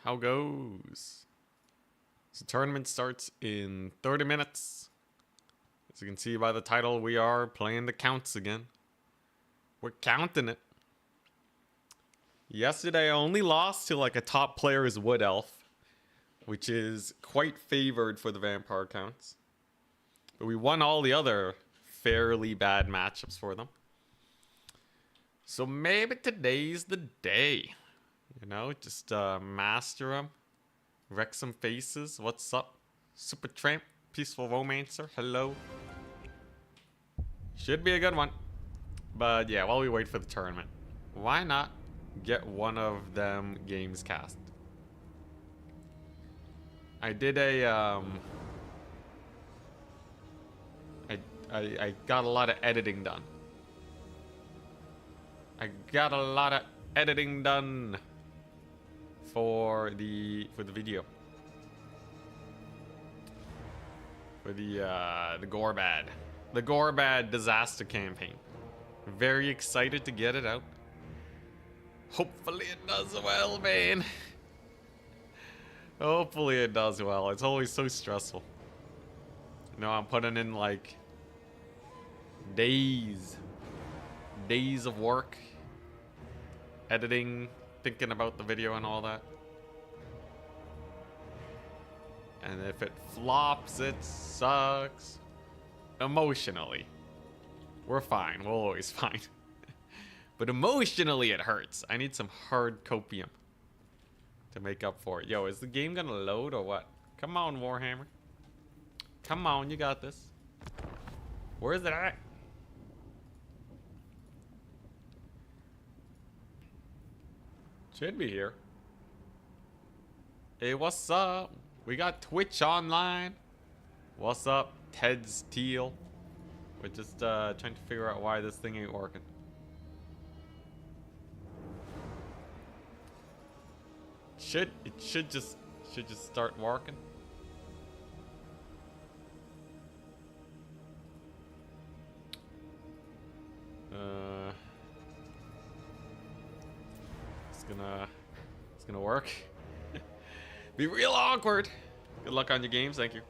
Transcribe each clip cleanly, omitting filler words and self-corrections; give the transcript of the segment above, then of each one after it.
How goes? So tournament starts in 30 minutes. As you can see by the title, we are playing the counts again. We're counting it. Yesterday I only lost to like a top player's Wood Elf, which is quite favored for the Vampire counts. But we won all the other fairly bad matchups for them. So maybe today's the day. You know, just master them. Wreck some faces. What's up? Super Tramp, Peaceful Romancer, hello. Should be a good one. But yeah, while we wait for the tournament, why not get one of them games cast? I did a I got a lot of editing done. I got a lot of editing done for the video. For the Gorbad. The Gorbad disaster campaign. Very excited to get it out. Hopefully it does well, man. Hopefully it does well. It's always so stressful. You know, I'm putting in like days of work, editing, thinking about the video and all that. And if it flops, it sucks. Emotionally, we're fine. We're always fine. But emotionally, it hurts. I need some hard copium to make up for it. Yo, is the game gonna load or what? Come on, Warhammer. Come on, you got this. Where is it at? Should be here. Hey, what's up? We got Twitch online. What's up, Ted's Teal? We're just trying to figure out why this thing ain't working. It should just start working. It's gonna work. Be real awkward. Good luck on your games, thank you.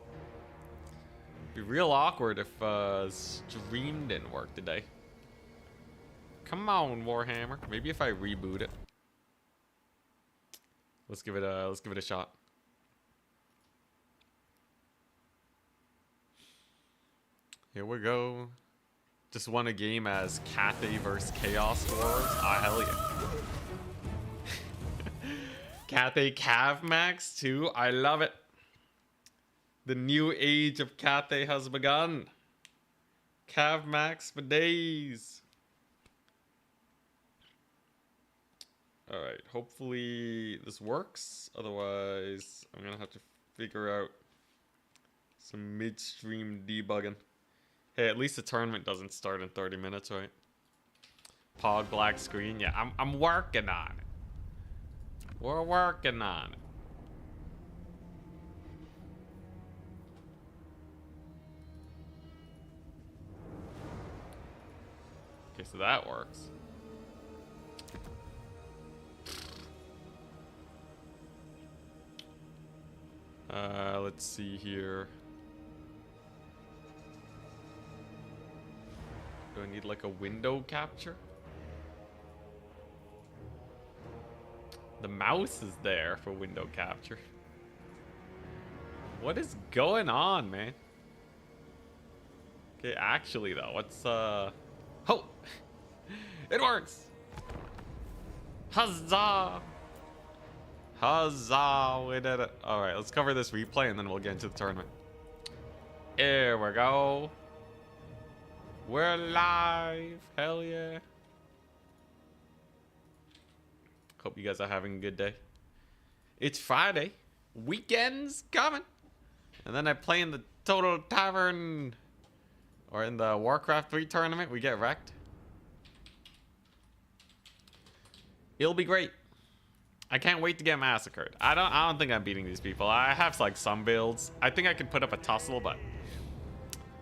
Be real awkward if stream didn't work today. Come on, Warhammer. Maybe if I reboot it. Let's give it a shot. Here we go. Just won a game as Cathay vs Chaos Wars. Ah, hell yeah. Cathay Cav Max too. I love it. The new age of Cathay has begun. Cav Max for days. Alright, hopefully this works. Otherwise, I'm gonna have to figure out some midstream debugging. Hey, at least the tournament doesn't start in 30 minutes, right? Pog black screen. Yeah, I'm working on it. We're working on it. Okay, so that works. Let's see here. Do I need like a window capture? The mouse is there for window capture. What is going on, man? Okay, actually though, what's oh! It works! Huzzah! Huzzah! We did it. Alright, let's cover this replay and then we'll get into the tournament. Here we go. We're live. Hell yeah. Hope you guys are having a good day. It's Friday. Weekend's coming. And then I play in the Total Tavern or in the Warcraft 3 tournament. We get wrecked. It'll be great. I can't wait to get massacred. I don't think I'm beating these people. I have like some builds. I think I can put up a tussle, but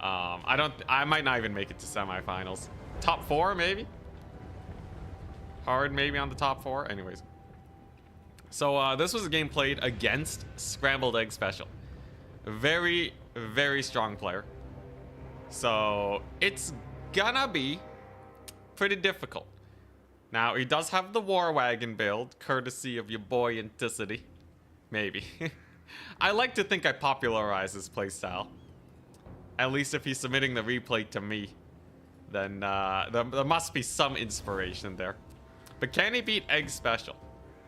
I might not even make it to semifinals. Top 4 maybe? Hard maybe on the top 4. Anyways. So this was a game played against Scrambled Egg Special. Very, very strong player. So it's gonna be pretty difficult. Now, he does have the War Wagon build, courtesy of your boy Inticity. Maybe. I like to think I popularized his playstyle. At least if he's submitting the replay to me, then there must be some inspiration there. But can he beat Egg Special?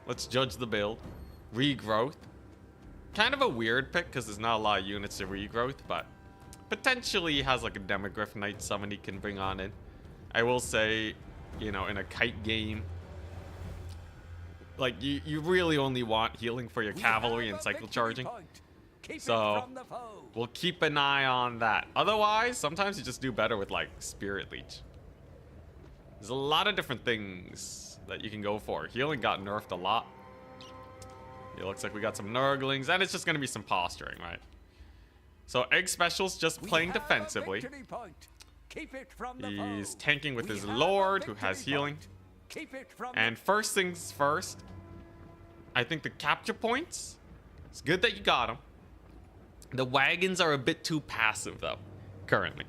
Let's judge the build. Regrowth. Kind of a weird pick because there's not a lot of units to regrowth, but potentially he has like a Demogryph Knight summon he can bring on in. I will say, you know, in a kite game, like you really only want healing for your cavalry and cycle charging. So we'll keep an eye on that. Otherwise, sometimes you just do better with like Spirit Leech. There's a lot of different things that you can go for. Healing got nerfed a lot. It looks like we got some Nurglings, and it's just going to be some posturing, right? So Egg Special's just playing defensively. He's tanking with his Lord, who has healing. And first things first, I think the capture points, it's good that you got them. The wagons are a bit too passive, though, currently.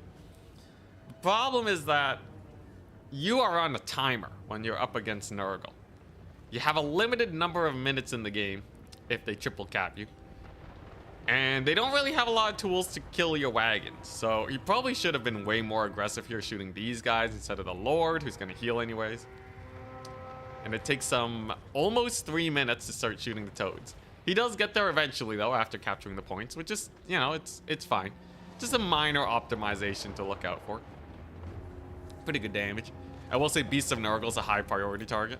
The problem is that you are on a timer when you're up against Nurgle. You have a limited number of minutes in the game if they triple cap you. And they don't really have a lot of tools to kill your wagons. So you probably should have been way more aggressive here shooting these guys instead of the Lord, who's going to heal anyways. And it takes almost 3 minutes to start shooting the toads. He does get there eventually, though, after capturing the points, which is, you know, it's fine. Just a minor optimization to look out for. Pretty good damage. I will say Beast of Nurgle is a high priority target.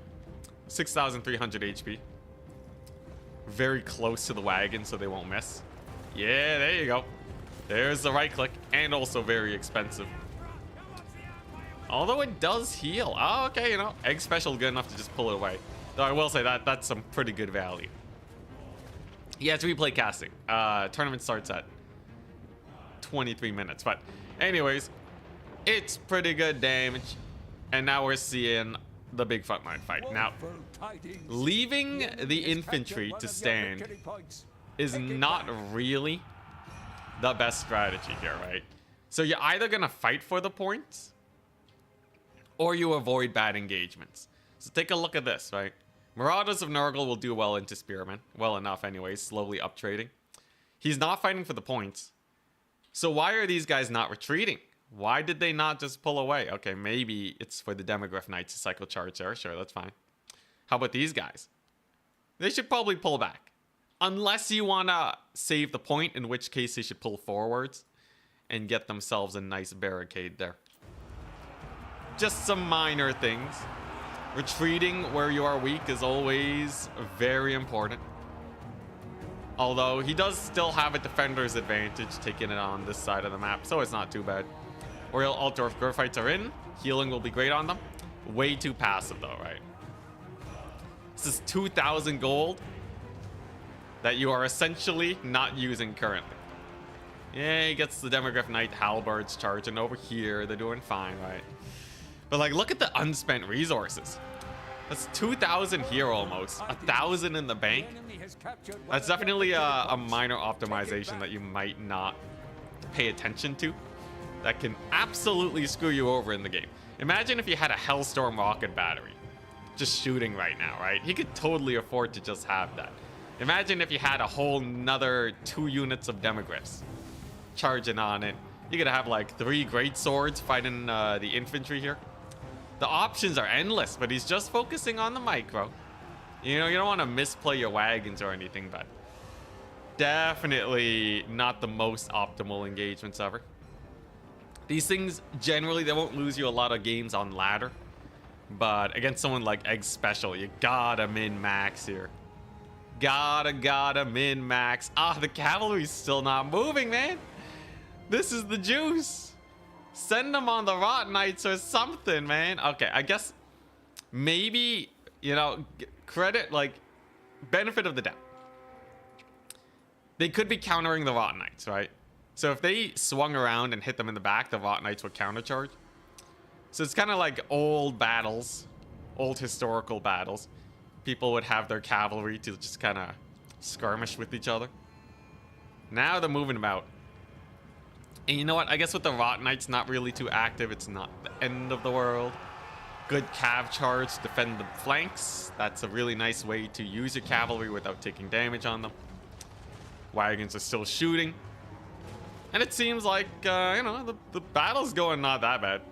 6,300 HP. Very close to the wagon, so they won't miss. Yeah, there you go. There's the right click, and also very expensive. Although it does heal. Oh, okay, you know, Egg Special good enough to just pull it away. Though I will say that's some pretty good value. Yeah, it's replay casting. Tournament starts at 23 minutes. But anyways, it's pretty good damage. And now we're seeing the big frontline fight. Now, leaving the infantry to stand is not really the best strategy here, right? So you're either going to fight for the points or you avoid bad engagements. So take a look at this, right? Marauders of Nurgle will do well into Spearmen. Well enough anyways, slowly up trading. He's not fighting for the points. So why are these guys not retreating? Why did they not just pull away? Okay, maybe it's for the Demogryph Knights to cycle charge there. Sure, that's fine. How about these guys? They should probably pull back. Unless you want to save the point, in which case they should pull forwards and get themselves a nice barricade there. Just some minor things. Retreating where you are weak is always very important. Although he does still have a defender's advantage taking it on this side of the map, so it's not too bad. Oriel Altdorf Gurfights are in. Healing will be great on them. Way too passive though, right? This is 2,000 gold that you are essentially not using currently. Yeah, he gets the Demogryph Knight Halberds charging over here. They're doing fine, right? But like, look at the unspent resources. That's 2,000 here almost. 1,000 in the bank. That's definitely a minor optimization that you might not pay attention to. That can absolutely screw you over in the game. Imagine if you had a Hellstorm rocket battery just shooting right now, right? He could totally afford to just have that. Imagine if you had a whole nother 2 units of Demogryphs charging on it. You could have like 3 great swords fighting the infantry here. The options are endless, but he's just focusing on the micro. You know, you don't want to misplay your wagons or anything, but definitely not the most optimal engagements ever. These things, generally, they won't lose you a lot of games on ladder. But against someone like Egg Special, you gotta min-max here. Gotta min-max. Ah, the cavalry's still not moving, man. This is the juice. Send them on the Rot Knights or something, man. Okay, I guess maybe, you know, credit, like, benefit of the doubt. They could be countering the Rot Knights, right? So if they swung around and hit them in the back, the Rot Knights would countercharge. So it's kind of like old battles, old historical battles. people would have their cavalry to just kind of skirmish with each other. Now they're moving about. And you know what? I guess with the Rot Knights not really too active, it's not the end of the world. Good cav charge to defend the flanks. That's a really nice way to use your cavalry without taking damage on them. Wagons are still shooting. And it seems like, you know, the battle's going not that bad.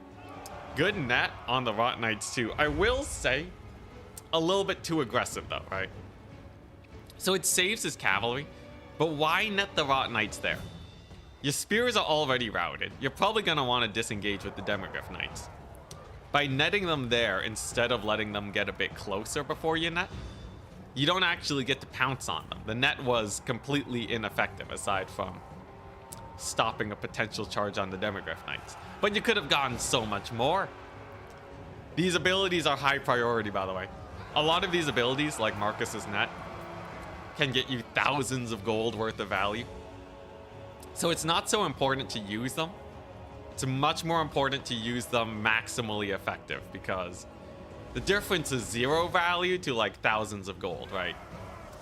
Good net on the Rot Knights too. I will say, a little bit too aggressive though, right? So it saves his cavalry, but why net the Rot Knights there? Your spears are already routed. You're probably going to want to disengage with the Demogryph Knights. By netting them there instead of letting them get a bit closer before you net, you don't actually get to pounce on them. The net was completely ineffective aside from stopping a potential charge on the Demogryph Knights. But you could have gotten so much more. These abilities are high priority, by the way. A lot of these abilities, like Marcus's net, can get you thousands of gold worth of value. So it's not so important to use them. It's much more important to use them maximally effective, because the difference is 0 value to like thousands of gold, right?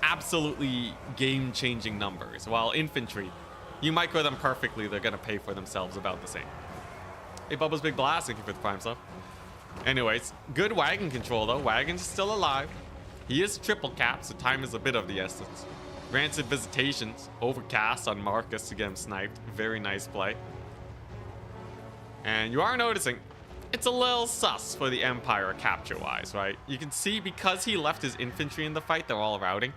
Absolutely game-changing numbers. While infantry, you micro them perfectly, they're gonna pay for themselves about the same. Hey, Bubba's Big Blast, thank you for the prime stuff. Anyways, good wagon control though. Wagon's still alive. He is triple capped, so time is a bit of the essence. Rancid Visitations, overcast on Marcus to get him sniped. Very nice play. And you are noticing, it's a little sus for the Empire capture-wise, right? You can see because he left his infantry in the fight, they're all routing.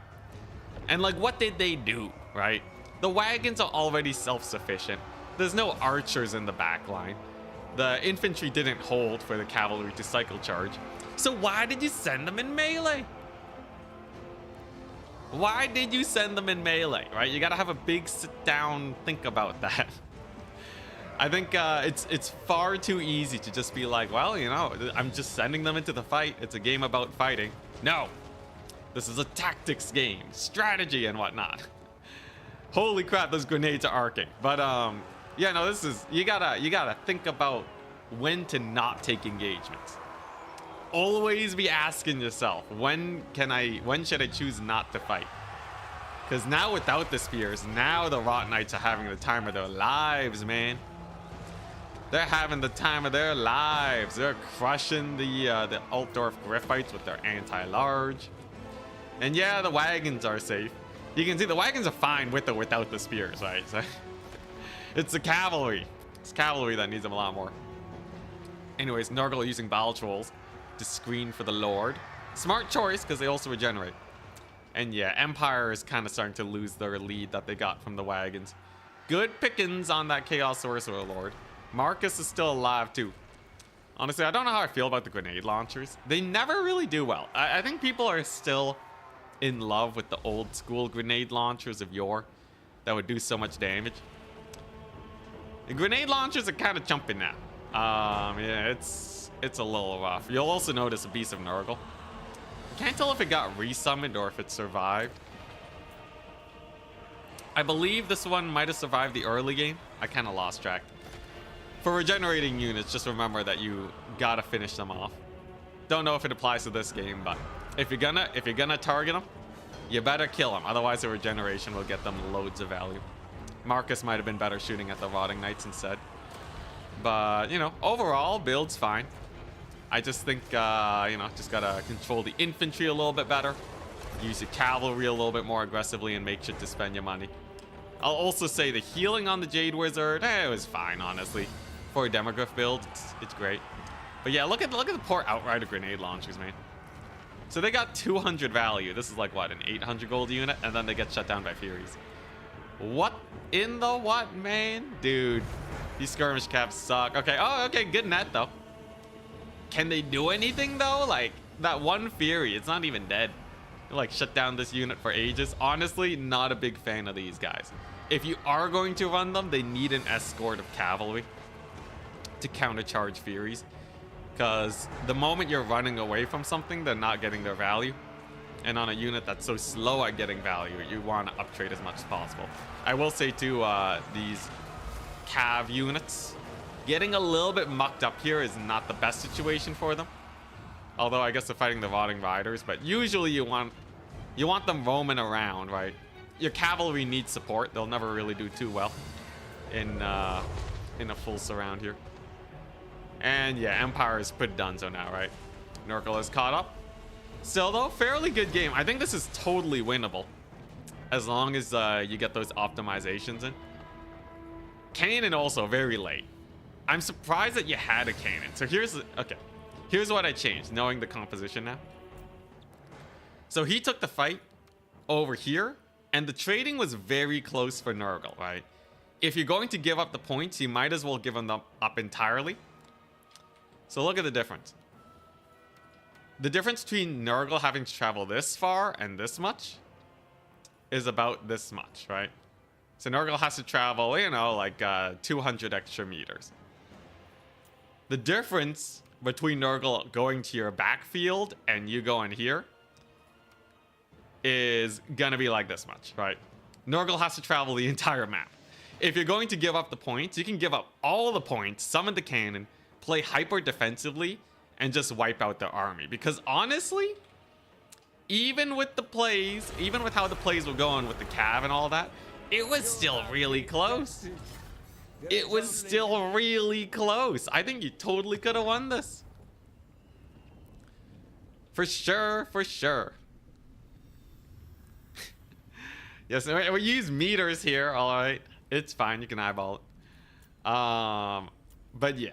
And like, what did they do, right? The wagons are already self-sufficient. There's no archers in the back line. The infantry didn't hold for the cavalry to cycle charge. So why did you send them in melee? Why did you send them in melee, right? You gotta have a big sit down, think about that. I think it's far too easy to just be like, well, you know, I'm just sending them into the fight. It's a game about fighting. No, this is a tactics game, strategy and whatnot. Holy crap, those grenades are arcing. But yeah, no, this is, you gotta think about when to not take engagements. Always be asking yourself, when should I choose not to fight? Because now without the spears, now the Rot Knights are having the time of their lives, man. They're having the time of their lives. They're crushing the Altdorf Griffites with their anti-large. And yeah, the wagons are safe. You can see the wagons are fine with or without the spears, right? So it's the cavalry. It's cavalry that needs them a lot more. Anyways, Nurgle using Battle Trolls to screen for the Lord. Smart choice, because they also regenerate. And yeah, Empire is kind of starting to lose their lead that they got from the wagons. Good pickings on that Chaos Sorcerer Lord. Marcus is still alive too. Honestly, I don't know how I feel about the grenade launchers. They never really do well. I think people are still in love with the old school grenade launchers of yore that would do so much damage. The grenade launchers are kind of jumping now. Yeah, it's a little rough. You'll also notice a Beast of Nurgle. Can't tell if it got resummoned or if it survived. I believe this one might have survived the early game. I kind of lost track. For regenerating units, just remember that you gotta finish them off. Don't know if it applies to this game, but if you're gonna target them, you better kill them. Otherwise, the regeneration will get them loads of value. Marcus might have been better shooting at the Rotting Knights instead. But, you know, overall, build's fine. I just think, you know, just gotta control the infantry a little bit better. Use your cavalry a little bit more aggressively and make sure to spend your money. I'll also say the healing on the Jade Wizard, it was fine, honestly. For a Demogryph build, it's great. But yeah, look at the poor Outrider grenade launchers, man. So they got 200 value. This is like, what, an 800 gold unit? And then they get shut down by Furies. What in the what, man? Dude, these skirmish caps suck. Okay, oh, okay, good net, though. Can they do anything, though? Like, that one Fury, it's not even dead. Like, shut down this unit for ages. Honestly, not a big fan of these guys. If you are going to run them, they need an escort of cavalry to countercharge Furies. Because the moment you're running away from something, they're not getting their value. And on a unit that's so slow at getting value, you want to uptrade as much as possible. I will say, too, these cav units, getting a little bit mucked up here is not the best situation for them. Although I guess they're fighting the Rotting Riders, but usually you want them roaming around, right? Your cavalry needs support. They'll never really do too well in a full surround here. And yeah, Empire is pretty donezo now, right? Nurgle is caught up. Still though, fairly good game. I think this is totally winnable as long as you get those optimizations in. Kanan also very late. I'm surprised that you had a Kanan. So here's what I changed, knowing the composition now. So he took the fight over here, and the trading was very close for Nurgle, right? If you're going to give up the points, you might as well give them up entirely. So look at the difference. The difference between Nurgle having to travel this far and this much is about this much, right? So Nurgle has to travel, you know, like 200 extra meters. The difference between Nurgle going to your backfield and you going here is gonna be like this much, right? Nurgle has to travel the entire map. If you're going to give up the points, you can give up all the points, summon the cannon, play hyper defensively, and just wipe out their army. Because honestly, even with the plays, even with how the plays were going with the Cav and all that, it was still really close. It was still really close. I think you totally could have won this. For sure, for sure. Yes, we use meters here, all right. It's fine, you can eyeball it. But yeah.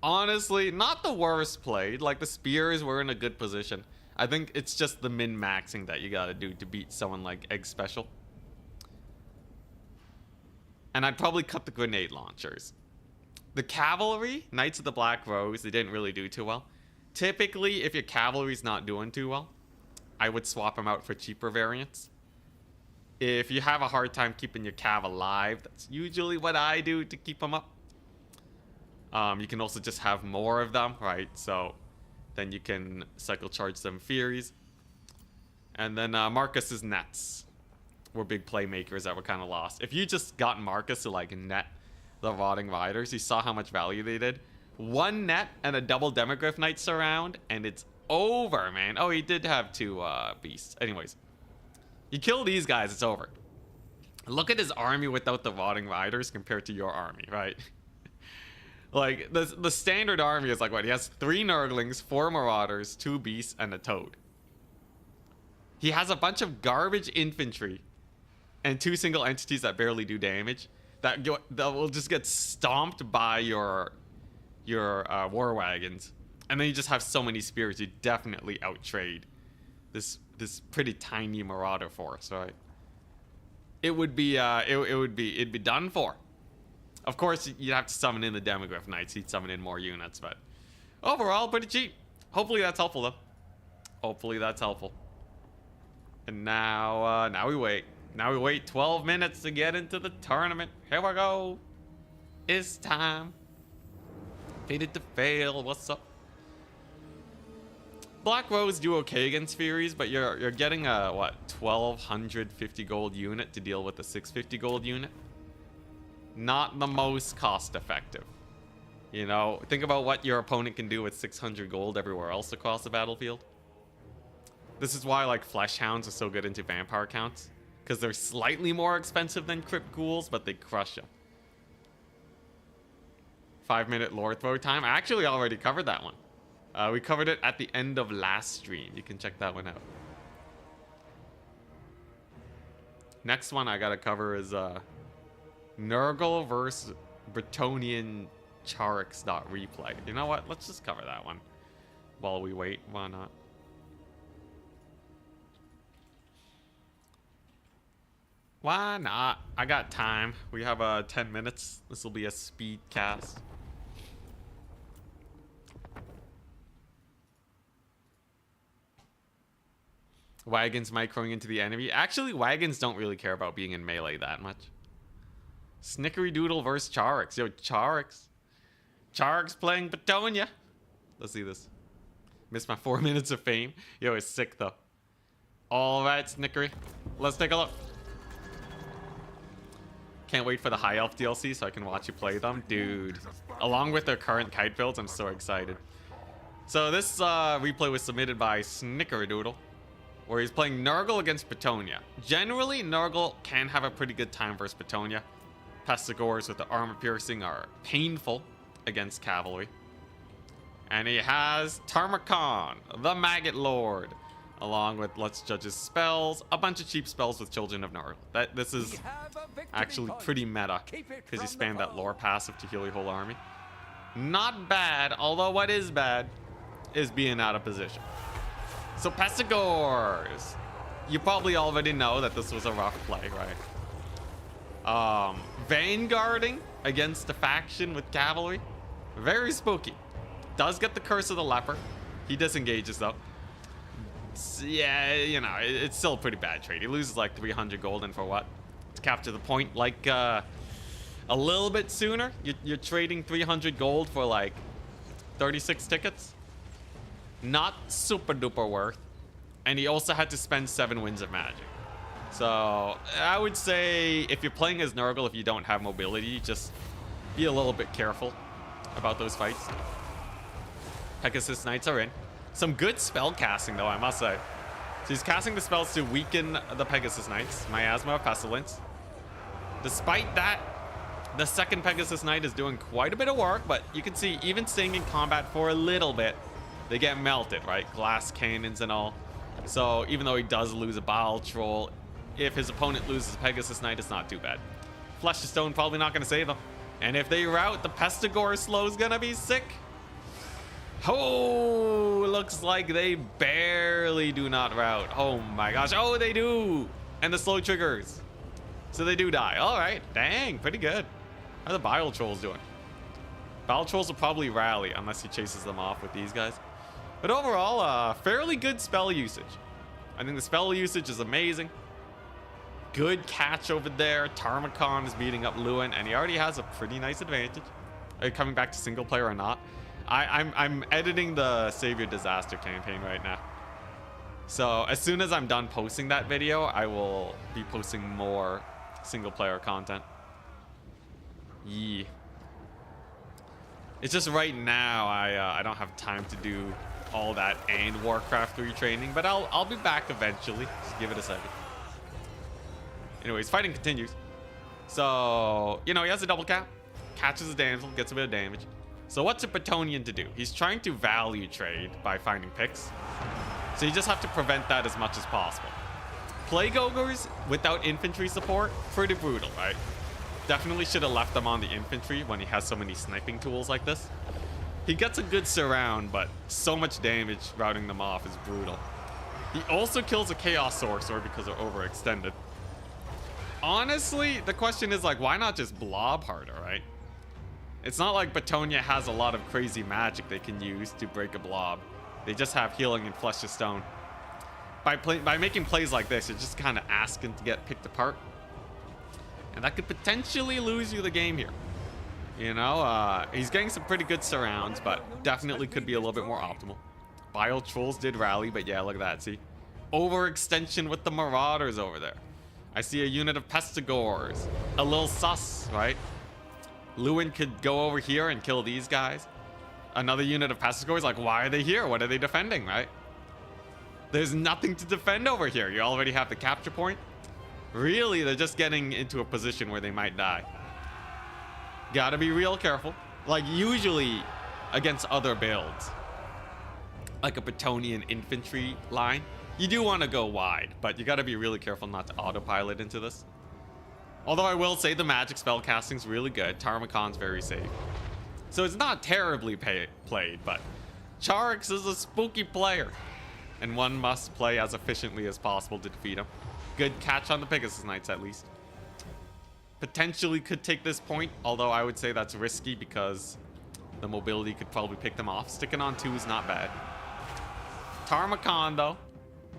Honestly, not the worst played. Like, the spears were in a good position. I think it's just the min-maxing that you gotta do to beat someone like Egg Special. And I'd probably cut the grenade launchers. The cavalry, Knights of the Black Rose, they didn't really do too well. Typically, if your cavalry's not doing too well, I would swap them out for cheaper variants. If you have a hard time keeping your cav alive, that's usually what I do to keep them up. You can also just have more of them, right? So then you can cycle charge some Furies. And then Marcus's nets were big playmakers that were kind of lost. If you just got Marcus to like net the Rotting Riders, you saw how much value they did. One net and a double Demogryph Knight surround, and it's over, man. Oh, he did have two beasts. Anyways, you kill these guys, it's over. Look at his army without the Rotting Riders compared to your army, right? Like, the standard army is like, what? He has 3 Nurglings, 4 Marauders, 2 Beasts, and a Toad. He has a bunch of garbage infantry and 2 single entities that barely do damage that will just get stomped by your war wagons. And then you just have so many spears, you definitely outtrade this pretty tiny Marauder force, right? It'd be done for. Of course, you'd have to summon in the Demogryph Knights. He'd summon in more units, but overall, pretty cheap. Hopefully that's helpful, though. Hopefully that's helpful. And now we wait. Now we wait 12 minutes to get into the tournament. Here we go. It's time. Fated to fail. What's up? Black Rose do okay against Furies, but you're getting a, what, 1,250 gold unit to deal with a 650 gold unit. Not the most cost effective. You know, think about what your opponent can do with 600 gold everywhere else across the battlefield. This is why, like, Flesh Hounds are so good into vampire counts, because they're slightly more expensive than Crypt Ghouls, but they crush you. 5-minute lore throw time. I actually already covered that one. We covered it at the end of last stream. You can check that one out. Next one I gotta cover is Nurgle versus Bretonnian Charax.replay. You know what? Let's just cover that one while we wait. Why not? Why not? I got time. We have 10 minutes. This will be a speed cast. Wagons microing into the enemy. Actually, wagons don't really care about being in melee that much. Snickery Doodle versus Charax. Yo, Charax. Charax playing Bretonnia. Let's see this. Missed my 4 minutes of fame. Yo, it's sick though. Alright, Snickery. Let's take a look. Can't wait for the High Elf DLC so I can watch you play them. Dude. Along with their current kite builds, I'm so excited. So this replay was submitted by Snickerdoodle, where he's playing Nurgle against Petunia. Generally, Nurgle can have a pretty good time versus Petunia. Pestigores with the armor piercing are painful against cavalry. And he has Tarmogon, the Maggot Lord, along with Let's Judge's spells, a bunch of cheap spells with Children of Nurgle. This is actually pretty meta, because you spam that lore passive to heal your whole army. Not bad, although what is bad is being out of position. So Pestigores, you probably already know that this was a rough play, right? Vanguarding against a faction with cavalry, very spooky. Does get the Curse of the Leper. He disengages though. Yeah, you know, it's still a pretty bad trade. He loses like 300 golden for what? To capture the point, like a little bit sooner. You're trading 300 gold for like 36 tickets. Not super duper worth. And he also had to spend 7 Winds of Magic. So I would say if you're playing as Nurgle, if you don't have mobility, just be a little bit careful about those fights. Pegasus Knights are in. Some good spell casting though, I must say. So he's casting the spells to weaken the Pegasus Knights. Miasma of Pestilence. Despite that, the second Pegasus Knight is doing quite a bit of work, but you can see even staying in combat for a little bit, they get melted, right? Glass cannons and all. So even though he does lose a Bile Troll, if his opponent loses Pegasus Knight, it's not too bad. Flesh of Stone probably not going to save them. And if they rout, the Pestigore slow is going to be sick. Oh, looks like they barely do not rout. Oh my gosh. Oh, they do. And the slow triggers. So they do die. All right. Dang, pretty good. How are the Bile Trolls doing? Bile Trolls will probably rally unless he chases them off with these guys. But overall, fairly good spell usage. I think the spell usage is amazing. Good catch over there. Tarmogon is beating up Lewin, and he already has a pretty nice advantage. Are you coming back to single player or not? I'm editing the Savior Disaster campaign right now. So as soon as I'm done posting that video, I will be posting more single player content. Yeah. It's just right now I don't have time to do all that and Warcraft 3 training, but I'll be back eventually. Just give it a second. Anyways, fighting continues. So, you know, he has a double cap, catches a damsel, gets a bit of damage. So what's a Petonian to do? He's trying to value trade by finding picks. So you just have to prevent that as much as possible. Plague Ogres without infantry support, pretty brutal, right? Definitely should have left them on the infantry when he has so many sniping tools like this. He gets a good surround, but so much damage routing them off is brutal. He also kills a Chaos Sorcerer because they're overextended. Honestly, the question is like, why not just blob harder, right? It's not like Petunia has a lot of crazy magic they can use to break a blob. They just have healing and Flesh of Stone. By making plays like this, you're just kind of asking to get picked apart. And that could potentially lose you the game here. You know, he's getting some pretty good surrounds, but definitely could be a little bit more optimal. Bile Trolls did rally, but yeah, look at that, see? Overextension with the Marauders over there. I see a unit of Pestigores. A little sus, right? Lewin could go over here and kill these guys. Another unit of Pestigores, like, why are they here? What are they defending, right? There's nothing to defend over here. You already have the capture point. Really, they're just getting into a position where they might die. Gotta be real careful. Like, usually against other builds, like a Petonian infantry line, you do want to go wide, but you gotta be really careful not to autopilot into this. Although I will say the magic spell casting's really good. Tarmogon's very safe. So it's not terribly played, but Charax is a spooky player, and one must play as efficiently as possible to defeat him. Good catch on the Pegasus Knights, at least. Potentially could take this point, although I would say that's risky because the mobility could probably pick them off. Sticking on 2 is not bad. Tarmogon, though,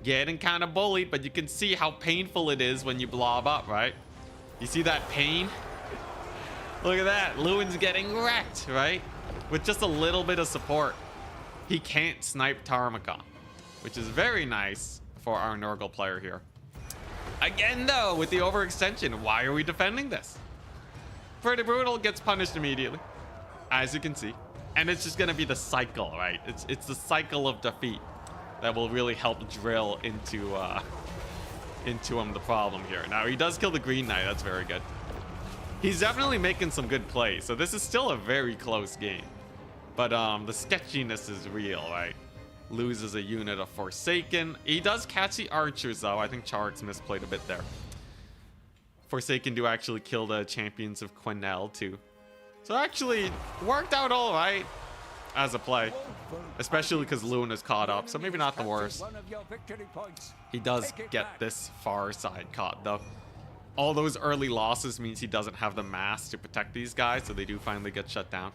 getting kind of bullied, but you can see how painful it is when you blob up, right? You see that pain? Look at that. Lewin's getting wrecked, right? With just a little bit of support. He can't snipe Tarmogon, which is very nice for our Nurgle player here. Again, though, with the overextension, why are we defending this? Pretty brutal, gets punished immediately, as you can see. And it's just gonna be the cycle, right? It's the cycle of defeat that will really help drill into him the problem here. Now he does kill the Green Knight. That's very good. He's definitely making some good plays. So this is still a very close game. But the sketchiness is real, right? Loses a unit of Forsaken. He does catch the archers though. I think Charix misplayed a bit there. Forsaken do actually kill the champions of Quesnel too. So actually worked out all right as a play, especially because Lewin is caught up. So maybe not the worst. He does get this far side caught though. All those early losses means he doesn't have the mass to protect these guys, so they do finally get shut down.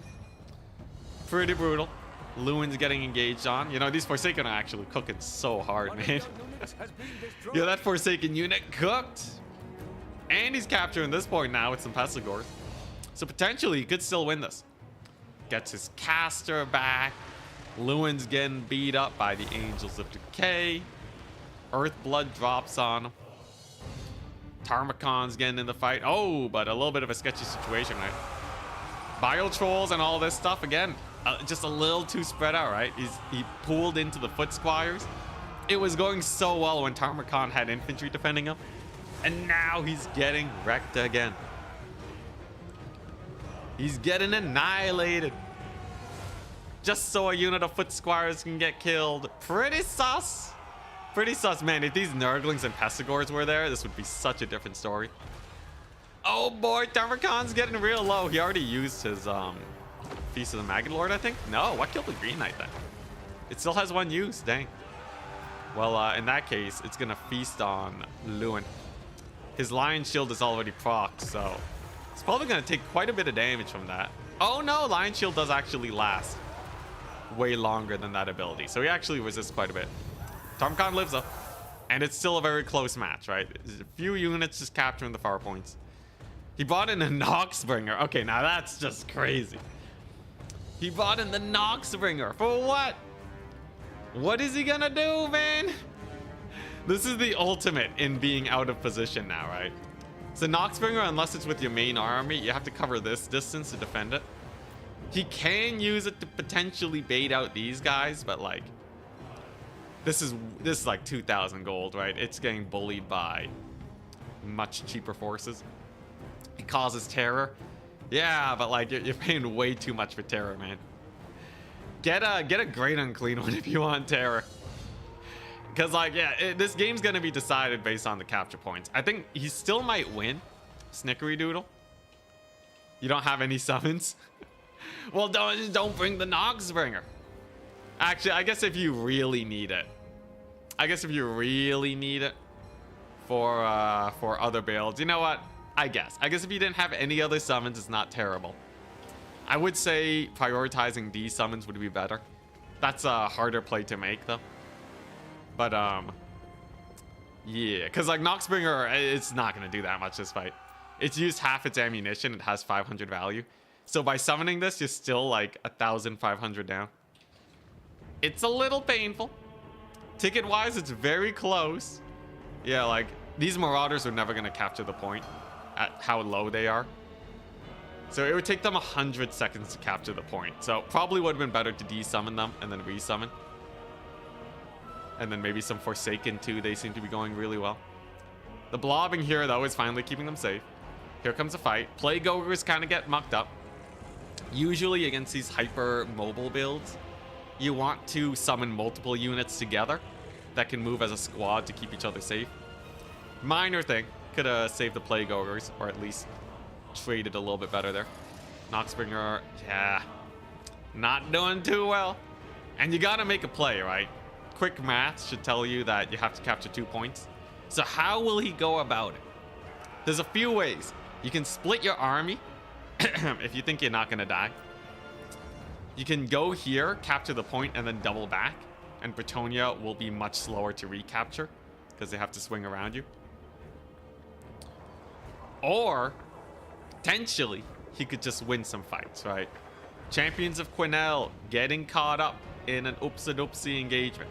Pretty brutal. Lewin's getting engaged on. You know, these Forsaken are actually cooking so hard, man. Yeah, that Forsaken unit cooked. And he's capturing this point now with some Pestigors. So potentially he could still win this. Gets his caster back. Lewin's getting beat up by the Angels of Decay. Earthblood drops on him. Tarmacon's getting in the fight. Oh, but a little bit of a sketchy situation, right? Biotrolls and all this stuff again. Just a little too spread out, right? He pulled into the Foot Squires. It was going so well when Tarmacon had infantry defending him. And now he's getting wrecked again. He's getting annihilated. Just so a unit of Foot Squires can get killed. Pretty sus. Pretty sus, man. If these Nurglings and Pestigors were there, this would be such a different story. Oh boy, Tarmacon's getting real low. He already used his Feast of the Maggot Lord, I think. No, what killed the Green Knight then? It still has one use, dang. Well, in that case, it's gonna feast on Lewin. His Lion Shield is already procced, so it's probably gonna take quite a bit of damage from that. Oh no, Lion Shield does actually last way longer than that ability, so he actually resists quite a bit. Tarmacon lives up, and it's still a very close match, right? There's a few units just capturing the far points. He brought in a Noxbringer. Okay, now that's just crazy. He brought in the Noxbringer for what? What is he gonna do, man? This is the ultimate in being out of position now, right? So Noxbringer, unless it's with your main army, you have to cover this distance to defend it. He can use it to potentially bait out these guys, but like, this is like 2,000 gold, right? It's getting bullied by much cheaper forces. It causes terror. Yeah, but like you're paying way too much for terror, man. Get a great unclean one if you want terror. Because like, yeah, this game's gonna be decided based on the capture points. I think he still might win. Snickery Doodle. You don't have any summons. Well, don't bring the Noxbringer. Actually, I guess if you really need it. I guess if you really need it for other builds, you know what? I guess if you didn't have any other summons, it's not terrible. I would say prioritizing these summons would be better. That's a harder play to make though. But yeah, because like Noxbringer, it's not gonna do that much this fight. It's used half its ammunition. It has 500 value. So by summoning this, you're still like 1,500 down. It's a little painful. Ticket wise, it's very close. Yeah, like these Marauders are never gonna capture the point at how low they are. So it would take them 100 seconds to capture the point. So probably would have been better to desummon them and then resummon. And then maybe some Forsaken too. They seem to be going really well. The blobbing here though is finally keeping them safe. Here comes a fight. Plague Ogres kind of get mucked up. Usually against these hyper mobile builds, you want to summon multiple units together that can move as a squad to keep each other safe. Minor thing. Could have saved the Plague Ogres, or at least traded a little bit better there. Noxbringer, yeah, not doing too well. And you gotta make a play, right? Quick math should tell you that you have to capture 2 points. So how will he go about it? There's a few ways. You can split your army if you think you're not gonna die. You can go here, capture the point, and then double back. And Bretonnia will be much slower to recapture because they have to swing around you. Or, potentially, he could just win some fights, right? Champions of Quesnel getting caught up in an oopsie-doopsie engagement.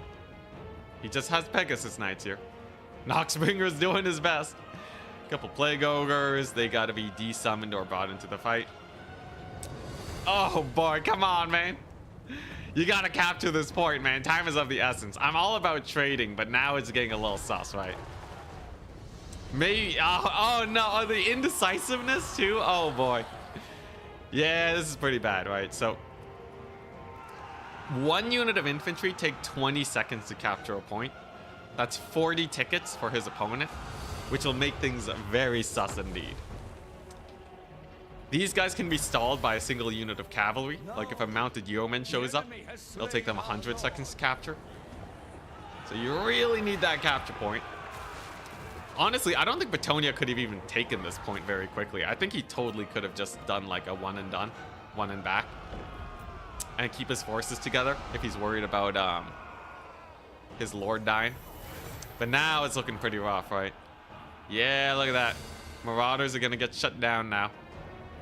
He just has Pegasus Knights here. Noxbringer's doing his best. A couple Plague Ogres, they gotta be desummoned or brought into the fight. Oh boy, come on, man. You gotta capture this point, man. Time is of the essence. I'm all about trading, but now it's getting a little sus, right? Maybe, oh no, oh, the indecisiveness too? Oh boy. Yeah, this is pretty bad, right? So, 1 unit of infantry take 20 seconds to capture a point. That's 40 tickets for his opponent, which will make things very sus indeed. These guys can be stalled by a single unit of cavalry. Like if a mounted yeoman shows up, it'll take them 100 seconds to capture. So you really need that capture point. Honestly, I don't think Batonia could have even taken this point very quickly. I think he totally could have just done like a one and done, one and back, and keep his forces together if he's worried about his lord dying. But now it's looking pretty rough, right? Yeah, look at that. Marauders are gonna get shut down now.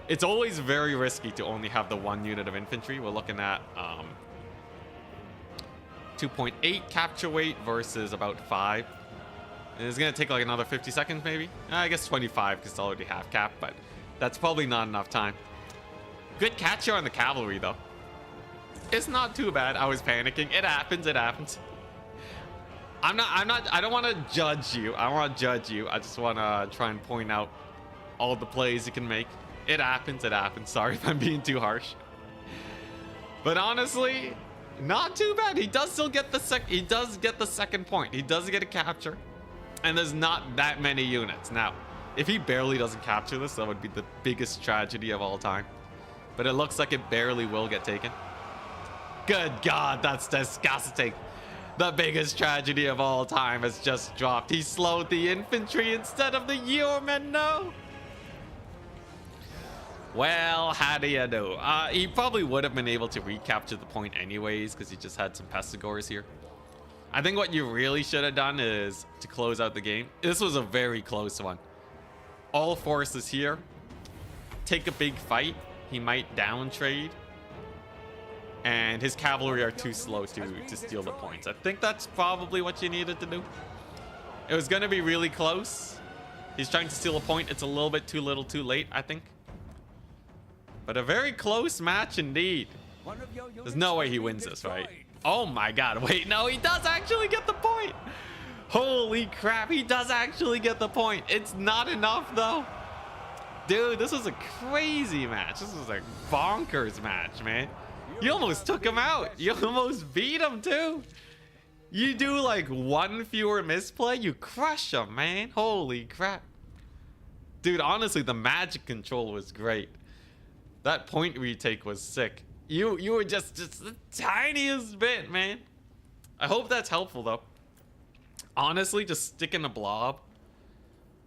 It's always very risky to only have the 1 unit of infantry. We're looking at 2.8 capture weight versus about 5. And it's gonna take like another 50 seconds maybe. I guess 25 because it's already half cap, but that's probably not enough time. Good catcher on the cavalry though. It's not too bad. I was panicking. It happens, it happens. I don't want to judge you. I don't want to judge you. I just want to try and point out all the plays you can make. It happens, it happens. Sorry if I'm being too harsh. But honestly, not too bad. He does still get the second point. He does get a capture. And there's not that many units. Now, if he barely doesn't capture this, that would be the biggest tragedy of all time. But it looks like it barely will get taken. Good God, that's disgusting. The biggest tragedy of all time has just dropped. He slowed the infantry instead of the yeomen. No. Well, how do you do? He probably would have been able to recapture the point anyways because he just had some Pestigors here. I think what you really should have done is to close out the game. This was a very close one. All forces here. Take a big fight. He might down trade. And his cavalry are too slow to steal the points. I think that's probably what you needed to do. It was going to be really close. He's trying to steal a point. It's a little bit too little too late, I think. But a very close match indeed. There's no way he wins this, right? Oh my God. Wait, no, he does actually get the point. Holy crap. He does actually get the point. It's not enough though. Dude, this was a crazy match. This was a bonkers match, man. You almost took him out. You almost beat him too. You do like 1 fewer misplay, you crush him, man. Holy crap. Dude, honestly, the magic control was great. That point retake was sick. You were just the tiniest bit, man. I hope that's helpful though. Honestly, just stick in a blob.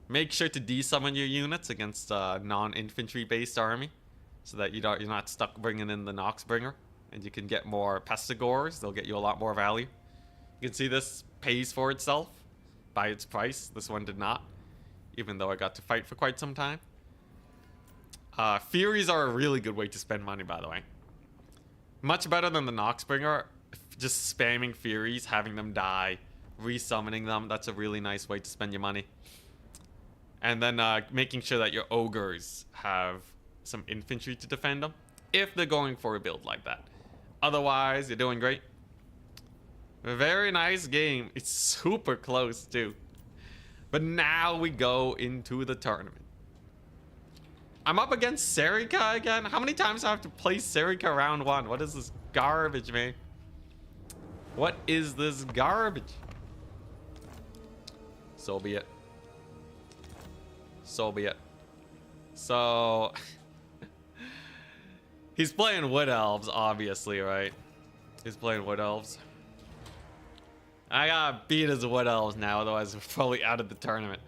Make sure to desummon your units against a non-infantry based army, so that you're not stuck bringing in the Noxbringer, and you can get more Pestigors. They'll get you a lot more value. You can see this pays for itself by its price. This one did not, even though I got to fight for quite some time. Furies are a really good way to spend money, by the way. Much better than the Noxbringer. Just spamming Furies, having them die, resummoning them. That's a really nice way to spend your money. And then making sure that your ogres have some infantry to defend them, if they're going for a build like that. Otherwise, you're doing great. A very nice game. It's super close too. But now we go into the tournament. I'm up against Serika again. How many times do I have to play Serika round 1? What is this garbage, man? What is this garbage? So be it. So be it. So he's playing Wood Elves, obviously, right? He's playing Wood Elves. I gotta beat his Wood Elves now, otherwise we're probably out of the tournament.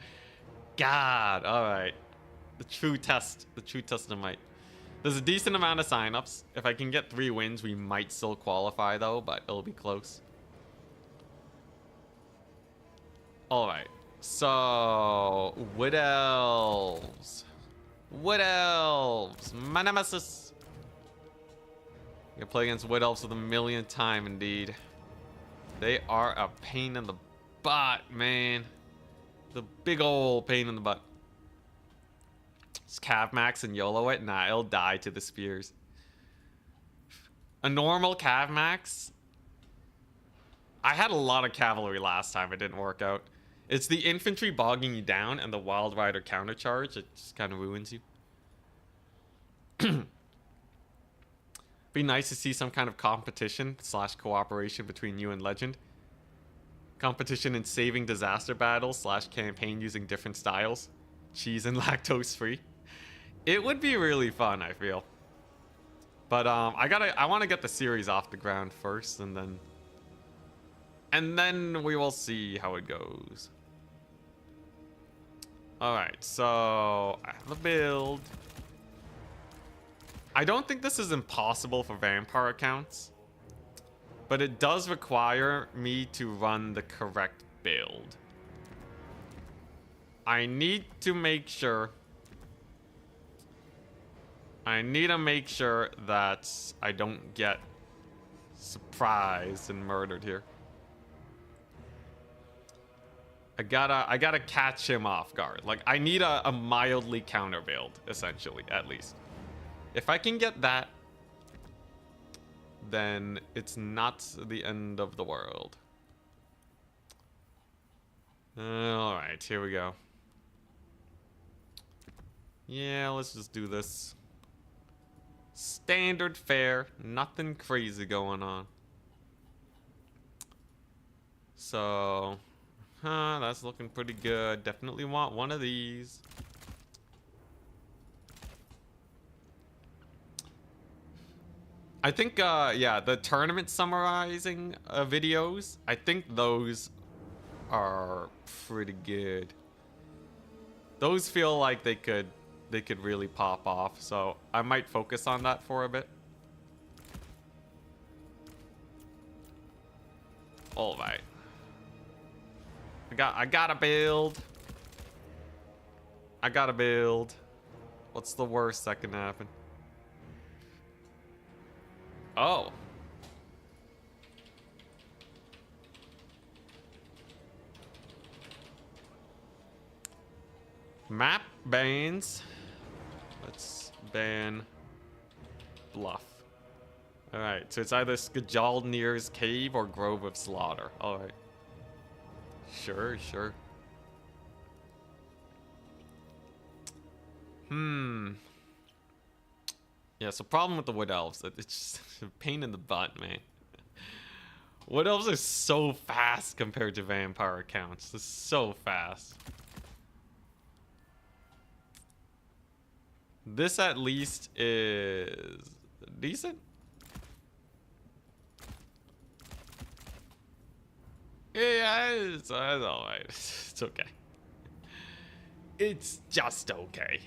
God, alright. The true test of might. There's a decent amount of signups. If I can get 3 wins, we might still qualify though, but it'll be close. Alright. So, Wood Elves. Wood Elves. My nemesis. You can play against Wood Elves for the millionth time, indeed. They are a pain in the butt, man. The big old pain in the butt. It's Cav Max and YOLO it. Nah, it'll die to the spears. A normal cav max. I had a lot of cavalry last time. It didn't work out. It's the infantry bogging you down and the Wild Rider countercharge. It just kind of ruins you. Be nice to see some kind of competition / cooperation between you and Legend. Competition in saving disaster battles / campaign using different styles. Cheese and lactose free. It would be really fun, I feel. But I want to get the series off the ground first, and then we will see how it goes. Alright, so I have a build. I don't think this is impossible for Vampire accounts, but it does require me to run the correct build. I need to make sure that I don't get surprised and murdered here. I gotta catch him off guard. Like, I need a mildly counter build, essentially, at least. If I can get that, then it's not the end of the world. Alright, here we go. Yeah, let's just do this. Standard fare, nothing crazy going on. So, that's looking pretty good. Definitely want one of these. I think, yeah, the tournament summarizing videos, I think those are pretty good. Those feel like they could really pop off, so I might focus on that for a bit. All right. I gotta build. I gotta build. What's the worst that can happen? Oh. Map bans. Let's ban Bluff. Alright, so it's either Skjaldnir's Cave or Grove of Slaughter. Alright. Sure, sure. Yeah, so problem with the Wood Elves, it's just a pain in the butt, man. Wood Elves are so fast compared to Vampire accounts. They're so fast. This at least is decent. Yeah, it's alright. It's okay. It's just okay.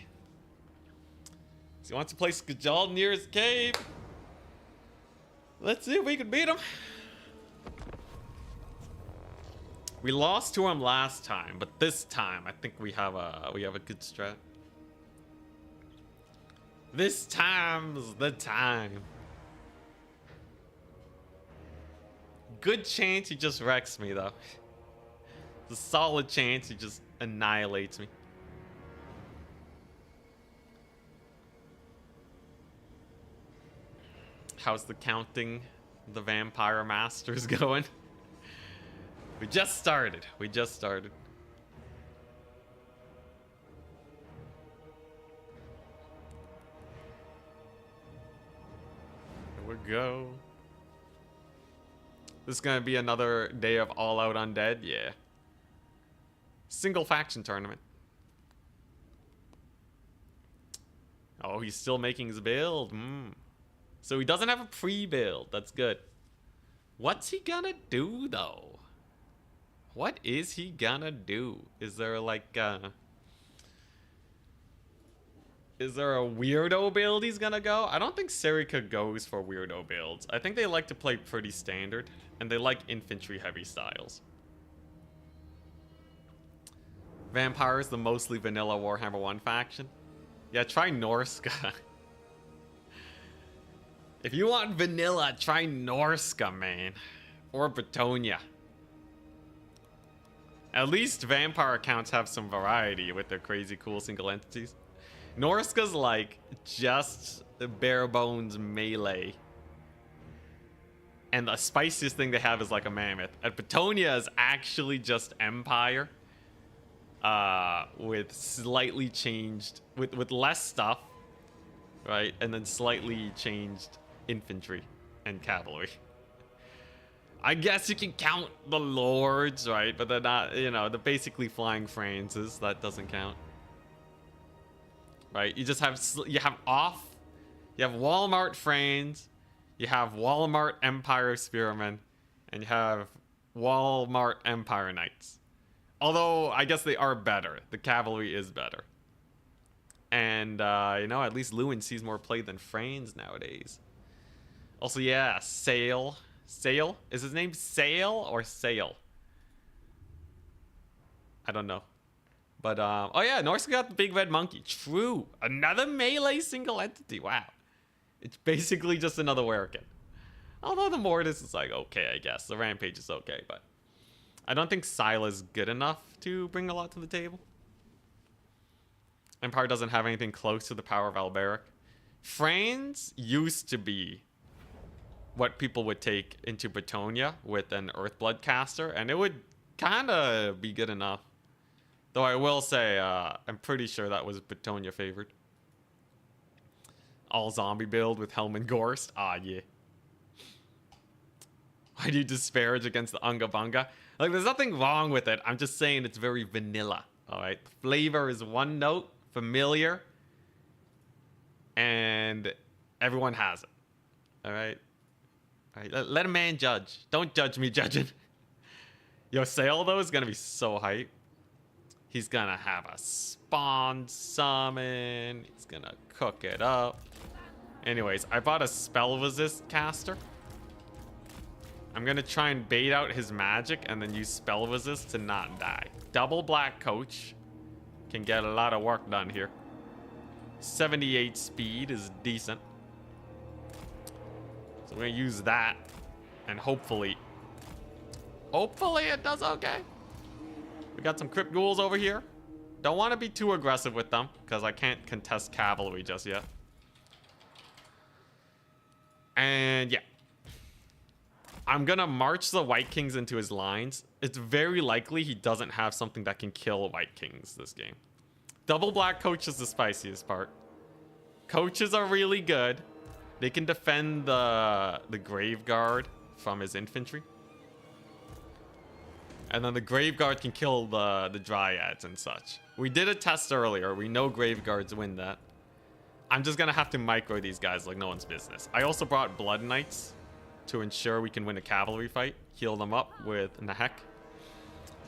So he wants to play Skjaldnir's Cave. Let's see if we can beat him. We lost to him last time, but this time I think we have a good strat. This time's the time. Good chance he just wrecks me, though. It's a solid chance he just annihilates me. How's the counting the Vampire Masters going? We just started. We just started. Here we go. This is gonna be another day of All Out Undead, yeah. Single faction tournament. Oh, he's still making his build. So he doesn't have a pre-build. That's good. What's he gonna do, though? What is he gonna do? Is there like is there a weirdo build he's gonna go? I don't think Serica goes for weirdo builds. I think they like to play pretty standard, and they like infantry heavy styles. Vampire is the mostly vanilla Warhammer 1 faction. Yeah, try Norska. If you want vanilla, try Norska, man. Or Bretonia. At least Vampire accounts have some variety with their crazy cool single entities. Norska's like just the bare bones melee. And the spiciest thing they have is like a mammoth. And Petunia is actually just Empire. With slightly changed, with less stuff, right? And then slightly changed infantry and cavalry. I guess you can count the lords, right? But they're not, you know, they're basically flying Frances. That doesn't count. Right? You just have, you have Walmart Franz, you have Walmart Empire Spearmen, and you have Walmart Empire Knights. Although, I guess they are better. The cavalry is better. And, you know, at least Lewin sees more play than Franz nowadays. Also, yeah, Sale. Sale? Is his name Sale or Sale? I don't know. But, oh yeah, Norse got the big red monkey. True. Another melee single entity. Wow. It's basically just another Werrican. Although the Mortis is like, okay, I guess. The Rampage is okay, but I don't think Sila's good enough to bring a lot to the table. Empire doesn't have anything close to the power of Alberic. Franz used to be what people would take into Bretonnia with an Earthblood caster, and it would kind of be good enough. Though I will say, I'm pretty sure that was Bretonnia favored. All zombie build with Helm and Gorst. Ah, yeah. Why do you disparage against the Unga Bunga? Like, there's nothing wrong with it. I'm just saying it's very vanilla. All right. The flavor is one note, familiar, and everyone has it. All right. All right. Let a man judge. Don't judge me judging. Yo, Sale, though, is going to be so hype. He's going to have a spawn summon. He's going to cook it up. Anyways, I bought a spell resist caster. I'm going to try and bait out his magic and then use spell resist to not die. Double black coach can get a lot of work done here. 78 speed is decent. So we're going to use that and hopefully it does okay. We got some crypt ghouls over here. Don't want to be too aggressive with them because I can't contest cavalry just yet. And yeah. I'm going to march the White Kings into his lines. It's very likely he doesn't have something that can kill White Kings this game. Double black coach is the spiciest part. Coaches are really good. They can defend the Grave Guard from his infantry. And then the Grave Guard can kill the Dryads and such. We did a test earlier. We know Grave Guards win that. I'm just going to have to micro these guys like no one's business. I also brought Blood Knights to ensure we can win a cavalry fight. Heal them up with Nahek.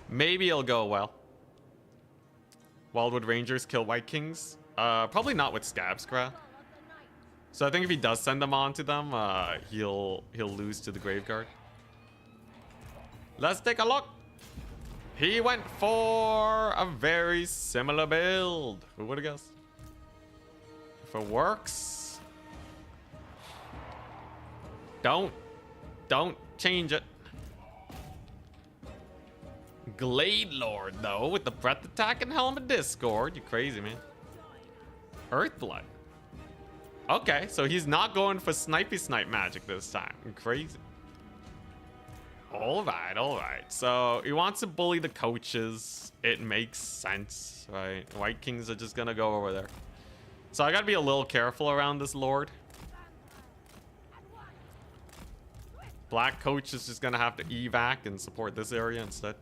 Maybe it'll go well. Wildwood Rangers kill White Kings. Probably not with Scabscra. So I think if he does send them on to them, he'll lose to the Grave Guard. Let's take a look. He went for a very similar build. Who would have guessed? If it works, don't change it. Glade Lord, though, with the breath attack and Helm of Discord. You crazy, man. Earthblood. Okay, so he's not going for snipey snipe magic this time. Crazy. All right. So he wants to bully the coaches. It makes sense, right? White Kings are just gonna go over there. So I gotta be a little careful around this Lord. Black coach is just gonna have to evac and support this area instead.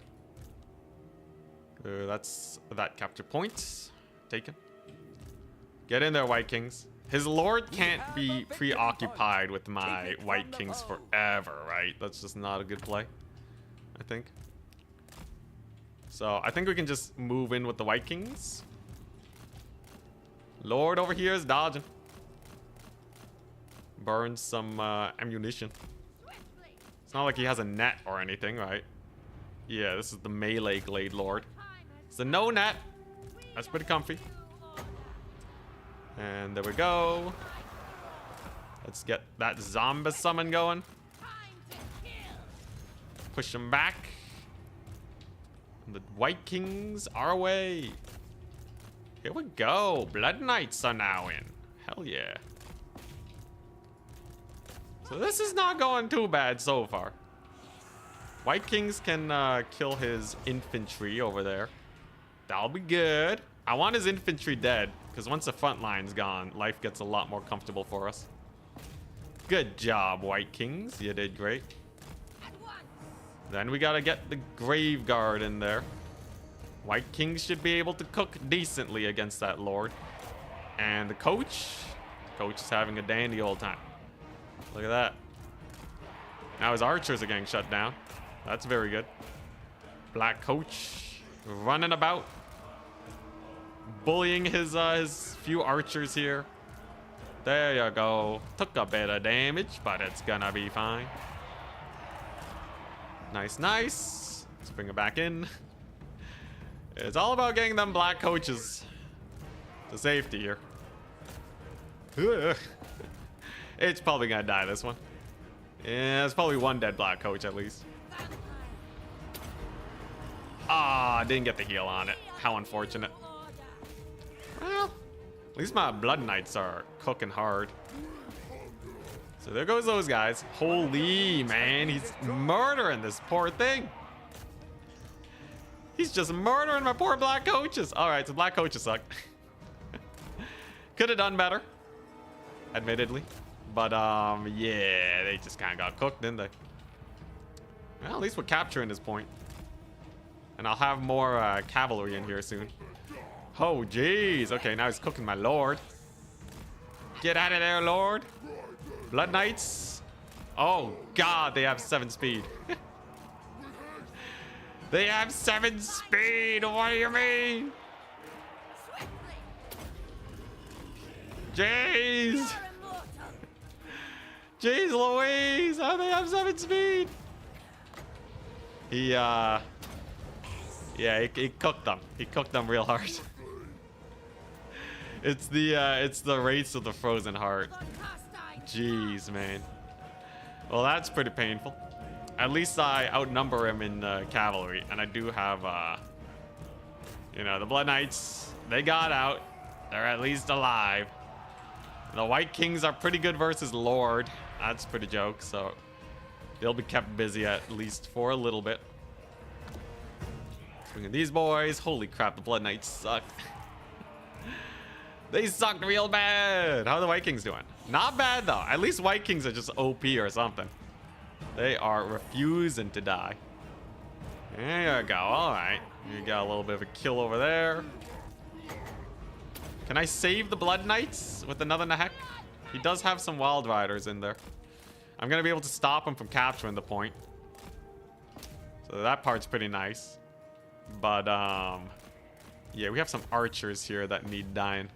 That's that capture point. Taken. Get in there, White Kings. His Lord can't be preoccupied with my White Kings forever, right? That's just not a good play, I think. So I think we can just move in with the White Kings. Lord over here is dodging. Burns some ammunition. It's not like he has a net or anything, right? Yeah, this is the melee Glade Lord. It's a no net. That's pretty comfy. And there we go. Let's get that zombie summon going. Push him back. And the White Kings are away. Here we go. Blood Knights are now in. Hell yeah. So this is not going too bad so far. White Kings can kill his infantry over there. That'll be good. I want his infantry dead, because once the front line's gone, life gets a lot more comfortable for us. Good job, White Kings. You did great. Then we gotta get the Grave Guard in there. White Kings should be able to cook decently against that Lord. And the coach is having a dandy old time. Look at that. Now his archers are getting shut down. That's very good. Black Coach running about, bullying his few archers here. There you go. Took a bit of damage, but it's gonna be fine. Nice, nice. Let's bring it back in. It's all about getting them Black Coaches to safety here. Ugh. It's probably gonna die this one. Yeah, there's probably one dead Black Coach at least. Ah, didn't get the heal on it. How unfortunate. Well, at least my Blood Knights are cooking hard. So there goes those guys. Holy man, he's murdering this poor thing. He's just murdering my poor Black Coaches. All right, so Black Coaches suck. Could have done better, admittedly. But yeah, they just kind of got cooked, didn't they? Well, at least we're capturing this point. And I'll have more cavalry in here soon. Oh, jeez. Okay, now he's cooking my Lord. Get out of there, Lord. Blood Knights. Oh, God, they have 7 speed. They have 7 speed. What do you mean? Jeez. Jeez Louise. How do they have 7 speed? Yeah, he cooked them. He cooked them real hard. It's the Wraiths of the Frozen Heart. Jeez, man. Well, that's pretty painful. At least I outnumber him in cavalry, and I do have, you know, the Blood Knights. They got out. They're at least alive. The White Kings are pretty good versus Lord. That's pretty joke. So they'll be kept busy at least for a little bit. Swinging these boys. Holy crap, the Blood Knights suck. They sucked real bad. How are the White Kings doing? Not bad, though. At least White Kings are just OP or something. They are refusing to die. There you go. All right. You got a little bit of a kill over there. Can I save the Blood Knights with another Nahek? He does have some Wild Riders in there. I'm going to be able to stop him from capturing the point. So that part's pretty nice. But, yeah, we have some archers here that need dying.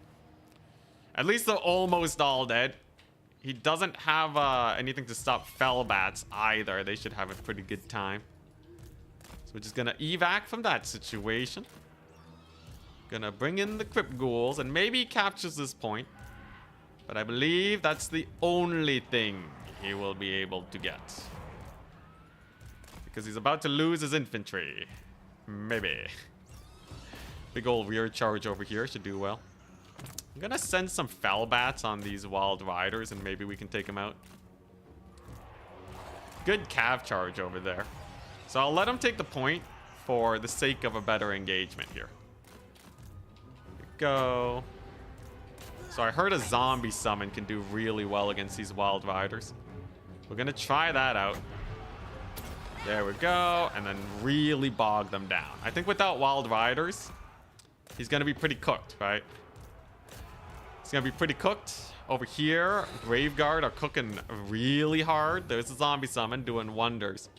At least they're almost all dead. He doesn't have anything to stop Fellbats either. They should have a pretty good time. So we're just gonna evac from that situation. Gonna bring in the Crypt Ghouls, and maybe he captures this point. But I believe that's the only thing he will be able to get. Because he's about to lose his infantry. Maybe. Big old rear charge over here should do well. I'm gonna send some Fellbats on these Wild Riders, and maybe we can take them out. Good cav charge over there. So I'll let him take the point for the sake of a better engagement here. Here we go. So I heard a zombie summon can do really well against these Wild Riders. We're gonna try that out. There we go. And then really bog them down. I think without Wild Riders, he's gonna be pretty cooked, right? It's gonna be pretty cooked. Over here, Graveguard are cooking really hard. There's a zombie summon doing wonders.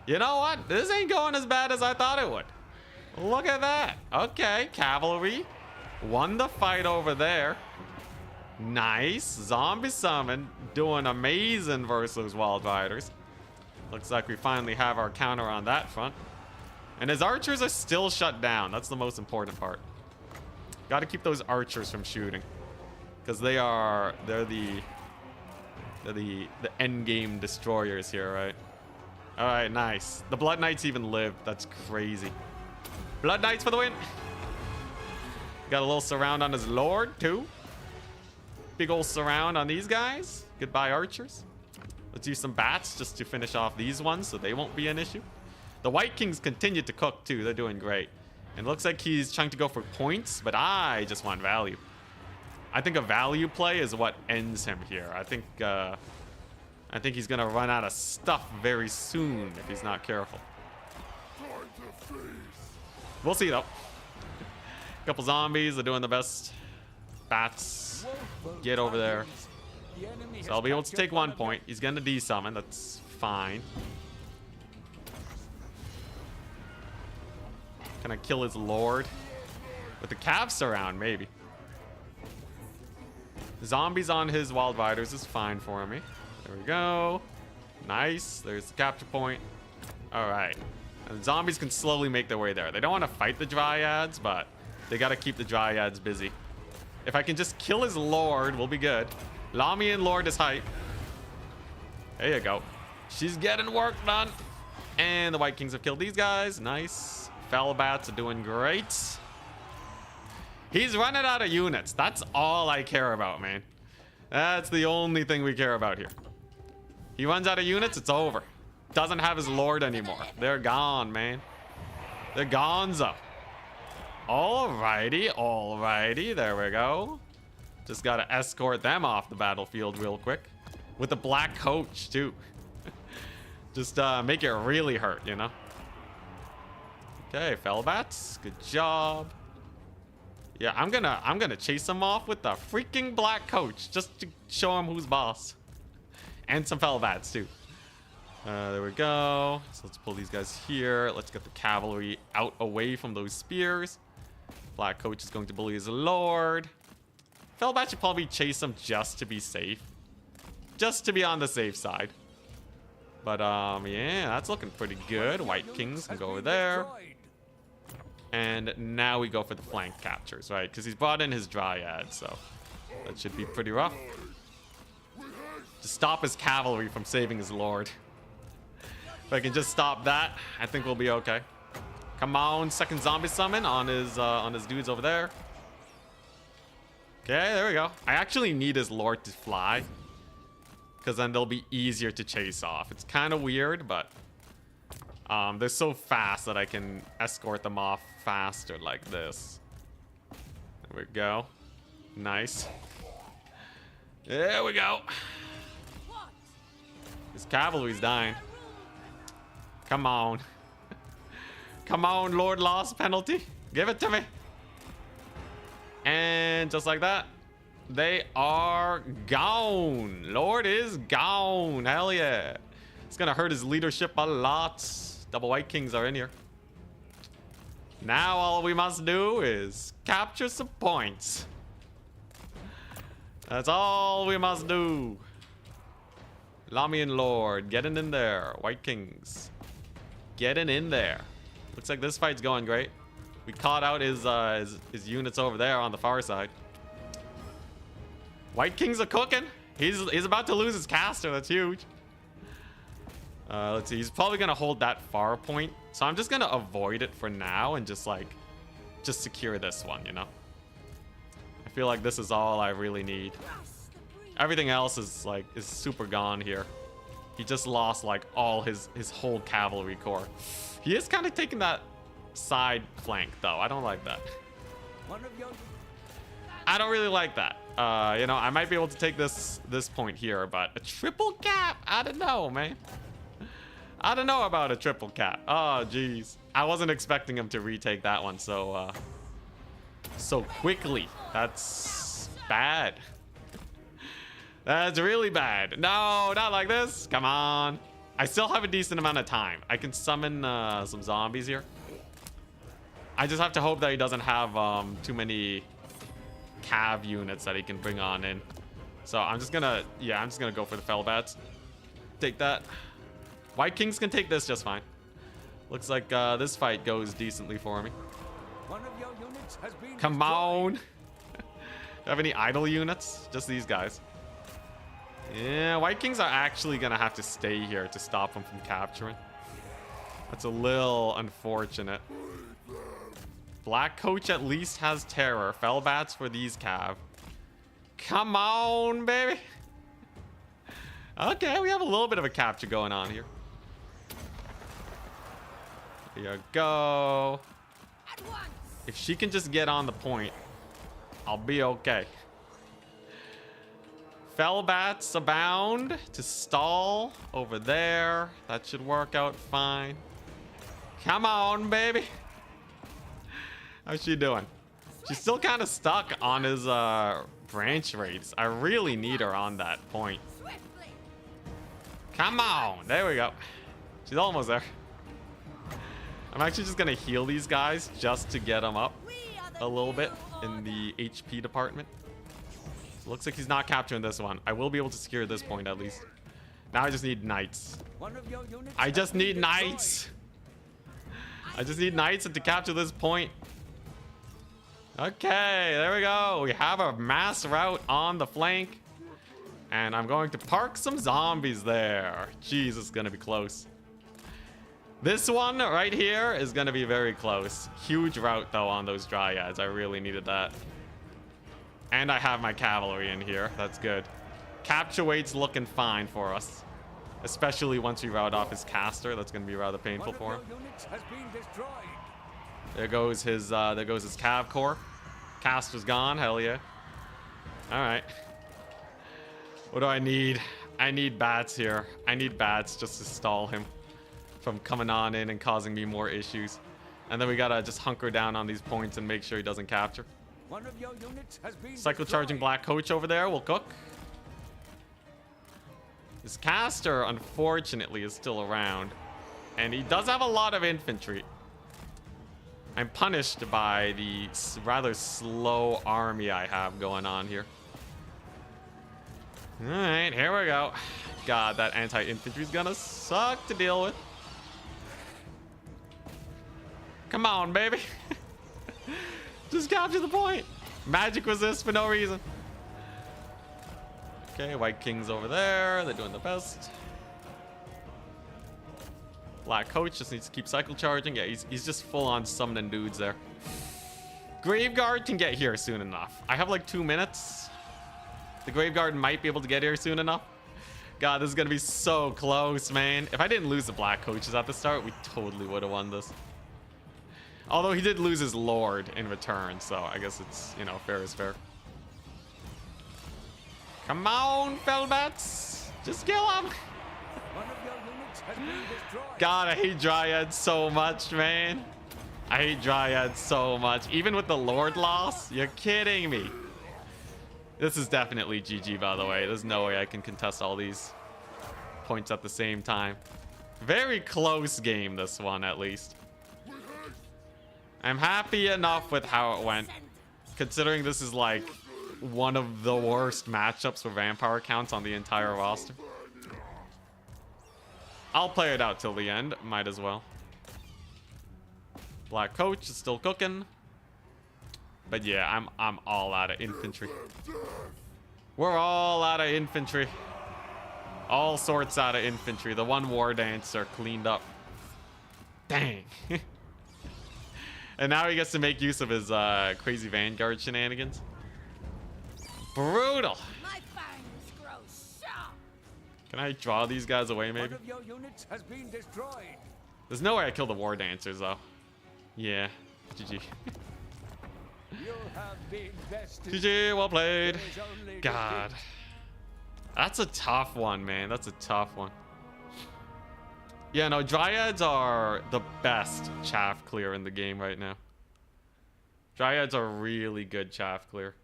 You know what? This ain't going as bad as I thought it would. Look at that. Okay, cavalry won the fight over there. Nice. Zombie summon doing amazing versus Wild Riders. Looks like we finally have our counter on that front. And his archers are still shut down. That's the most important part. Got to keep those archers from shooting, because they're the end game destroyers here, right? All right, nice. The Blood Knights even lived. That's crazy. Blood Knights for the win. Got a little surround on his Lord too. Big old surround on these guys. Goodbye, archers. Let's use some bats just to finish off these ones so they won't be an issue. The White Kings continue to cook too. They're doing great. And it looks like he's trying to go for points, but I just want value. I think a value play is what ends him here. I think he's gonna run out of stuff very soon if he's not careful. We'll see though. Couple zombies are doing the best. Bats, get over there. So I'll be able to take 1 point. He's gonna desummon. That's fine. Can I kill his lord? With the calves around, maybe. Zombies on his wild riders is fine for me. There we go. Nice. There's the capture point. All right. And zombies can slowly make their way there. They don't want to fight the dryads, but they got to keep the dryads busy. If I can just kill his lord, we'll be good. Lamian Lord is hype. There you go. She's getting work done. And the White Kings have killed these guys. Nice. Felbats are doing great. He's running out of units. That's all I care about, man. That's the only thing we care about here. He runs out of units, it's over. Doesn't have his lord anymore. They're gone, man. They're gonzo. Alrighty, alrighty. There we go. Just gotta escort them off the battlefield real quick. With the black coach, too. Just make it really hurt, you know? Okay, Felbats. Good job. Yeah, I'm gonna chase him off with the freaking black coach just to show him who's boss. And some Felbats too. There we go. So let's pull these guys here. Let's get the cavalry out away from those spears. Black coach is going to bully his lord. Felbat should probably chase him just to be safe. Just to be on the safe side. But yeah, that's looking pretty good. White Kings can go over there. And now we go for the flank captures, right? Because he's brought in his dryad, so that should be pretty rough. To stop his cavalry from saving his lord. If I can just stop that, I think we'll be okay. Come on, second zombie summon on his dudes over there. Okay, there we go. I actually need his lord to fly, because then they'll be easier to chase off. It's kind of weird, but they're so fast that I can escort them off faster like this. There we go. Nice. There we go. His cavalry's dying. Come on. Come on, Lord Loss penalty. Give it to me. And just like that, they are gone. Lord is gone. Hell yeah. It's gonna hurt his leadership a lot. Double White Kings are in here. Now all we must do is capture some points. That's all we must do. Lamian Lord getting in there. White Kings getting in there. Looks like this fight's going great. We caught out his units over there on the far side. White Kings are cooking. He's about to lose his caster. That's huge. Let's see. He's probably gonna hold that far point, so I'm just gonna avoid it for now and just secure this one. You know. I feel like this is all I really need. Everything else is super gone here. He just lost like all his whole cavalry corps. He is kind of taking that side flank though. I don't like that. I don't really like that. You know, I might be able to take this point here, but a triple cap? I don't know, man. I don't know about a triple cap. Oh, jeez. I wasn't expecting him to retake that one so quickly. That's bad. That's really bad. No, not like this. Come on. I still have a decent amount of time. I can summon some zombies here. I just have to hope that he doesn't have too many cav units that he can bring on in. So I'm just gonna go for the Felbats. Take that. White Kings can take this just fine. Looks like this fight goes decently for me. Come on. Do you have any idle units? Just these guys. Yeah, White Kings are actually gonna have to stay here to stop them from capturing. That's a little unfortunate. Black Coach at least has terror. Felbats for these cav. Come on, baby. Okay, we have a little bit of a capture going on here. There you go. If she can just get on the point, I'll be okay. Fellbats abound to stall over there. That should work out fine. Come on, baby. How's she doing? She's still kind of stuck on his branch rates. I really need her on that point. Come on. There we go. She's almost there. I'm actually just going to heal these guys just to get them up a little bit in the HP department. So looks like he's not capturing this one. I will be able to secure this point at least. Now I just need knights. I just need knights. I just need knights to capture this point. Okay, there we go. We have a mass route on the flank. And I'm going to park some zombies there. Jeez, it's going to be close. This one right here is going to be very close. Huge route, though, on those dryads. I really needed that. And I have my cavalry in here. That's good. Capture weight's looking fine for us. Especially once we route off his caster. That's going to be rather painful for him. There goes his cav core. Caster's gone. Hell yeah. All right. What do I need? I need bats here. I need bats just to stall him from coming on in and causing me more issues. And then we gotta just hunker down on these points and make sure he doesn't capture. One of your units has been Cyclo-charging Black Coach over there will cook. His caster, unfortunately, is still around. And he does have a lot of infantry. I'm punished by the rather slow army I have going on here. Alright, here we go. God, that anti-infantry is gonna suck to deal with. Come on, baby. Just capture the point. Magic resist for no reason. Okay, White King's over there. They're doing the best. Black Coach just needs to keep cycle charging. Yeah, he's just full on summoning dudes there. Graveguard can get here soon enough. I have like 2 minutes. The Graveguard might be able to get here soon enough. God, this is going to be so close, man. If I didn't lose the Black Coaches at the start, we totally would have won this. Although he did lose his Lord in return, so I guess it's, you know, fair is fair. Come on, Fellbats. Just kill him. God, I hate Dryads so much, man. I hate Dryads so much. Even with the Lord loss? You're kidding me. This is definitely GG, by the way. There's no way I can contest all these points at the same time. Very close game, this one, at least. I'm happy enough with how it went, considering this is like one of the worst matchups for Vampire accounts on the entire roster. I'll play it out till the end. Might as well. Black Coach is still cooking. But yeah, I'm all out of infantry. We're all out of infantry. All sorts out of infantry. The one War Dancer cleaned up. Dang. And now he gets to make use of his crazy Vanguard shenanigans. Brutal. My fangs grow sharp. Can I draw these guys away, maybe? One of your units has been destroyed. There's no way I kill the War Dancers, though. Yeah. GG. You have been bested. GG, well played. God. That's a tough one, man. That's a tough one. Yeah, no, Dryads are the best chaff clear in the game right now. Dryads are really good chaff clear.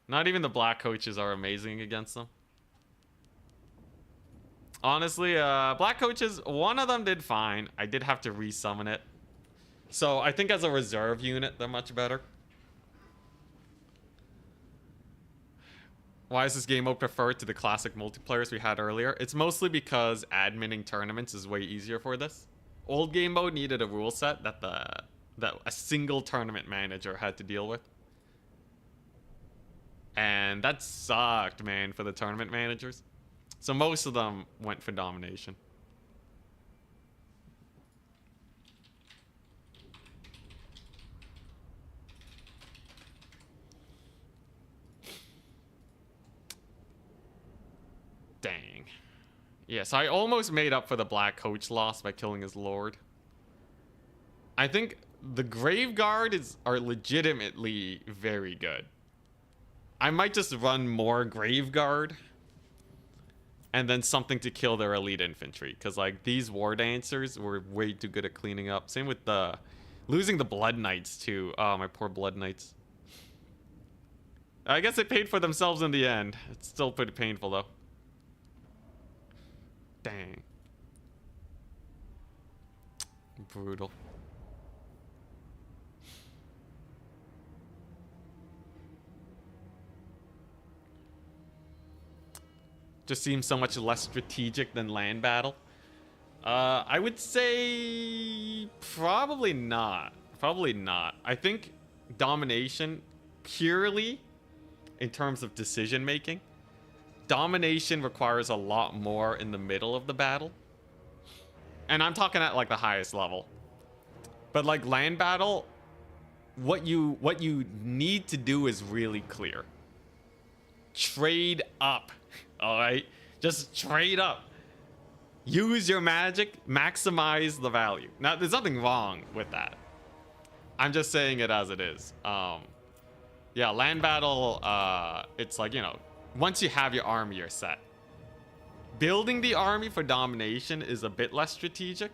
Not even the Black Coaches are amazing against them. Honestly, Black Coaches, one of them did fine. I did have to resummon it. So I think as a reserve unit, they're much better. Why is this game mode preferred to the classic multiplayers we had earlier? It's mostly because adminning tournaments is way easier for this. Old game mode needed a rule set that a single tournament manager had to deal with. And that sucked, man, for the tournament managers. So most of them went for domination. Dang. Yeah, so I almost made up for the Black Coach loss by killing his lord. I think the Graveguard are legitimately very good. I might just run more Graveguard and then something to kill their elite infantry, because like these War Dancers were way too good at cleaning up. Same with the losing the Blood Knights too. Oh, my poor Blood Knights. I guess they paid for themselves in the end. It's still pretty painful though. Dang. Brutal. Just seems so much less strategic than land battle. I would say probably not. Probably not. I think domination, purely in terms of decision making, domination requires a lot more in the middle of the battle. And I'm talking at like the highest level. But like land battle, what you need to do is really clear. Trade up. All right, just trade up. Use your magic, maximize the value. Now, there's nothing wrong with that. I'm just saying it as it is. Yeah, land battle, it's like, you know, once you have your army, you're set. Building the army for domination is a bit less strategic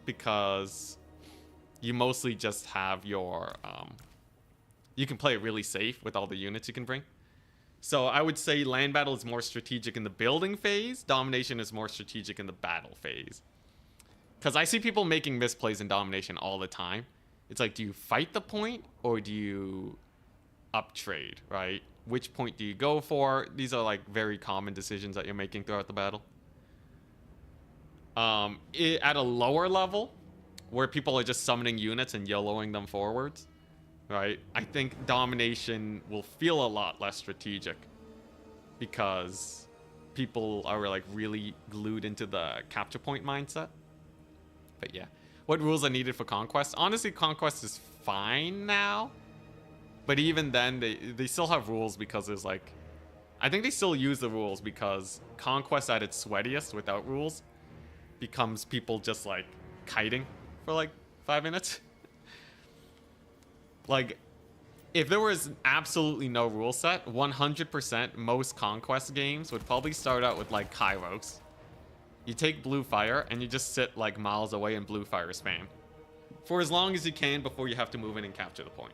because you mostly just have your, you can play it really safe with all the units you can bring. So I would say land battle is more strategic in the building phase. Domination is more strategic in the battle phase. Because I see people making misplays in domination all the time. It's like, do you fight the point or do you up trade, right? Which point do you go for? These are like very common decisions that you're making throughout the battle. At a lower level, where people are just summoning units and YOLOing them forwards, right? I think domination will feel a lot less strategic because people are like really glued into the capture point mindset. But yeah, what rules are needed for Conquest? Honestly, Conquest is fine now, but even then they still have rules because there's like, I think they still use the rules because Conquest at its sweatiest without rules becomes people just like kiting for like 5 minutes. Like, if there was absolutely no rule set, 100% most Conquest games would probably start out with like Kairos. You take Blue Fire and you just sit like miles away and Blue Fire spam for as long as you can before you have to move in and capture the point.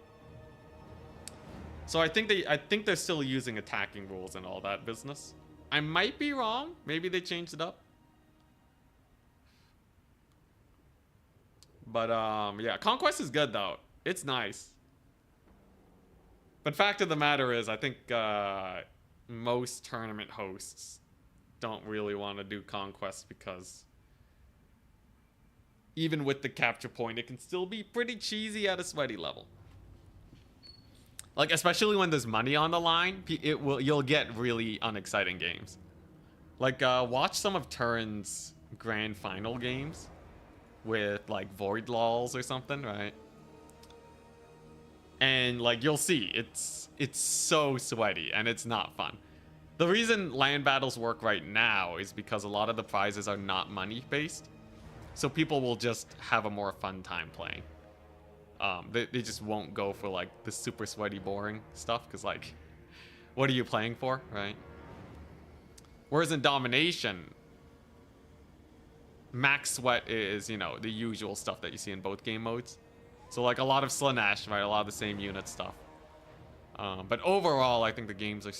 So I think they're still using attacking rules and all that business. I might be wrong. Maybe they changed it up. But yeah, Conquest is good though. It's nice. But fact of the matter is, I think most tournament hosts don't really want to do Conquest because even with the capture point, it can still be pretty cheesy at a sweaty level. Like, especially when there's money on the line, you'll get really unexciting games. Like, watch some of Turin's grand final games with like Void Lols or something, right? And like you'll see, it's so sweaty and it's not fun. The reason land battles work right now is because a lot of the prizes are not money based, so people will just have a more fun time playing. They just won't go for like the super sweaty boring stuff because like, what are you playing for, right? Whereas in domination, max sweat is, you know, the usual stuff that you see in both game modes. So like a lot of Slaanesh, right? A lot of the same unit stuff. But overall, I think the games are...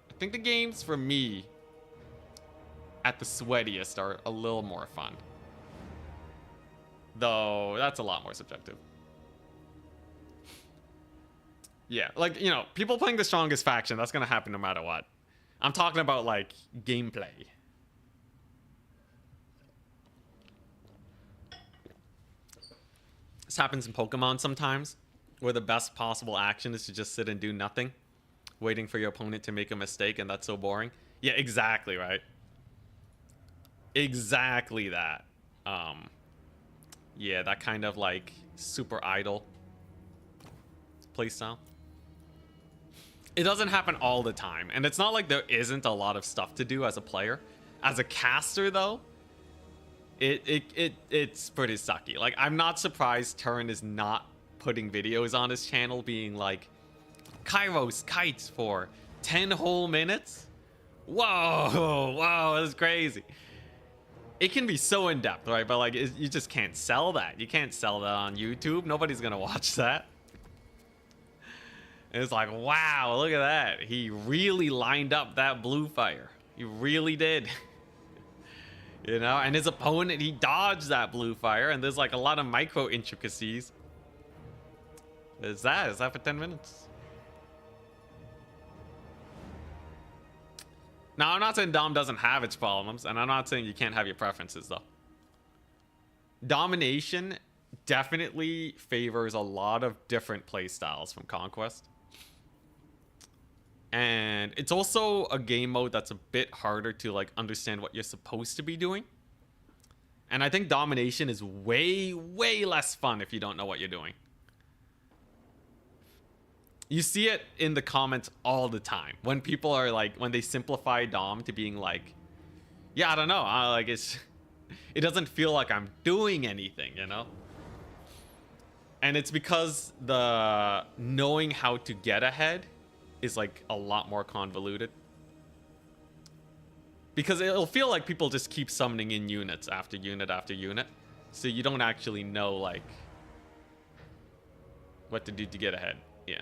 I think the games, for me, at the sweatiest are a little more fun. Though, that's a lot more subjective. Yeah, like, you know, people playing the strongest faction, that's going to happen no matter what. I'm talking about, like, gameplay. This happens in Pokemon sometimes, where the best possible action is to just sit and do nothing, waiting for your opponent to make a mistake, and that's so boring. Yeah, exactly, right? Exactly that. Yeah, that kind of like super idle playstyle. It doesn't happen all the time, and it's not like there isn't a lot of stuff to do as a player. As a caster, though, it's pretty sucky. Like, I'm not surprised Turin is not putting videos on his channel being like, Kairos kites for 10 whole minutes? Whoa, whoa, that's crazy. It can be so in-depth, right? But like, you just can't sell that. You can't sell that on YouTube. Nobody's gonna watch that. And it's like, wow, look at that. He really lined up that blue fire. He really did. You know, and his opponent, he dodged that blue fire, and there's like a lot of micro intricacies. Is that for 10 minutes? Now, I'm not saying Dom doesn't have its problems, and I'm not saying you can't have your preferences, though. Domination definitely favors a lot of different playstyles from Conquest. And it's also a game mode that's a bit harder to like understand what you're supposed to be doing. And I think Domination is way, way less fun if you don't know what you're doing. You see it in the comments all the time when people are like, when they simplify Dom to being like, yeah, I don't know, like it doesn't feel like I'm doing anything, you know? And it's because the knowing how to get ahead is like a lot more convoluted. Because it'll feel like people just keep summoning in units after unit after unit. So you don't actually know like what to do to get ahead. Yeah.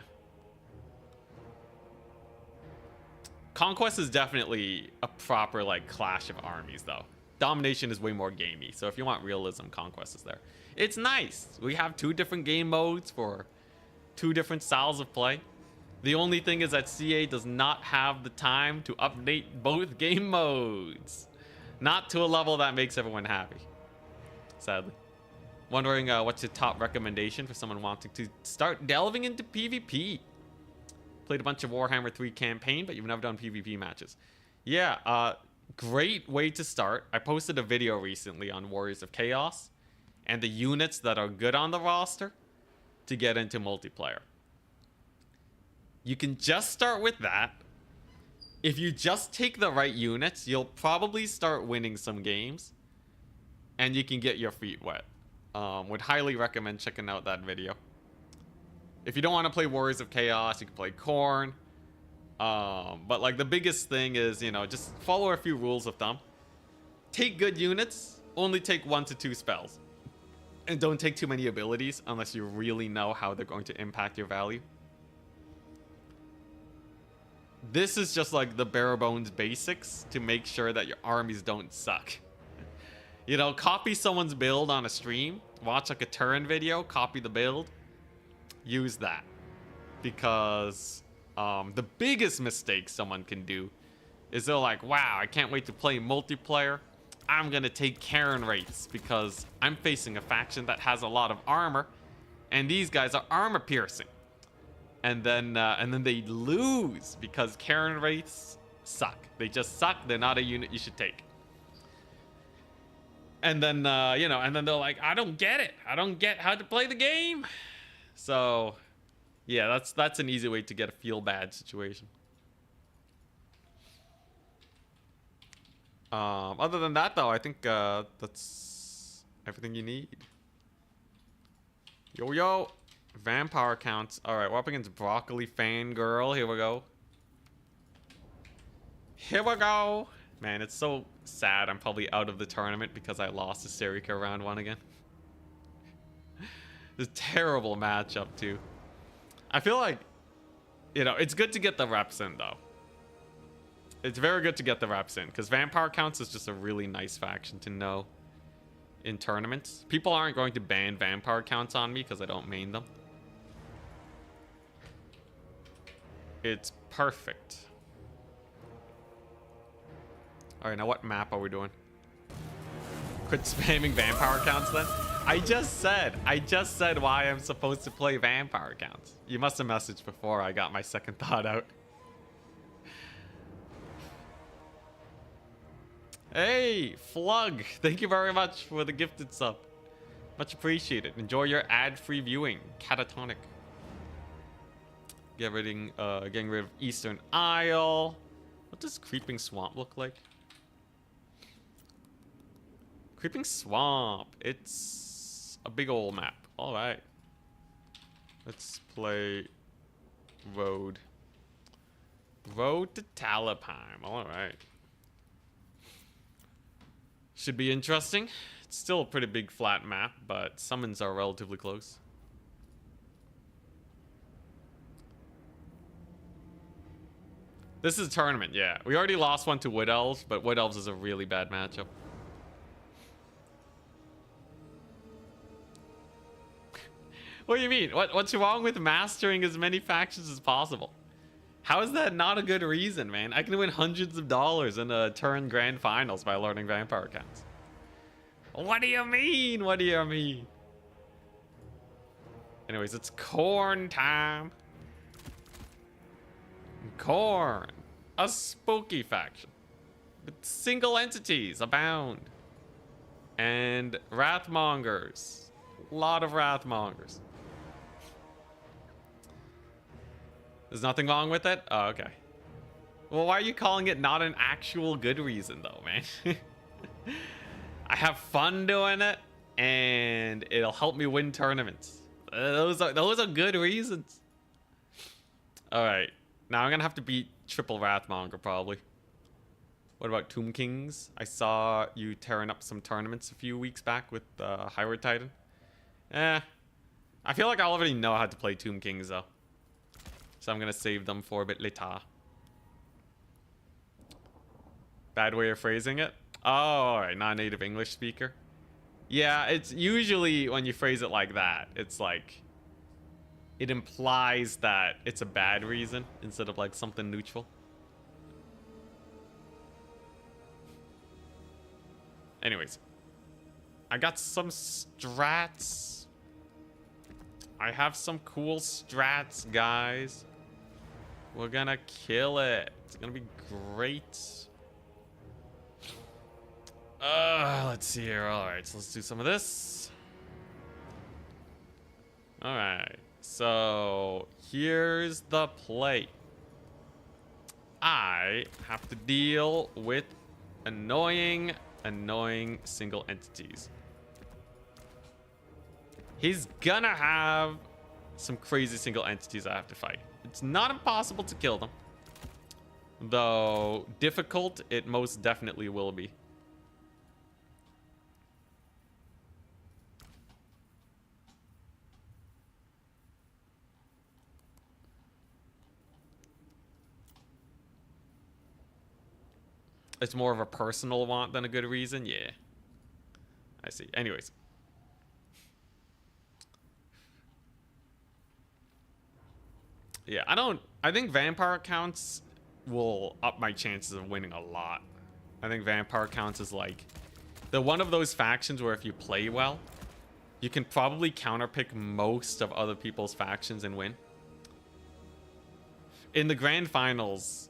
Conquest is definitely a proper like clash of armies though. Domination is way more gamey. So if you want realism, Conquest is there. It's nice. We have 2 different game modes for 2 different styles of play. The only thing is that CA does not have the time to update both game modes. Not to a level that makes everyone happy. Sadly. Wondering what's your top recommendation for someone wanting to start delving into PvP? Played a bunch of Warhammer 3 campaign, but you've never done PvP matches. Yeah, great way to start. I posted a video recently on Warriors of Chaos and the units that are good on the roster to get into multiplayer. You can just start with that. If you just take the right units, you'll probably start winning some games. And you can get your feet wet. Would highly recommend checking out that video. If you don't want to play Warriors of Chaos, you can play Khorne. But like the biggest thing is, you know, just follow a few rules of thumb. Take good units. Only take 1 to 2 spells. And don't take too many abilities unless you really know how they're going to impact your value. This is just like the bare bones basics to make sure that your armies don't suck. You know, copy someone's build on a stream, watch like a Turin video, copy the build, use that. Because the biggest mistake someone can do is they're like, wow, I can't wait to play multiplayer. I'm gonna take Karen Wraiths because I'm facing a faction that has a lot of armor, and these guys are armor piercing. And then they lose because Karen Wraiths suck. They just suck. They're not a unit you should take. And then, you know, and then they're like, I don't get it. I don't get how to play the game. So, yeah, that's an easy way to get a feel bad situation. Other than that, though, I think that's everything you need. Yo. Vampire counts. Alright, we're up against Broccoli Fangirl. Here we go. Here we go. Man, it's so sad I'm probably out of the tournament because I lost to Serika round 1 again. It's a terrible matchup, too. I feel like, you know, it's good to get the reps in, though. It's very good to get the reps in because Vampire counts is just a really nice faction to know in tournaments. People aren't going to ban Vampire counts on me because I don't main them. It's perfect. Alright, now what map are we doing? Quit spamming Vampire counts then? I just said why I'm supposed to play Vampire counts. You must have messaged before I got my second thought out. Hey, Flug! Thank you very much for the gifted sub. Much appreciated. Enjoy your ad-free viewing. Catatonic. Getting rid of Eastern Isle. What does Creeping Swamp look like? Creeping Swamp. It's a big old map. All right. Let's play Road. Road to Talabheim. All right. Should be interesting. It's still a pretty big flat map, but summons are relatively close. This is a tournament, yeah. We already lost one to Wood Elves, but Wood Elves is a really bad matchup. What do you mean? What's wrong with mastering as many factions as possible? How is that not a good reason, man? I can win hundreds of dollars in a turn grand finals by learning vampire accounts. What do you mean? What do you mean? Anyways, it's corn time. Corn. A spooky faction. With single entities abound. And Wrathmongers. A lot of Wrathmongers. There's nothing wrong with it? Oh, okay. Well, why are you calling it not an actual good reason, though, man? I have fun doing it, and it'll help me win tournaments. Those are good reasons. All right. Now I'm going to have to beat triple Wrathmonger, probably. What about Tomb Kings? I saw you tearing up some tournaments a few weeks back with Hyrule Titan. I feel like I already know how to play Tomb Kings, though. So I'm going to save them for a bit later. Bad way of phrasing it? Oh, alright, not a native English speaker. Yeah, it's usually when you phrase it like that, it's like... It implies that it's a bad reason instead of like something neutral. Anyways. I got some strats. I have some cool strats, guys. We're gonna kill it. It's gonna be great. Let's see here. Alright, so let's do some of this. Alright. So, here's the play. I have to deal with annoying single entities. He's gonna have some crazy single entities I have to fight. It's not impossible to kill them. Though, difficult, it most definitely will be. It's more of a personal want than a good reason? Yeah. I see. Anyways. Yeah, I think vampire accounts will up my chances of winning a lot. I think vampire accounts is like... They're one of those factions where if you play well, you can probably counterpick most of other people's factions and win. In the grand finals...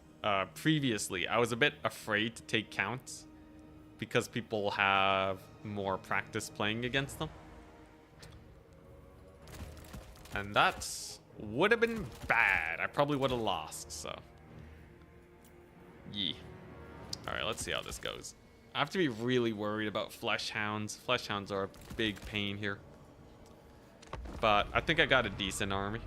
previously, I was a bit afraid to take counts because people have more practice playing against them. And that would have been bad. I probably would have lost, so. Yeah. Alright, let's see how this goes. I have to be really worried about flesh hounds. Flesh hounds are a big pain here. But I think I got a decent army.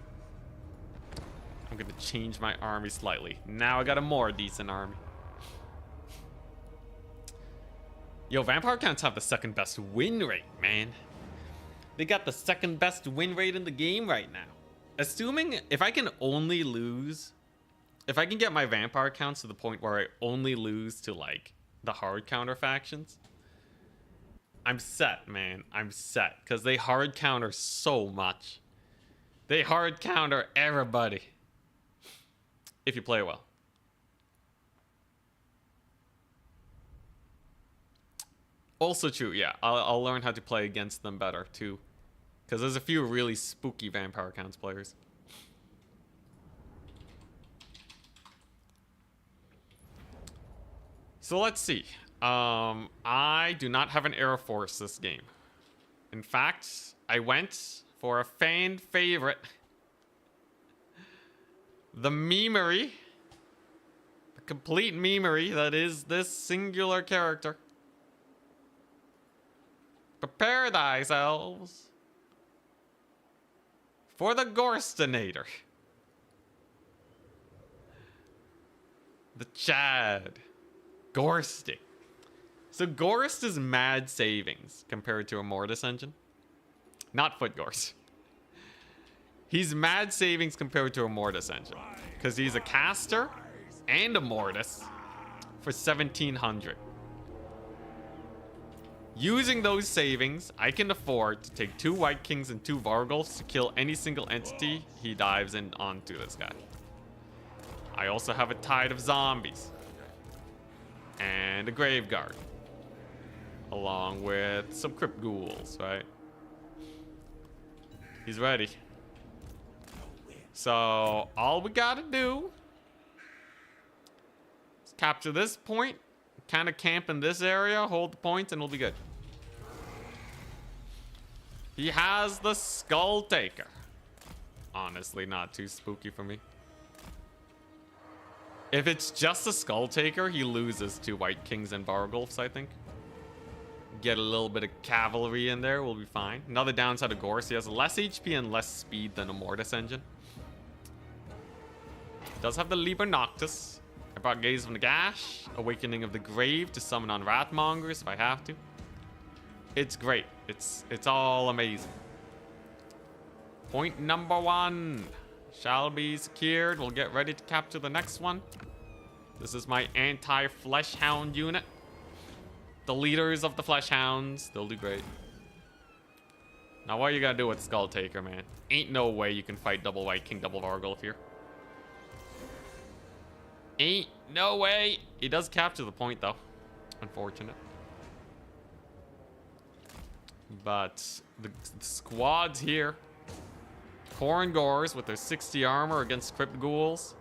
I'm gonna change my army slightly. Now I got a more decent army. Yo, vampire accounts have the second best win rate, man. They got the second best win rate in the game right now. Assuming if I can only lose, if I can get my vampire accounts to the point where I only lose to like the hard counter factions, I'm set, man. I'm set because they hard counter so much. They hard counter everybody. If you play well. Also true, yeah. I'll learn how to play against them better, too. Because there's a few really spooky vampire accounts players. So let's see. I do not have an Air Force this game. In fact, I went for a fan favorite. The memery. The complete memery that is this singular character. Prepare thyself for the Gorstinator. The Chad. Gorsting. So Gorst is mad savings compared to a Mortis engine. Not Foot Gorst. He's mad savings compared to a Mortis engine. Because he's a caster and a Mortis for 1700. Using those savings, I can afford to take 2 White Kings and 2 Vargulfs to kill any single entity he dives in onto this guy. I also have a Tide of Zombies. And a Graveguard. Along with some Crypt Ghouls, right? He's ready. So, all we gotta do is capture this point, kind of camp in this area, hold the point, and we'll be good. He has the Skull Taker. Honestly, not too spooky for me. If it's just a Skull Taker, he loses to White Kings and Vargulfs, I think. Get a little bit of cavalry in there, we'll be fine. Another downside of Gorst, he has less HP and less speed than a Mortis engine. Does have the Liber Noctis. I brought Gaze of Nagash, Awakening of the Grave to summon on Wrathmongers if I have to. It's great. It's all amazing. Point number 1 shall be secured. We'll get ready to capture the next one. This is my anti-Flesh Hound unit. The leaders of the Flesh Hounds, they'll do great. Now what are you gonna do with Skull Taker, man? Ain't no way you can fight double White King, double Vargulf here. Ain't no way. He does capture the point though. Unfortunate. But the squad's here. Khorne Gors with their 60 armor against Crypt Ghouls.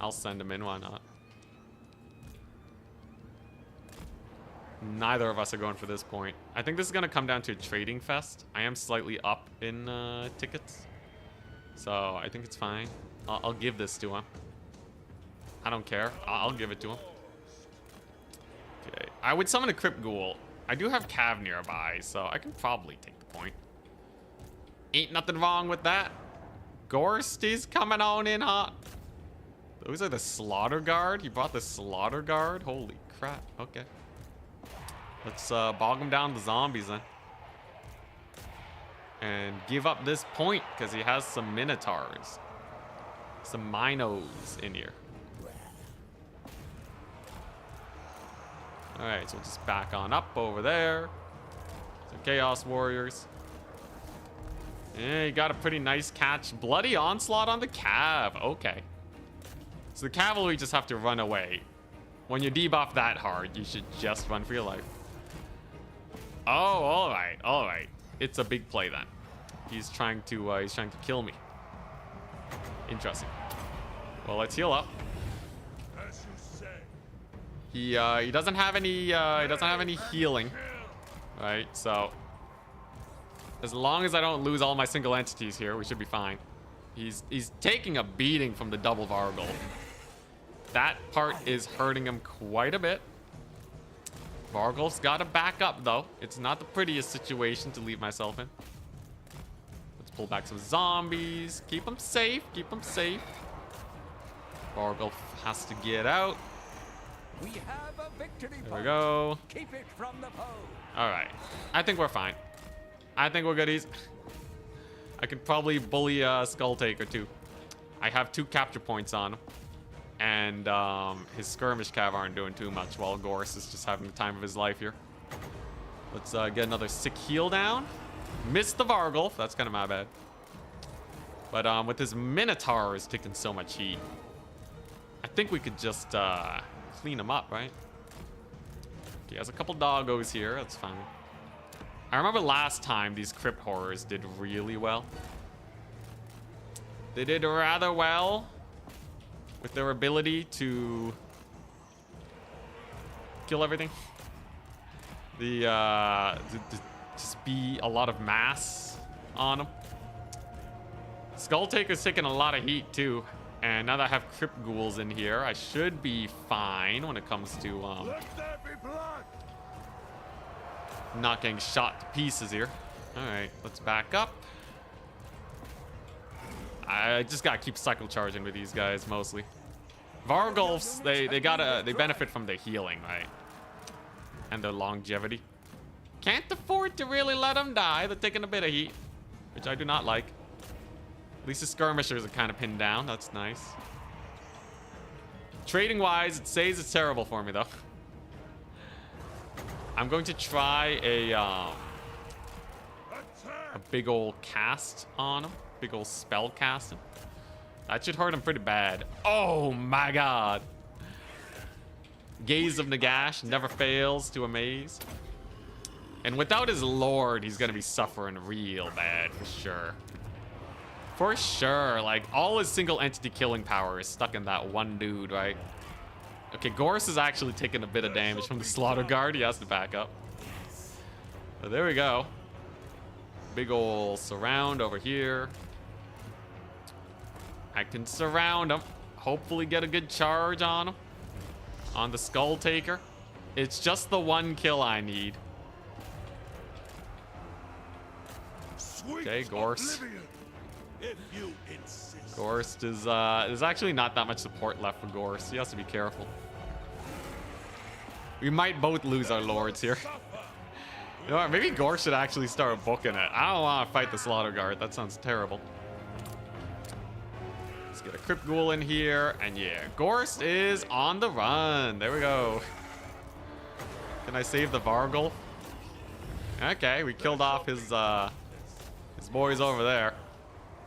I'll send them in, why not? Neither of us are going for this point. I think this is going to come down to a trading fest. I am slightly up in tickets. So I think it's fine. I'll give this to him. I don't care. I'll give it to him. Okay. I would summon a Crypt Ghoul. I do have Cav nearby, so I can probably take the point. Ain't nothing wrong with that. Gorst is coming on in hot. Those are the Slaughter Guard. He brought the Slaughter Guard. Holy crap. Okay. Let's bog him down the zombies then. And give up this point because he has some Minotaurs. Some Minos in here. Alright, so we'll just back on up over there. Some Chaos Warriors. Yeah, you got a pretty nice catch. Bloody Onslaught on the Cav. Okay. So the cavalry just have to run away. When you debuff that hard, you should just run for your life. Oh, alright, alright. It's a big play then. He's trying to kill me. Interesting. Well, let's heal up. As you say. He doesn't have any healing. Right, so as long as I don't lose all my single entities here, we should be fine. He's taking a beating from the double Vargulf. That part is hurting him quite a bit. Vargulf's got to back up though. It's not the prettiest situation to leave myself in. Let's pull back some zombies. Keep them safe. Keep them safe. Vargulf has to get out. We have a victory. There we go. Keep it from the foe. All right. I think we're fine. I think we're goodies. I could probably bully Skull Taker too. I have 2 capture points on him. And his skirmish cav aren't doing too much while Gorst is just having the time of his life here. Let's get another sick heal down. Missed the Vargulf. That's kind of my bad. But with his Minotaurs taking so much heat, I think we could just clean him up, right? He has a couple doggos here. That's fine. I remember last time these Crypt Horrors did really well. They did rather well with their ability to kill everything. Just be a lot of mass on them. Skull Taker's taking a lot of heat too. And now that I have Crypt Ghouls in here, I should be fine when it comes to Let there be blood. Not getting shot to pieces here. All right, let's back up. I just gotta keep cycle charging with these guys mostly. Vargulfs, they benefit from the healing, right? And their longevity. Can't afford to really let them die. They're taking a bit of heat, which I do not like. At least the skirmishers are kind of pinned down. That's nice. Trading wise, it says it's terrible for me though. I'm going to try a big old cast on him. Big old spell casting. That should hurt him pretty bad. Oh my god. Gaze of Nagash never fails to amaze. And without his lord, he's gonna be suffering real bad for sure. For sure. Like, all his single entity killing power is stuck in that one dude, right? Okay, Gorse is actually taking a bit of damage from the Slaughter Guard. He has to back up. So there we go. Big ol' surround over here. I can surround him. Hopefully get a good charge on him. On the Skull Taker. It's just the one kill I need. Okay, Gorse. Gorse is, there's actually not that much support left for Gorse. He has to be careful. We might both lose our lords here. You know what? Maybe Gorse should actually start booking it. I don't want to fight the Slaughter Guard. That sounds terrible. Let's get a Crypt Ghoul in here. And yeah, Gorse is on the run. There we go. Can I save the Vargulf? Okay, we killed off his boys over there.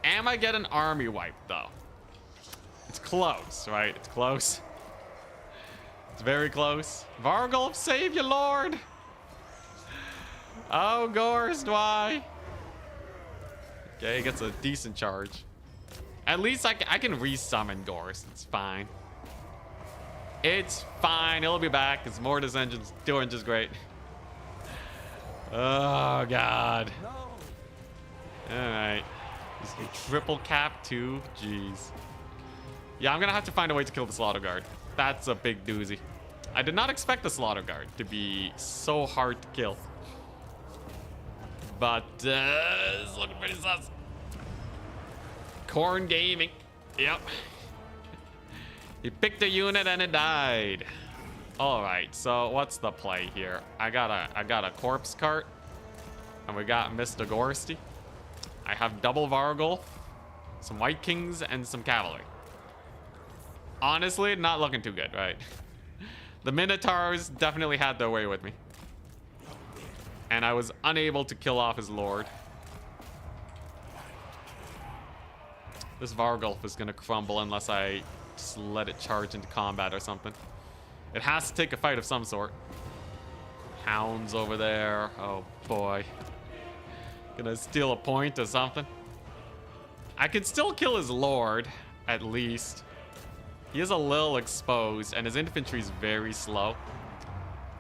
Am I get an army wipe though? It's close, right? It's close. It's very close. Vargulf, save your lord. Oh, Gorse, why? Okay, he gets a decent charge. At least I can resummon Gorse. It's fine. It's fine. He'll be back. His Mortis engine's doing just great. Oh, God. All right. Triple cap too. Jeez. Yeah, I'm gonna have to find a way to kill the Slaughter Guard. That's a big doozy. I did not expect the Slaughter Guard to be so hard to kill. But it's looking pretty sus. Corn Gaming. Yep. He picked a unit and it died. All right, so what's the play here? I got a corpse cart, and we got Mr. Gorsty. I have double Vargulf, some White Kings, and some cavalry. Honestly, not looking too good, right? The Minotaurs definitely had their way with me. And I was unable to kill off his lord. This Vargulf is going to crumble unless I just let it charge into combat or something. It has to take a fight of some sort. Hounds over there. Oh, boy. Gonna steal a point or something. I could still kill his lord, at least. He is a little exposed, and his infantry is very slow.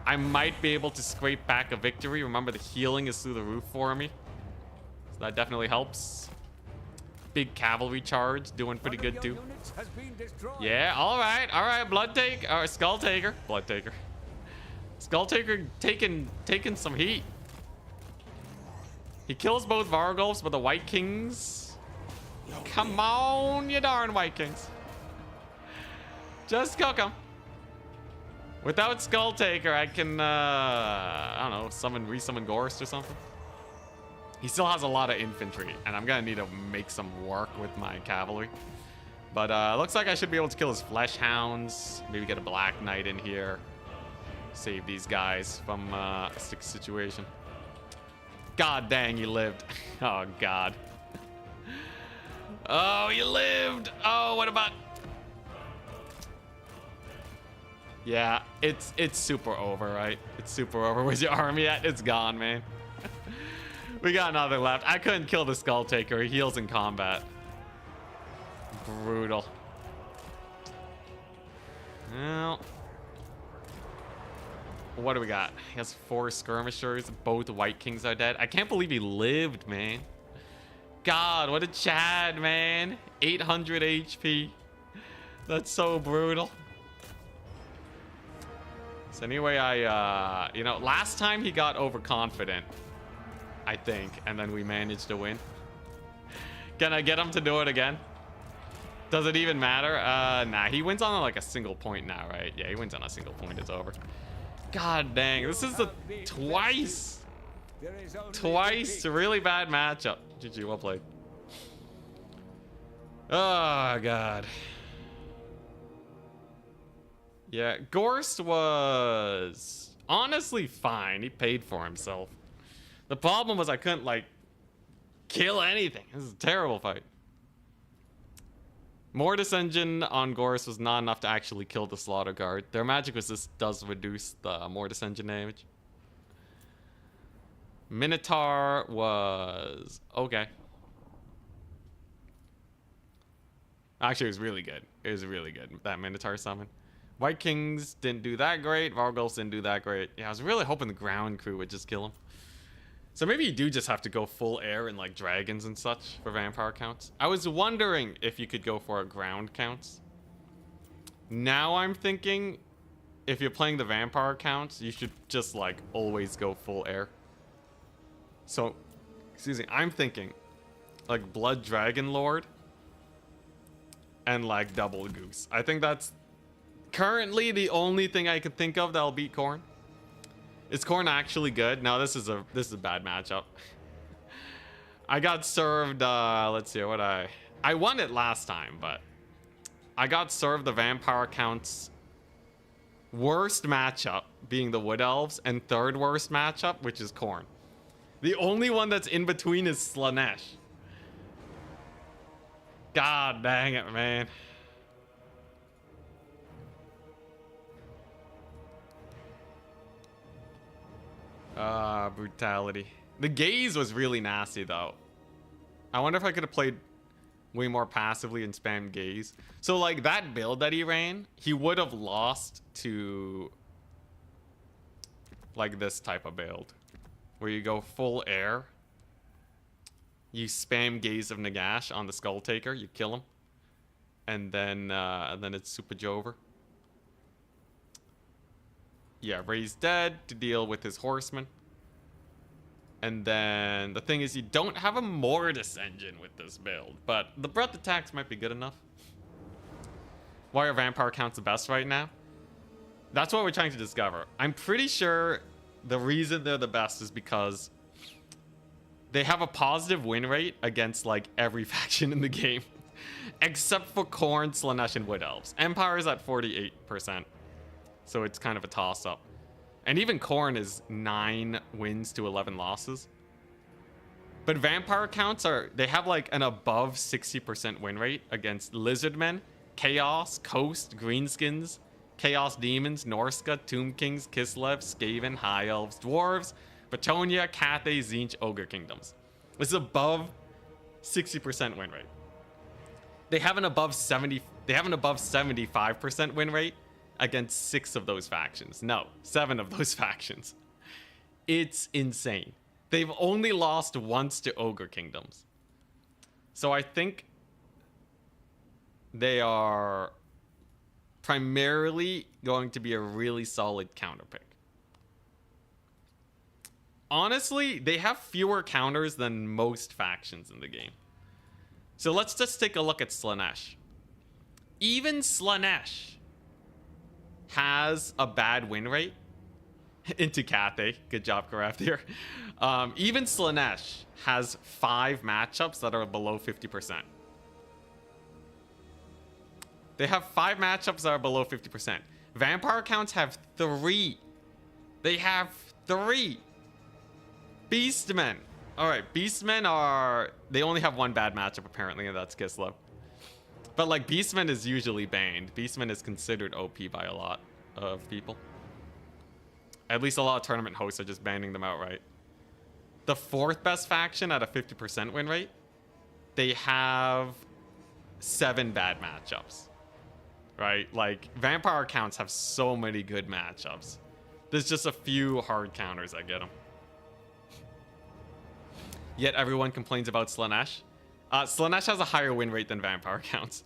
I might be able to scrape back a victory. Remember, the healing is through the roof for me. So that definitely helps. Big cavalry charge, doing pretty good too. Yeah, all right. Blood Taker, or Skull Taker. Blood Taker. Skull Taker taking some heat. He kills both Vargulfs, but the White Kings. Come on, you darn White Kings. Just cook them. Without Skull Taker, I can, I don't know, resummon Gorst or something. He still has a lot of infantry, and I'm gonna need to make some work with my cavalry. But looks like I should be able to kill his Flesh Hounds. Maybe get a Black Knight in here. Save these guys from a stick situation. God dang, he lived. Oh, God. Oh, he lived. Oh, what about... Yeah, it's super over, right? It's super over. Where's your army at? It's gone, man. We got nothing left. I couldn't kill the Skull Taker. He heals in combat. Brutal. Well... What do we got? He has 4 skirmishers. Both White Kings are dead. I can't believe he lived, man. God, what a Chad, man. 800 HP. That's so brutal. So anyway, you know, last time he got overconfident, I think, and then we managed to win. Can I get him to do it again? Does it even matter? Nah, he wins on like a single point now, right? Yeah, he wins on a single point. It's over. God dang, this is the twice a really bad matchup. GG, well played. Oh, God. Yeah, Gorst was honestly fine. He paid for himself. The problem was I couldn't, like, kill anything. This is a terrible fight. Mortis Engine on Gorst was not enough to actually kill the Slaughter Guard. Their magic resist does reduce the Mortis Engine damage. Minotaur was okay. Actually, it was really good. It was really good, that Minotaur summon. White Kings didn't do that great. Vargulfs didn't do that great. Yeah, I was really hoping the ground crew would just kill him. So maybe you do just have to go full air and like dragons and such for vampire counts. I was wondering if you could go for a ground counts. Now I'm thinking if you're playing the vampire counts, you should just like always go full air. So, excuse me, I'm thinking like Blood Dragon Lord and like Double Goose. I think that's currently the only thing I could think of that'll beat Khorne. Is Khorne actually good? No, this is a bad matchup. I got served, let's see what I won it last time, but I got served the vampire counts worst matchup being the Wood Elves and third worst matchup, which is Khorne. The only one that's in between is Slaanesh. God dang it, man. Brutality. The gaze was really nasty, though. I wonder if I could have played way more passively and spammed gaze. So, like, that build that he ran, he would have lost to, like, this type of build. Where you go full air. You spam Gaze of Nagash on the Skull Taker. You kill him. And then it's Super Jover. Yeah, Ray's dead to deal with his horseman. And then the thing is, you don't have a Mortis Engine with this build, but the breath attacks might be good enough. Why are vampire counts the best right now? That's what we're trying to discover. I'm pretty sure the reason they're the best is because they have a positive win rate against like every faction in the game, except for Khorne, Slaanesh, and Wood Elves. Empire is at 48%. So it's kind of a toss-up. And even Khorne is 9 wins to 11 losses. But vampire counts they have like an above 60% win rate against Lizardmen, Chaos, Coast, Greenskins, Chaos Demons, Norska, Tomb Kings, Kislev, Skaven, High Elves, Dwarves, Batonia, Cathay, Tzeentch, Ogre Kingdoms. This is above 60% win rate. They have an above 75% win rate against 6 of those factions. No, 7 of those factions. It's insane. They've only lost once to Ogre Kingdoms. So I think they are primarily going to be a really solid counter pick. Honestly, they have fewer counters than most factions in the game. So let's just take a look at Slaanesh. Even Slaanesh has a bad win rate into Cathay. Good job, Karath here. Even Slaanesh has 5 matchups that are below 50%. They have 5 matchups that are below 50%. Vampire counts have 3. They have 3. Beastmen. All right, Beastmen they only have 1 bad matchup apparently, and that's Kislev. But like Beastman is usually banned. Beastman is considered OP by a lot of people. At least a lot of tournament hosts are just banning them outright. The 4th best faction at a 50% win rate, they have 7 bad matchups. Right? Like vampire counts have so many good matchups. There's just a few hard counters that get them. Yet everyone complains about Slaanesh. Slaanesh has a higher win rate than vampire counts.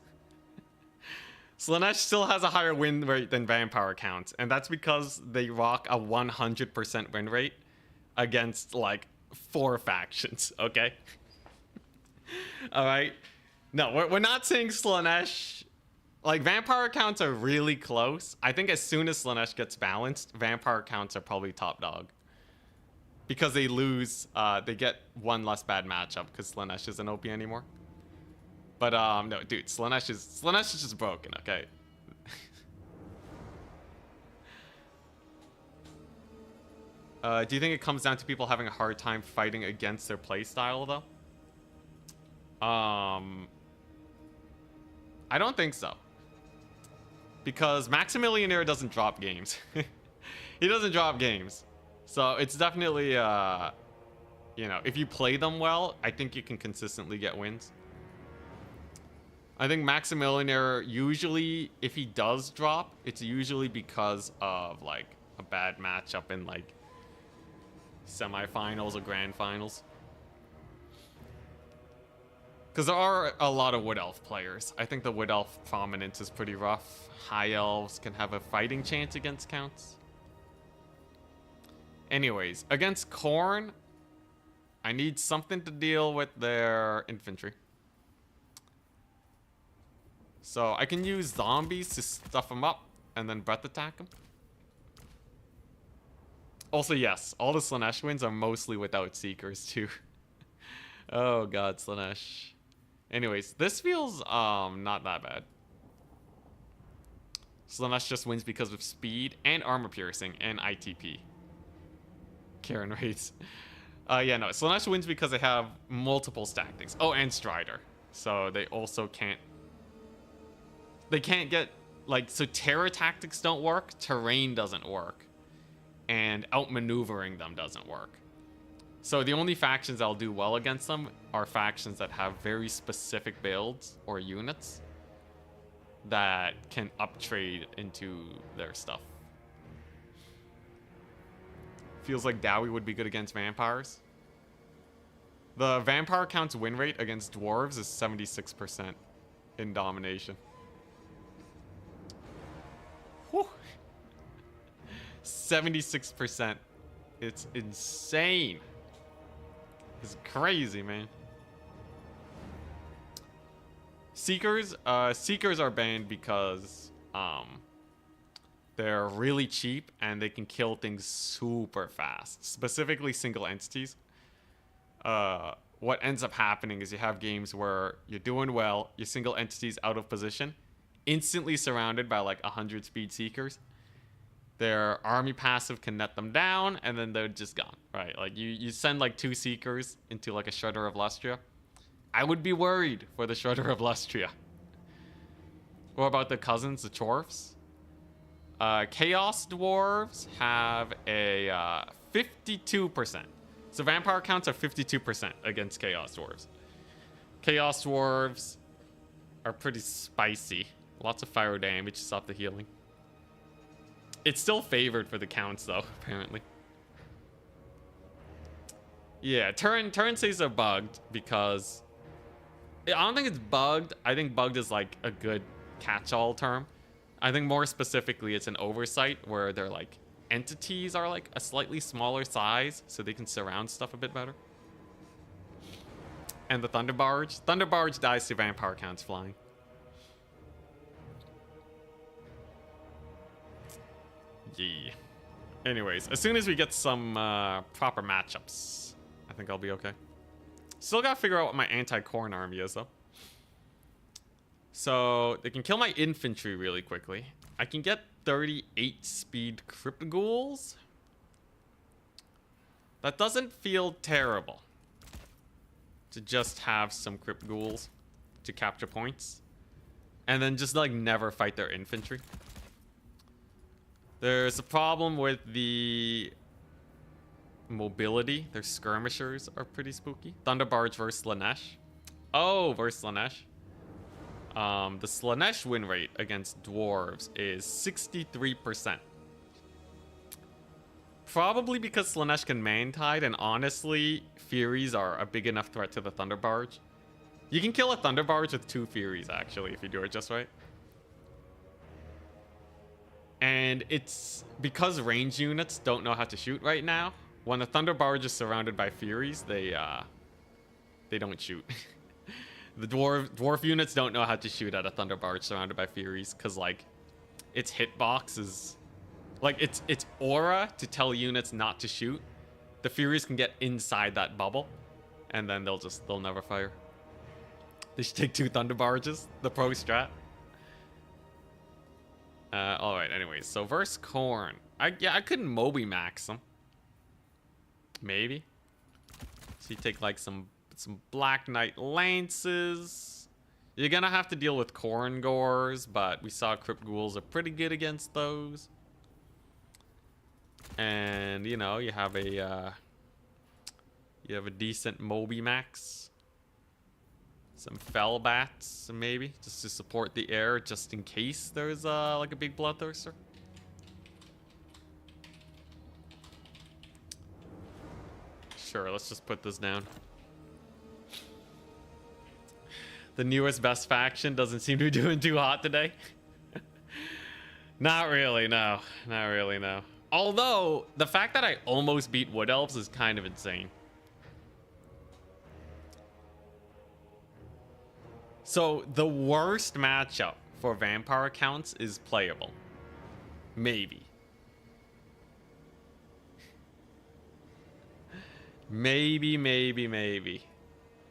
Slaanesh still has a higher win rate than Vampire counts, and that's because they rock a 100% win rate against like 4 factions, okay? Alright? No, we're not saying Slaanesh. Like, Vampire counts are really close. I think as soon as Slaanesh gets balanced, Vampire counts are probably top dog. Because they lose, they get 1 less bad matchup because Slaanesh isn't OP anymore. But, no, dude, Slaanesh is just broken, okay? Do you think it comes down to people having a hard time fighting against their playstyle, though? I don't think so. Because Maximilianaire doesn't drop games. He doesn't drop games. So it's definitely, you know, if you play them well, I think you can consistently get wins. I think Maximilianaire, usually, if he does drop, it's usually because of, like, a bad matchup in, like, semifinals or grand finals. Because there are a lot of Wood Elf players. I think the Wood Elf prominence is pretty rough. High Elves can have a fighting chance against counts. Anyways, against Khorne, I need something to deal with their infantry. So I can use zombies to stuff them up and then breath attack them. Also, yes, all the Slaanesh wins are mostly without Seekers too. Oh god, Slaanesh. Anyways, this feels not that bad. Slaanesh just wins because of speed and armor piercing and ITP. Karen rates. Yeah, no, Slaanesh wins because they have multiple tactics. Oh, and Strider. So they also can't... They can't get... Like, so terror tactics don't work, terrain doesn't work, and outmaneuvering them doesn't work. So the only factions that'll do well against them are factions that have very specific builds or units that can uptrade into their stuff. Feels like Dowie would be good against vampires. The vampire count's win rate against dwarves is 76% in domination. Whew. 76%. It's insane. It's crazy, man. Seekers are banned because they're really cheap and they can kill things super fast, specifically single entities. What ends up happening is you have games where you're doing well, your single entity's out of position, instantly surrounded by like 100 speed Seekers. Their army passive can net them down, and then they're just gone, right? Like, you send, like, 2 Seekers into, like, a Shredder of Lustria. I would be worried for the Shredder of Lustria. What about the cousins, the Chorfs? Chaos Dwarves have a 52%. So Vampire counts are 52% against Chaos Dwarves. Chaos Dwarves are pretty spicy. Lots of fire damage to stop the healing. It's still favored for the counts, though, apparently. Yeah, turn saves are bugged because... I don't think it's bugged. I think bugged is like a good catch-all term. I think more specifically it's an oversight where their like entities are like a slightly smaller size so they can surround stuff a bit better. And the Thunder Barge. Thunder Barge dies to vampire counts flying. Yeah. Anyways, as soon as we get some proper matchups, I think I'll be okay. Still gotta figure out what my anti-Khorne army is, though. So, they can kill my infantry really quickly. I can get 38 speed Crypt Ghouls. That doesn't feel terrible. To just have some Crypt Ghouls to capture points. And then just, like, never fight their infantry. There's a problem with the mobility. Their skirmishers are pretty spooky. Thunder Barge versus Slaanesh. Oh, versus Slaanesh. The Slaanesh win rate against dwarves is 63%. Probably because Slaanesh can Mantide, and honestly, Furies are a big enough threat to the Thunder Barge. You can kill a Thunder Barge with 2 Furies, actually, if you do it just right. And it's because range units don't know how to shoot right now. When the Thunder Barge is surrounded by Furies, they don't shoot. The dwarf units don't know how to shoot at a Thunder Barge surrounded by Furies, because like its hitbox is like its aura to tell units not to shoot. The Furies can get inside that bubble, and then they'll never fire. They should take 2 Thunder Barges, the pro strat. All right. Anyways, so versus Corn, I couldn't Moby max them. Maybe. So you take like some Black Knight Lances. You're gonna have to deal with Corn Gores, but we saw Crypt Ghouls are pretty good against those. And you know, you have a decent Moby max. Some Fell Bats, maybe, just to support the air, just in case there's like a big Bloodthirster. Sure, let's just put this down. The newest best faction doesn't seem to be doing too hot today. Not really, no. Not really, no. Although, the fact that I almost beat Wood Elves is kind of insane. So, the worst matchup for Vampire accounts is playable. Maybe. Maybe.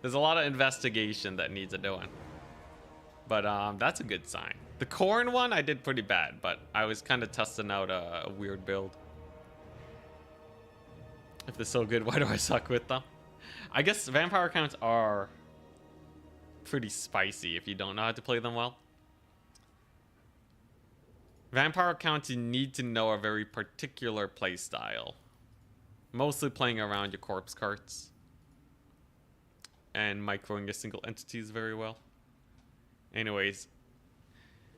There's a lot of investigation that needs a doing. But that's a good sign. The Corn one, I did pretty bad, but I was kind of testing out a weird build. If they're so good, why do I suck with them? I guess Vampire accounts are pretty spicy if you don't know how to play them well. Vampire accounts, you need to know a very particular play style. Mostly playing around your corpse carts. And microing your single entities very well. Anyways.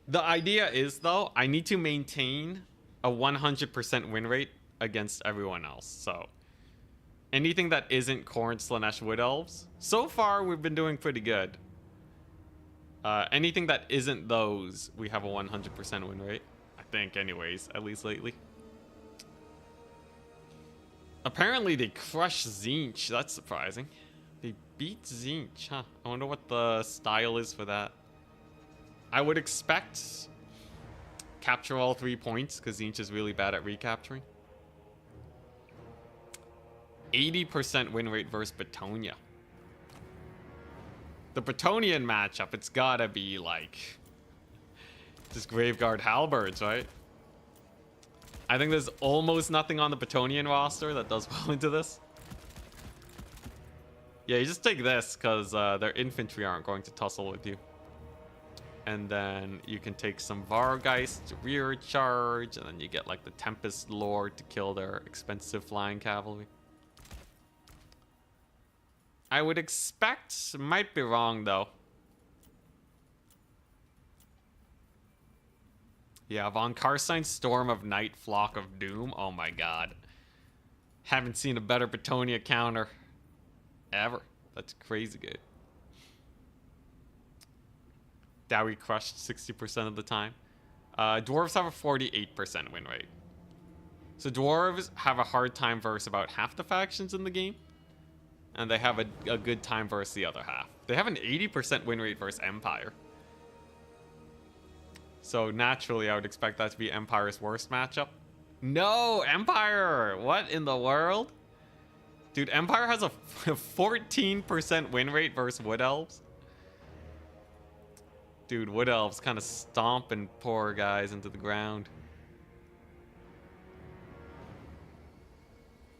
The idea is, though, I need to maintain a 100% win rate against everyone else. So, anything that isn't Corn / Wood Elves, so far we've been doing pretty good. Anything that isn't those, we have a 100% win rate. I think, anyways, at least lately. Apparently they crushed Tzeentch. That's surprising. They beat Tzeentch, huh? I wonder what the style is for that. I would expect capture all 3 points, because Tzeentch is really bad at recapturing. 80% win rate versus Bretonnia. The Bretonian matchup, it's gotta be like just Graveguard Halberds, right? I think there's almost nothing on the Bretonian roster that does well into this. Yeah, you just take this because their infantry aren't going to tussle with you. And then you can take some Vargeist to rear charge, and then you get like the Tempest Lord to kill their expensive flying cavalry. I would expect, might be wrong though. Yeah, Von Karstein's Storm of Night, Flock of Doom. Oh my god. Haven't seen a better Bretonnia counter ever. That's crazy good. Dowie crushed 60% of the time. Dwarves have a 48% win rate. So dwarves have a hard time versus about half the factions in the game. And they have a good time versus the other half. They have an 80% win rate versus Empire. So naturally, I would expect that to be Empire's worst matchup. No, Empire! What in the world? Dude, Empire has a 14% win rate versus Wood Elves. Dude, Wood Elves kind of stomping poor guys into the ground.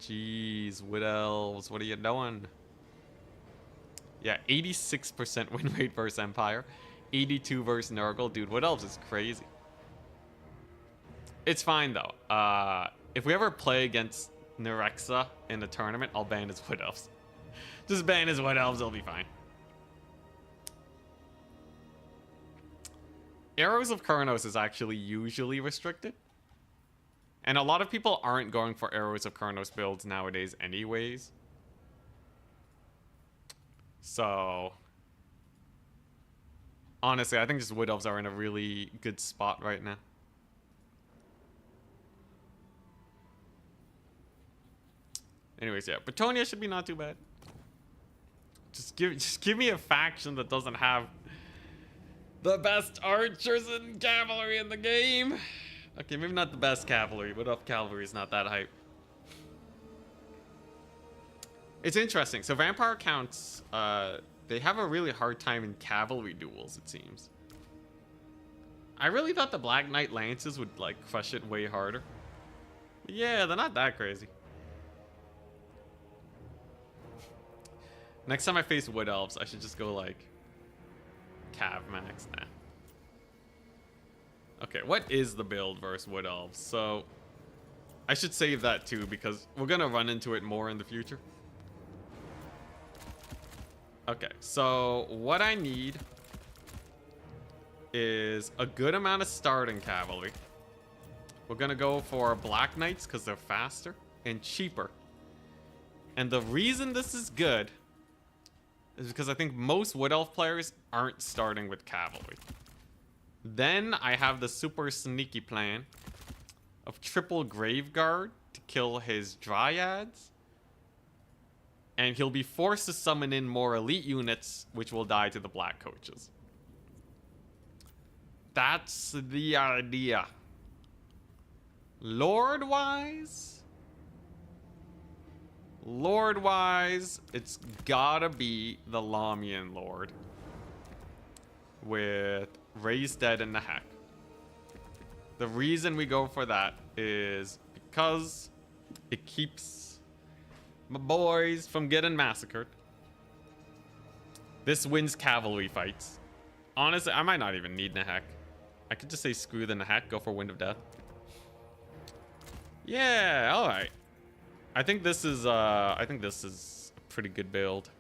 Jeez, Wood Elves, what are you doing? Yeah, 86% win rate versus Empire. 82 versus Nurgle. Dude, Wood Elves is crazy. It's fine, though. If we ever play against Nerexa in a tournament, I'll ban his Wood Elves. Just ban his Wood Elves, it'll be fine. Arrows of Kurnos is actually usually restricted. And a lot of people aren't going for Arrows of Kurnos builds nowadays anyways. So, honestly, I think just Wood Elves are in a really good spot right now. Anyways, yeah, Bretonia should be not too bad. Just give me a faction that doesn't have the best archers and cavalry in the game. Okay, maybe not the best cavalry, but up cavalry is not that hype. It's interesting. So vampire counts, they have a really hard time in cavalry duels, it seems. I really thought the Black Knight Lances would like crush it way harder. But yeah, they're not that crazy. Next time I face Wood Elves, I should just go like Cav Max. Nah. Okay, what is the build versus Wood Elves? So I should save that too because we're gonna run into it more in the future. Okay, so what I need is a good amount of starting cavalry. We're gonna go for Black Knights because they're faster and cheaper. And the reason this is good is because I think most Wood Elf players aren't starting with cavalry. Then I have the super sneaky plan of triple Graveguard to kill his Dryads. And he'll be forced to summon in more elite units, which will die to the Black Coaches. That's the idea. Lord-wise, it's gotta be the Lamian Lord with Raised Dead in the Heck. The reason we go for that is because it keeps my boys from getting massacred. This wins cavalry fights. Honestly, I might not even need Nahek. I could just say screw the Nahek, go for Wind of Death. Yeah, all right. I think this is a pretty good build.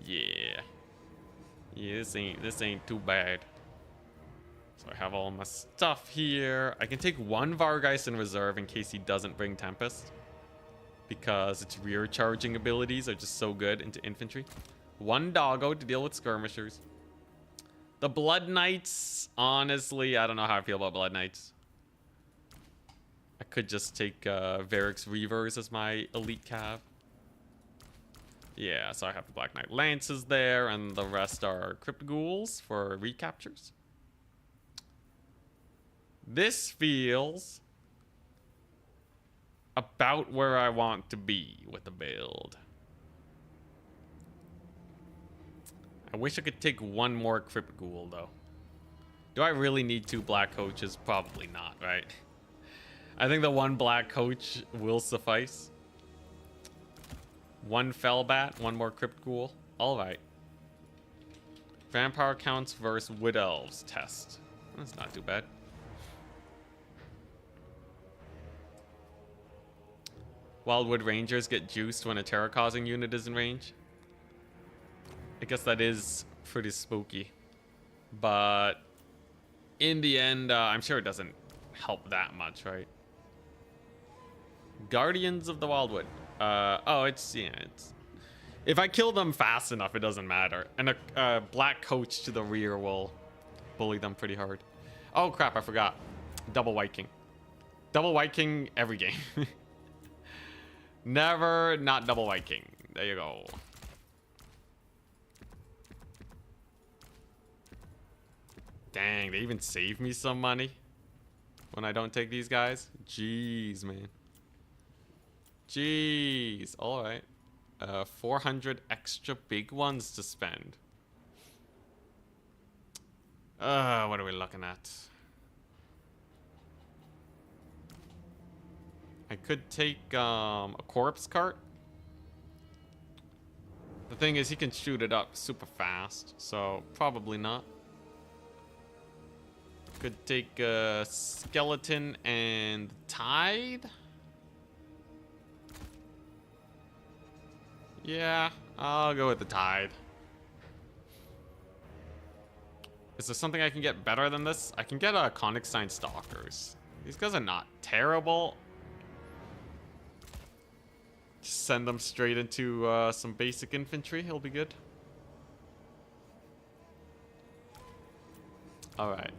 Yeah. Yeah, this ain't too bad. So I have all my stuff here. I can take one Vargeist in reserve in case he doesn't bring Tempest, because its rear charging abilities are just so good into infantry. One Doggo to deal with skirmishers. The Blood Knights, honestly, I don't know how I feel about Blood Knights. I could just take Varric's Reavers as my elite cav. Yeah, so I have the Black Knight Lances there, and the rest are Crypt Ghouls for recaptures. This feels about where I want to be with the build. I wish I could take one more Crypt Ghoul, though. Do I really need two Black Coaches? Probably not, right? I think the one Black Coach will suffice. One Fellbat, one more Crypt Ghoul. Alright. Vampire counts versus Wood Elves test. That's not too bad. Wildwood Rangers get juiced when a terror-causing unit is in range. I guess that is pretty spooky. But in the end, I'm sure it doesn't help that much, right? Guardians of the Wildwood. Oh, it's... If I kill them fast enough, it doesn't matter. And a Black Coach to the rear will bully them pretty hard. Oh, crap, I forgot. Double White King. Double White King every game. Never not double White King. There you go. Dang, they even save me some money when I don't take these guys. Jeez, man. Jeez. All right. 400 extra big ones to spend. What are we looking at? I could take a corpse cart. The thing is, he can shoot it up super fast, so probably not. Could take a skeleton and tide. Yeah, I'll go with the tide. Is there something I can get better than this? I can get a Konigstein Stalkers. These guys are not terrible. Just send them straight into some basic infantry. He'll be good. All right.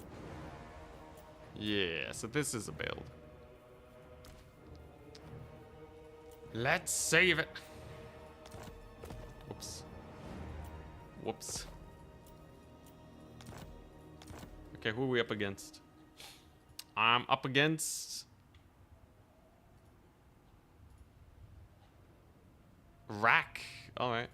Yeah, so this is a build. Let's save it. Whoops. Whoops. Okay, who are we up against? I'm up against Rack. All right.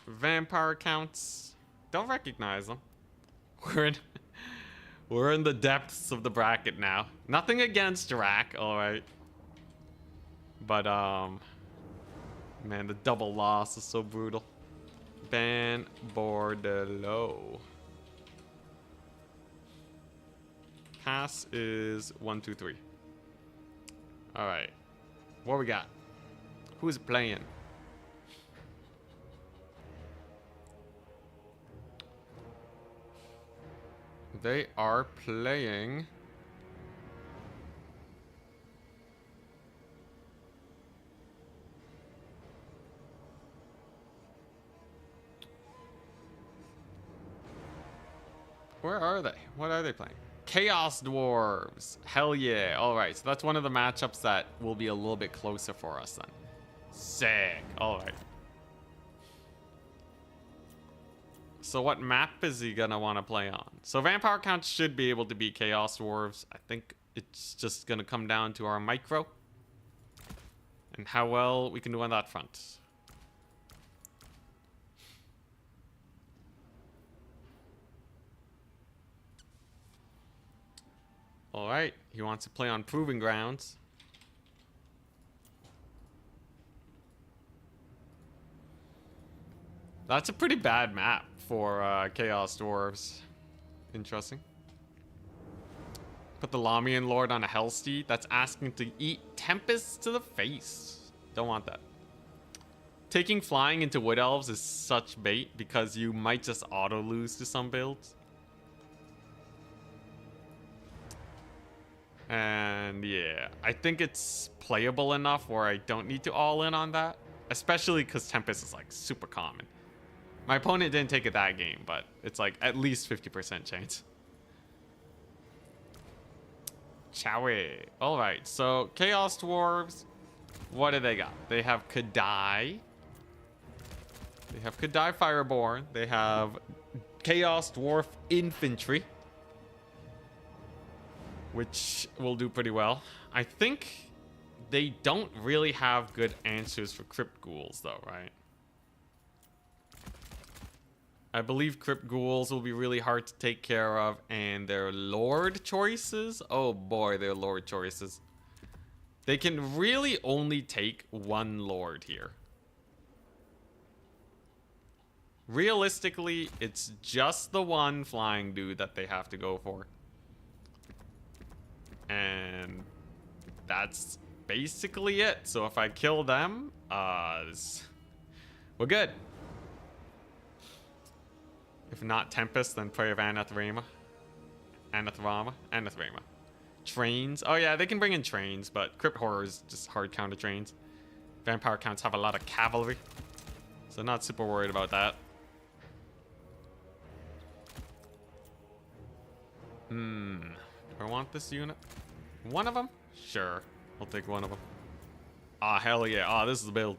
Vampire accounts. Don't recognize them. We're in the depths of the bracket now. Nothing against Rack, all right. But man, the double loss is so brutal. Ban Bordello. Pass is 1, 2, 3. All right. What we got? Who's playing? They are playing. Where are they? What are they playing? Chaos Dwarves. Hell yeah. All right. So that's one of the matchups that will be a little bit closer for us then. Sick. All right. So what map is he gonna want to play on? So Vampire Counts should be able to beat Chaos Dwarves. I think it's just gonna come down to our micro and how well we can do on that front. All right, he wants to play on Proving Grounds. That's a pretty bad map for Chaos Dwarves. Interesting. Put the Lamian Lord on a Hellsteed. That's asking to eat Tempest to the face. Don't want that. Taking flying into Wood Elves is such bait because you might just auto lose to some builds. And yeah, I think it's playable enough where I don't need to all in on that. Especially because Tempest is like super common. My opponent didn't take it that game, but it's like at least 50% chance. Chowie. Alright, so Chaos Dwarves. What do they got? They have Kadai. They have Kadai Fireborn. They have Chaos Dwarf Infantry, which will do pretty well. I think they don't really have good answers for Crypt Ghouls though, right? I believe Crypt Ghouls will be really hard to take care of, and their Lord choices, oh boy, their Lord choices. They can really only take one Lord here. Realistically, it's just the one flying dude that they have to go for. And that's basically it. So if I kill them, we're good. If not Tempest, then Prey of Anathrema. Anathrama? Anathrema. Trains. Oh yeah, they can bring in trains, but Crypt Horror is just hard counter trains. Vampire Counts have a lot of cavalry, so not super worried about that. Do I want this unit? One of them? Sure. I'll take one of them. Ah, hell yeah. Ah, this is a build.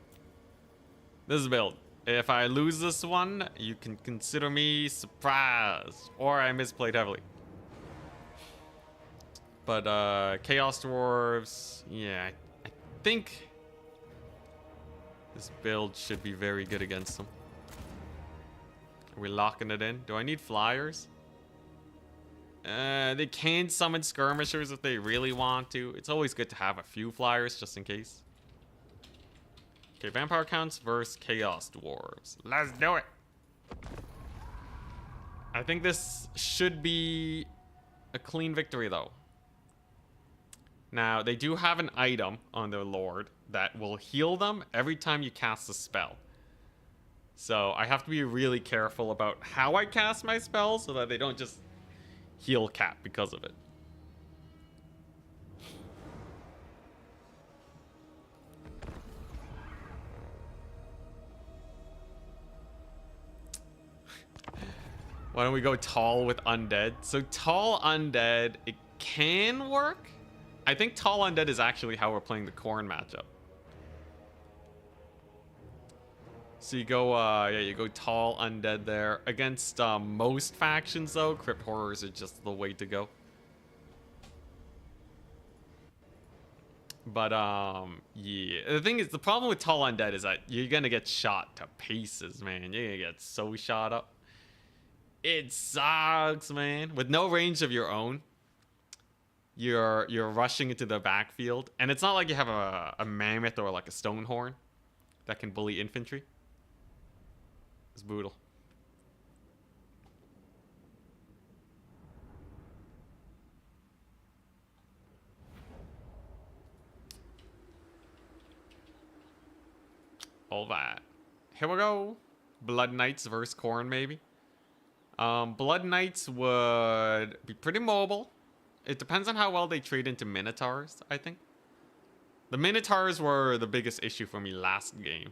This is a build. If I lose this one, you can consider me surprised. Or I misplayed heavily. But, Chaos Dwarves... Yeah, I think... this build should be very good against them. Are we locking it in? Do I need flyers? They can summon skirmishers if they really want to. It's always good to have a few flyers just in case. Okay, Vampire Counts versus Chaos Dwarves. Let's do it. I think this should be a clean victory though. Now, they do have an item on their Lord that will heal them every time you cast a spell. So I have to be really careful about how I cast my spells so that they don't just heal cap because of it. Why don't we go tall with undead? So tall undead, it can work. I think tall undead is actually how we're playing the Corn matchup. So you go, yeah, you go tall undead there. Against most factions though, Crypt Horrors are just the way to go. But yeah, the thing is, the problem with tall undead is that you're gonna get shot to pieces, man. You're gonna get so shot up. It sucks, man. With no range of your own, you're rushing into the backfield, and it's not like you have a mammoth or like a stone horn that can bully infantry. It's brutal. All that. Here we go. Blood Knights versus Corn, maybe. Blood Knights would be pretty mobile. It depends on how well they trade into Minotaurs, I think. The Minotaurs were the biggest issue for me last game,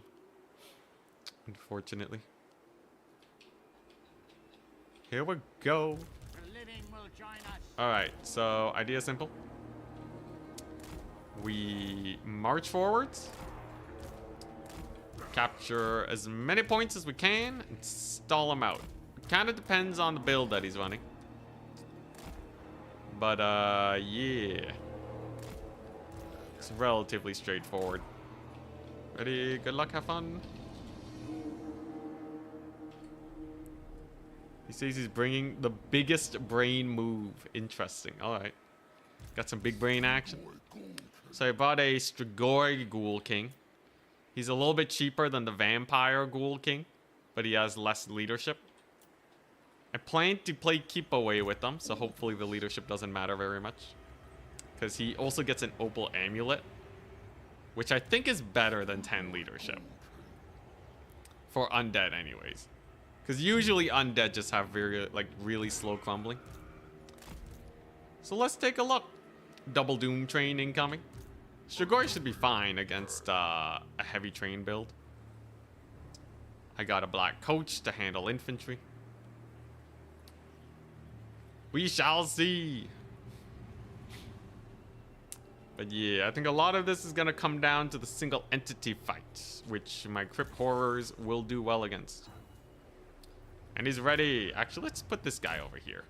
unfortunately. Here we go. Alright, so idea simple. We march forwards. Capture as many points as we can and stall him out. It kind of depends on the build that he's running. But, yeah. It's relatively straightforward. Ready? Good luck, have fun. He says he's bringing the biggest brain move. Interesting. Alright. Got some big brain action. So I bought a Strigoi Ghoul King. He's a little bit cheaper than the Vampire Ghoul King, but he has less leadership. I plan to play Keep Away with them, so hopefully the leadership doesn't matter very much. Because he also gets an Opal Amulet, which I think is better than 10 leadership. For undead anyways. Because usually undead just have really slow crumbling. So let's take a look. Double Doom Train incoming. Strigoi should be fine against a heavy train build. I got a Black Coach to handle infantry. We shall see. But yeah, I think a lot of this is going to come down to the single entity fight, which my Crypt Horrors will do well against. And he's ready. Actually, let's put this guy over here.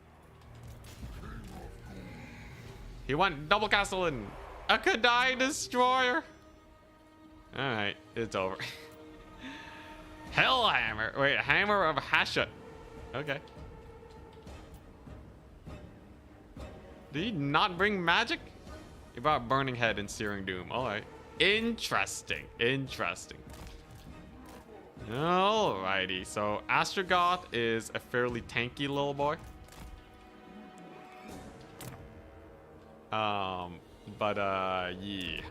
He went double castle in. A Kadai Destroyer. Alright, it's over. Hellhammer. Wait, Hammer of Hashut. Okay. Did he not bring magic? He brought Burning Head and Searing Doom. Alright. Interesting. Interesting. Alrighty. So Astrogoth is a fairly tanky little boy. But, yeah.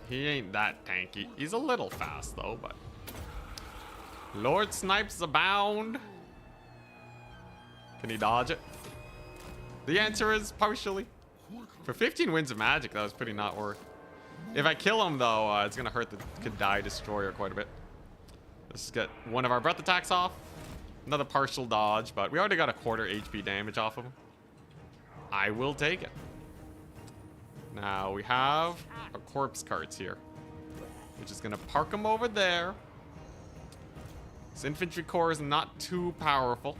He ain't that tanky. He's a little fast, though, but... Lord Snipes abound. Can he dodge it? The answer is partially. For 15 wins of magic, that was pretty not worth. If I kill him, though, it's gonna hurt the Kadai Destroyer quite a bit. Let's get one of our breath attacks off. Another partial dodge, but we already got a quarter HP damage off of him. I will take it. Now we have our corpse carts here, which is gonna park them over there. This infantry corps is not too powerful,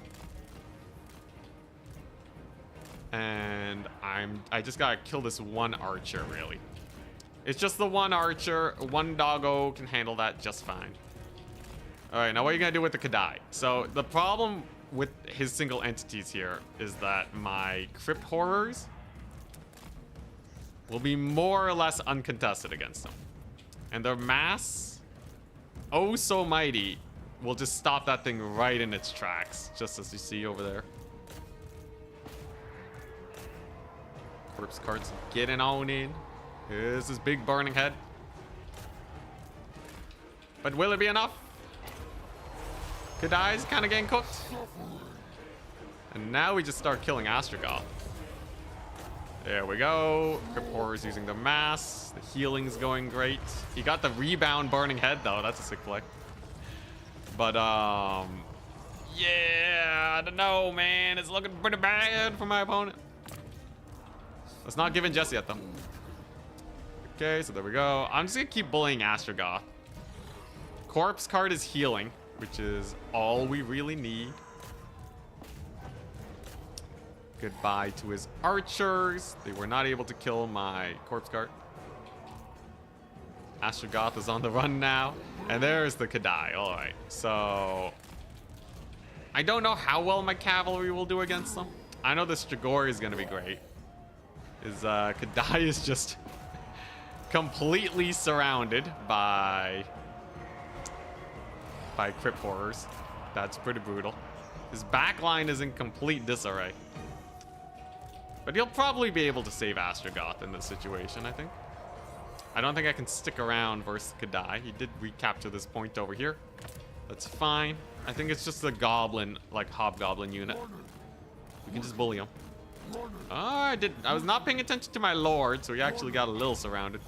and I just gotta kill this one archer. Really, it's just the one archer. One doggo can handle that just fine. All right, now what are you gonna do with the Kadai? So the problem with his single entities here is that my Crypt Horrors will be more or less uncontested against them. And their mass, oh so mighty, will just stop that thing right in its tracks, just as you see over there. Corpse carts getting on in. Here's this big Burning Head. But will it be enough? Kadai's kind of getting cooked. And now we just start killing Astrogoth. There we go. Crypt Horrors using the mass. The healing's going great. He got the rebound Burning Head though. That's a sick play. But Yeah, I don't know, man. It's looking pretty bad for my opponent. Let's not give in just yet, though. Okay, so there we go. I'm just gonna keep bullying Astrogoth. Corpse card is healing, which is all we really need. Goodbye to his archers. They were not able to kill my corpse card. Astrogoth is on the run now. And there's the Kadai. Alright, so... I don't know how well my cavalry will do against them. I know the Strigoi is going to be great. His Kadai is just completely surrounded by Crypt Horrors. That's pretty brutal. His backline is in complete disarray. But he'll probably be able to save Astrogoth in this situation, I think. I don't think I can stick around versus Kadai. He did recapture this point over here. That's fine. I think it's just a goblin, like hobgoblin unit. We can just bully him. Oh, I was not paying attention to my lord, so he actually got a little surrounded.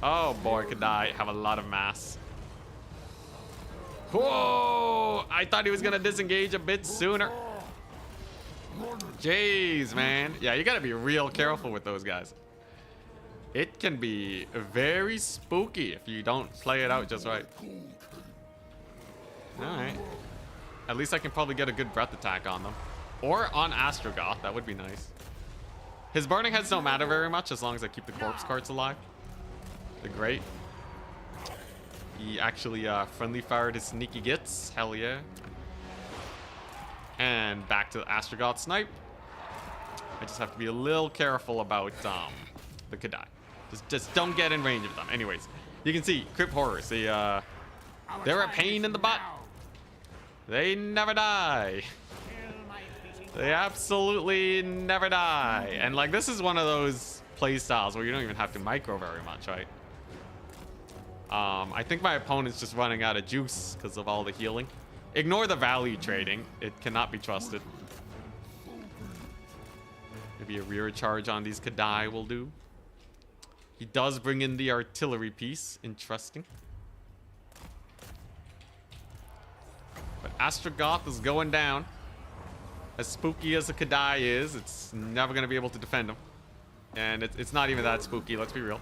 Oh boy, Kadai have a lot of mass. Whoa! I thought he was gonna disengage a bit sooner. Jeez, man. Yeah, you gotta be real careful with those guys. It can be very spooky if you don't play it out just right. Alright. At least I can probably get a good breath attack on them. Or on Astrogoth, that would be nice. His burning heads don't matter very much as long as I keep the corpse carts alive. They're great. He actually friendly fired his sneaky gits. Hell yeah. And back to the Astrogoth snipe. I just have to be a little careful about the Kadai. Just don't get in range of them. Anyways, you can see Crypt Horrors. They're a pain in the butt. They never die. They absolutely never die. And like this is one of those play styles where you don't even have to micro very much, right? I think my opponent's just running out of juice because of all the healing. Ignore the value trading. It cannot be trusted. Maybe a rear charge on these Kadai will do. He does bring in the artillery piece. Interesting. But Astrogoth is going down. As spooky as the Kadai is, it's never going to be able to defend him. And it's not even that spooky, let's be real.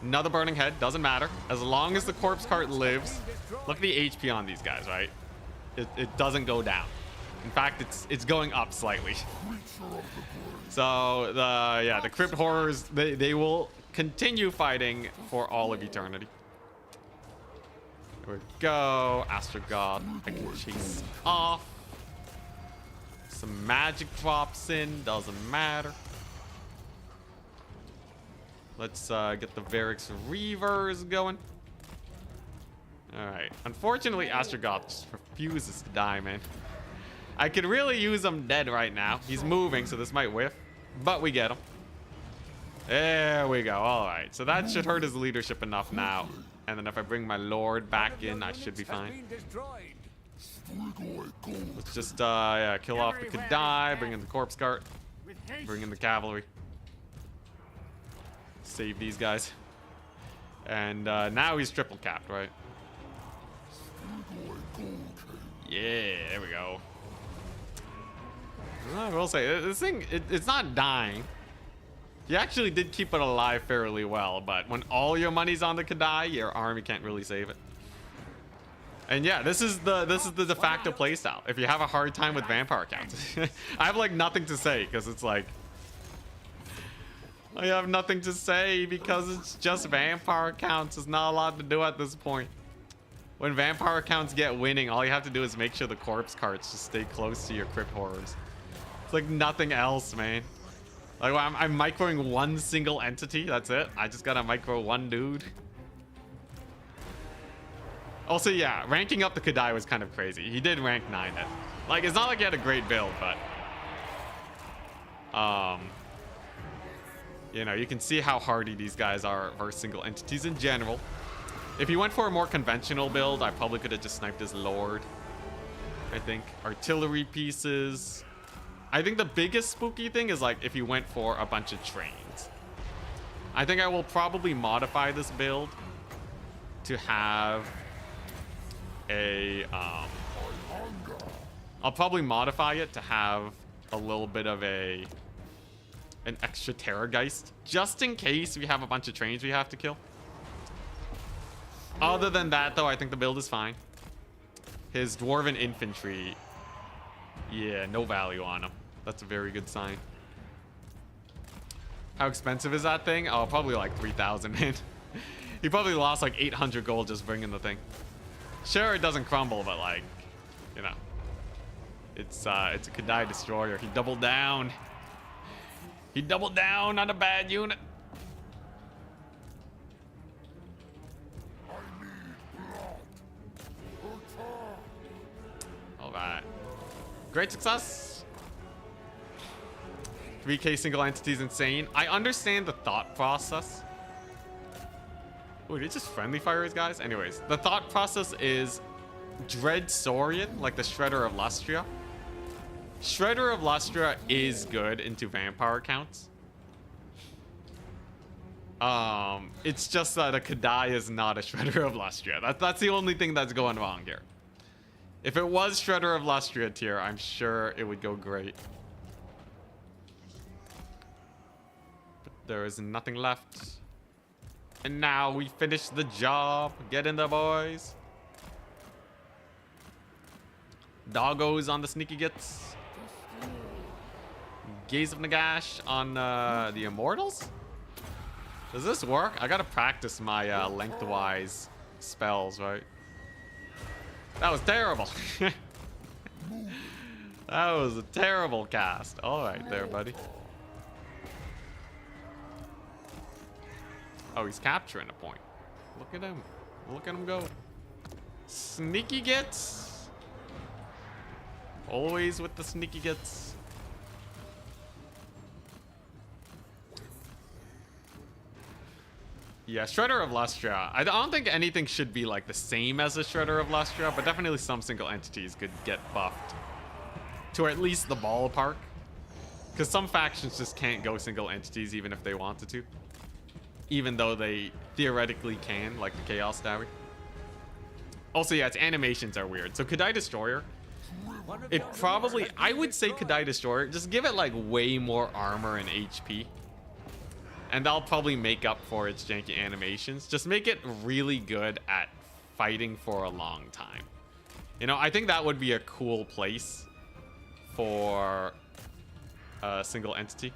Another burning head, doesn't matter. As long as the corpse cart lives. Look at the HP on these guys, right? It doesn't go down. In fact, it's going up slightly. So the Crypt Horrors, they will continue fighting for all of eternity. There we go. Astrogoth, I can chase off. Some magic drops in, doesn't matter. Let's get the Varix Reavers going. Alright. Unfortunately, Astrogoth just refuses to die, man. I could really use him dead right now. He's moving, so this might whiff. But we get him. There we go. Alright. So that should hurt his leadership enough now. And then if I bring my lord back in, I should be fine. Let's just yeah, kill off the Kadai, bring in the corpse cart, bring in the cavalry. Save these guys. And now he's triple capped, right? Yeah, there we go. I will say, this thing, it's not dying. You actually did keep it alive fairly well, but when all your money's on the Kadai, your army can't really save it. And yeah, this is the de facto playstyle. If you have a hard time with vampire counts, I have like nothing to say because it's like I have nothing to say because it's just vampire counts. There's not a lot to do at this point. When vampire counts get winning, all you have to do is make sure the corpse carts just stay close to your Crypt Horrors. It's like nothing else, man. Like I'm microing one single entity. That's it. I just gotta micro one dude. Also, yeah, ranking up the Kadai was kind of crazy. He did rank 9 it. Like, it's not like he had a great build, but you know, you can see how hardy these guys are versus single entities in general. If he went for a more conventional build, I probably could have just sniped his lord. I think artillery pieces. I think the biggest spooky thing is like if he went for a bunch of trains. I think I will probably modify this build to have a I'll probably modify it to have a little bit of an extra Terrorgeist, just in case we have a bunch of trains we have to kill. Other than that, though, I think the build is fine. His Dwarven Infantry, yeah, no value on him. That's a very good sign. How expensive is that thing? Oh, probably like 3,000, man. He probably lost like 800 gold just bringing the thing. Sure, it doesn't crumble, but like, you know, it's a Kadai destroyer. He doubled down. He doubled down on a bad unit. All right, great success. 3K single entity is insane. I understand the thought process. Wait, it's just friendly fires, guys? Anyways, the thought process is Dread Saurian, like the Shredder of Lustria. Shredder of Lustria is good into vampire accounts. It's just that a Kadai is not a Shredder of Lustria. That's the only thing that's going wrong here. If it was Shredder of Lustria tier, I'm sure it would go great. But there is nothing left. And now we finish the job. Get in there, boys. Doggos on the sneaky gets. Gaze of Nagash on the Immortals? Does this work? I gotta practice my lengthwise spells, right? That was terrible. That was a terrible cast. Alright there, buddy. Oh, he's capturing a point. Look at him. Look at him go. Sneaky gets. Always with the sneaky gets. Yeah, Shredder of Lustria. I don't think anything should be like the same as a Shredder of Lustria, but definitely some single entities could get buffed to at least the ballpark. Because some factions just can't go single entities even if they wanted to. Even though they theoretically can, like the Chaos Tower. Also, yeah, its animations are weird. So Kadai Destroyer, it probably, I would say Kadai Destroyer, just give it like way more armor and HP. And that'll probably make up for its janky animations. Just make it really good at fighting for a long time. You know, I think that would be a cool place for a single entity.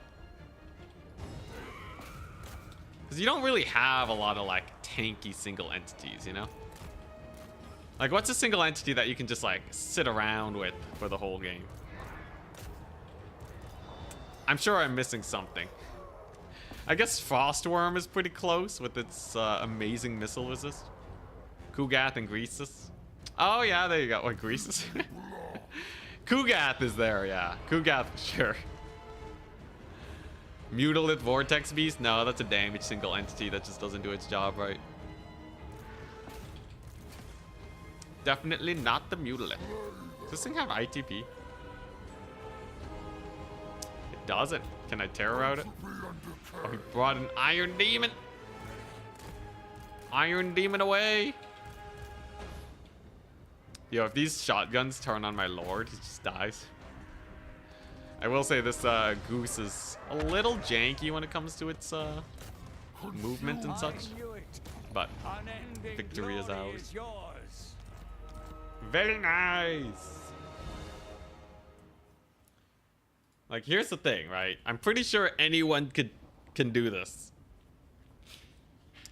Because you don't really have a lot of like tanky single entities, you know? Like, what's a single entity that you can just like sit around with for the whole game? I'm sure I'm missing something. I guess Frostworm is pretty close with its amazing missile resist. Kugath and Greasus. Oh yeah, there you go. What, Greasus? Kugath is there, yeah. Kugath for sure. Mutilate Vortex Beast? No, that's a damage single entity that just doesn't do its job right. Definitely not the Mutilate. Does this thing have ITP? It doesn't. Can I terror out it? Oh, he brought an Iron Demon. Iron Demon away. Yo, if these shotguns turn on my Lord, he just dies. I will say this goose is a little janky when it comes to its movement and such. But victory is ours. Very nice. Like, here's the thing, right? I'm pretty sure anyone can do this.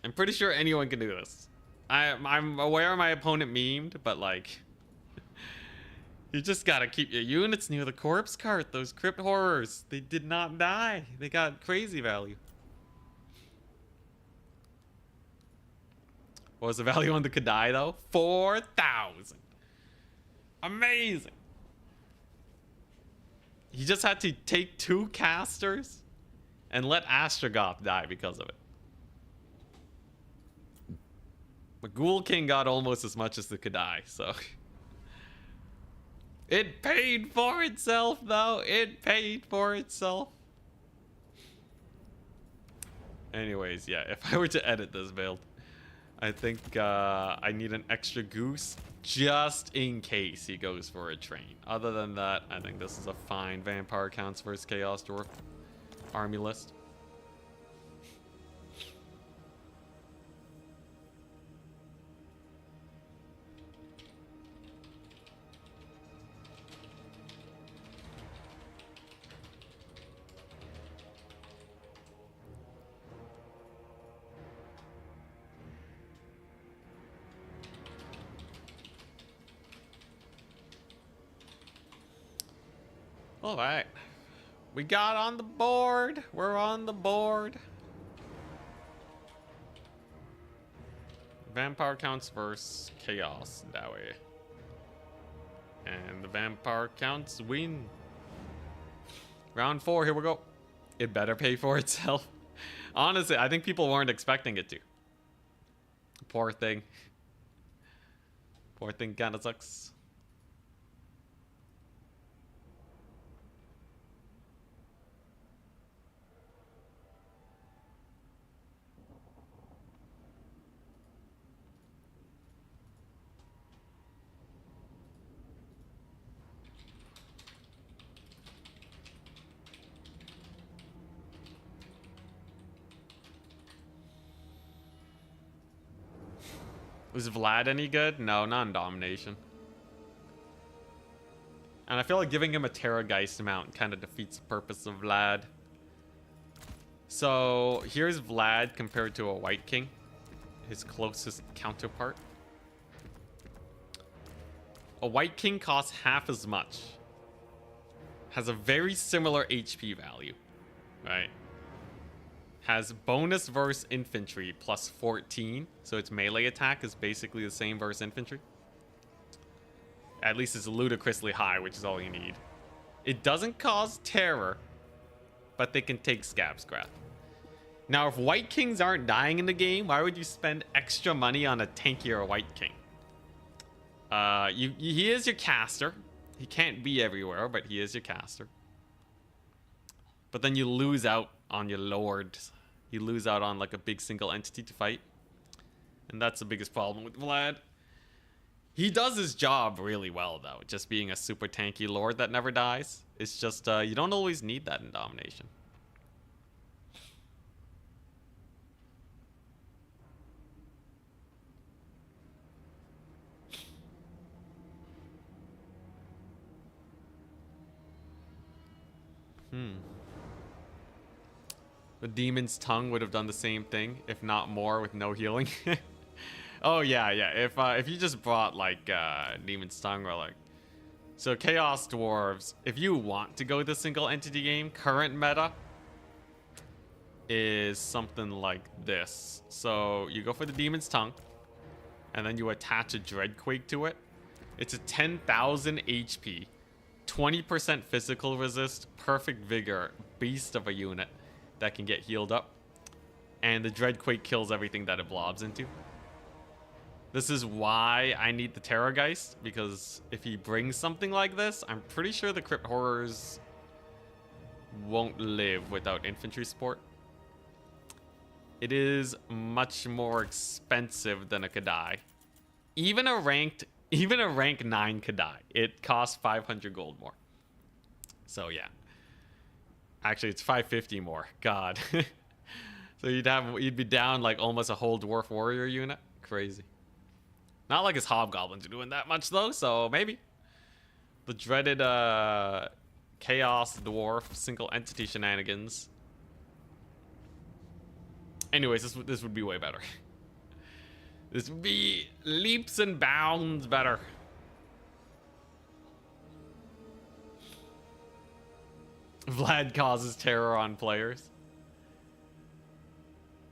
I'm pretty sure anyone can do this. I'm aware my opponent memed, but like, you just gotta keep your units near the corpse cart. Those crypt horrors, they did not die. They got crazy value. What was the value on the Kadai though? 4,000. Amazing. He just had to take 2 casters and let Astrogoth die because of it. But Ghoul King got almost as much as the Kadai, so it paid for itself, though. It paid for itself. Anyways, yeah, if I were to edit this build, I think I need an extra goose just in case he goes for a train. Other than that, I think this is a fine Vampire Counts versus Chaos Dwarf army list. All right. We got on the board. We're on the board. Vampire Counts versus Chaos that way. And the Vampire Counts win. Round 4, here we go. It better pay for itself. Honestly, I think people weren't expecting it to. Poor thing. Poor thing kinda sucks. Was Vlad any good? No, not in Domination. And I feel like giving him a Terrorgeist mount kind of defeats the purpose of Vlad. So here's Vlad compared to a White King, his closest counterpart. A White King costs half as much, has a very similar HP value, right? Has bonus versus infantry plus 14, so its melee attack is basically the same versus infantry. At least it's ludicrously high, which is all you need. It doesn't cause terror, but they can take Scab's Wrath. Now, if White Kings aren't dying in the game, why would you spend extra money on a tankier White King? He is your caster. He can't be everywhere, but he is your caster. But then you lose out on your lords. You lose out on like a big single entity to fight. And that's the biggest problem with Vlad. He does his job really well, though. Just being a super tanky lord that never dies. It's just, you don't always need that in Domination. The Demon's Tongue would have done the same thing, if not more, with no healing. Oh yeah. If you just brought like Demon's Tongue or like, so Chaos Dwarves, if you want to go the single entity game, current meta is something like this. So you go for the Demon's Tongue, and then you attach a Dreadquake to it. It's a 10,000 HP, 20% physical resist, perfect vigor, beast of a unit that can get healed up. And the Dreadquake kills everything that it blobs into. This is why I need the Terrorgeist, because if he brings something like this, I'm pretty sure the Crypt Horrors won't live without infantry support. It is much more expensive than a Kadai. Even a rank 9 Kadai, it costs 500 gold more. So yeah. Actually, it's 550 more. God. So you'd be down like almost a whole Dwarf Warrior unit. Crazy. Not like his Hobgoblins are doing that much though, so maybe. The dreaded Chaos Dwarf single entity shenanigans. Anyways, this would be way better. This would be leaps and bounds better. Vlad causes terror on players.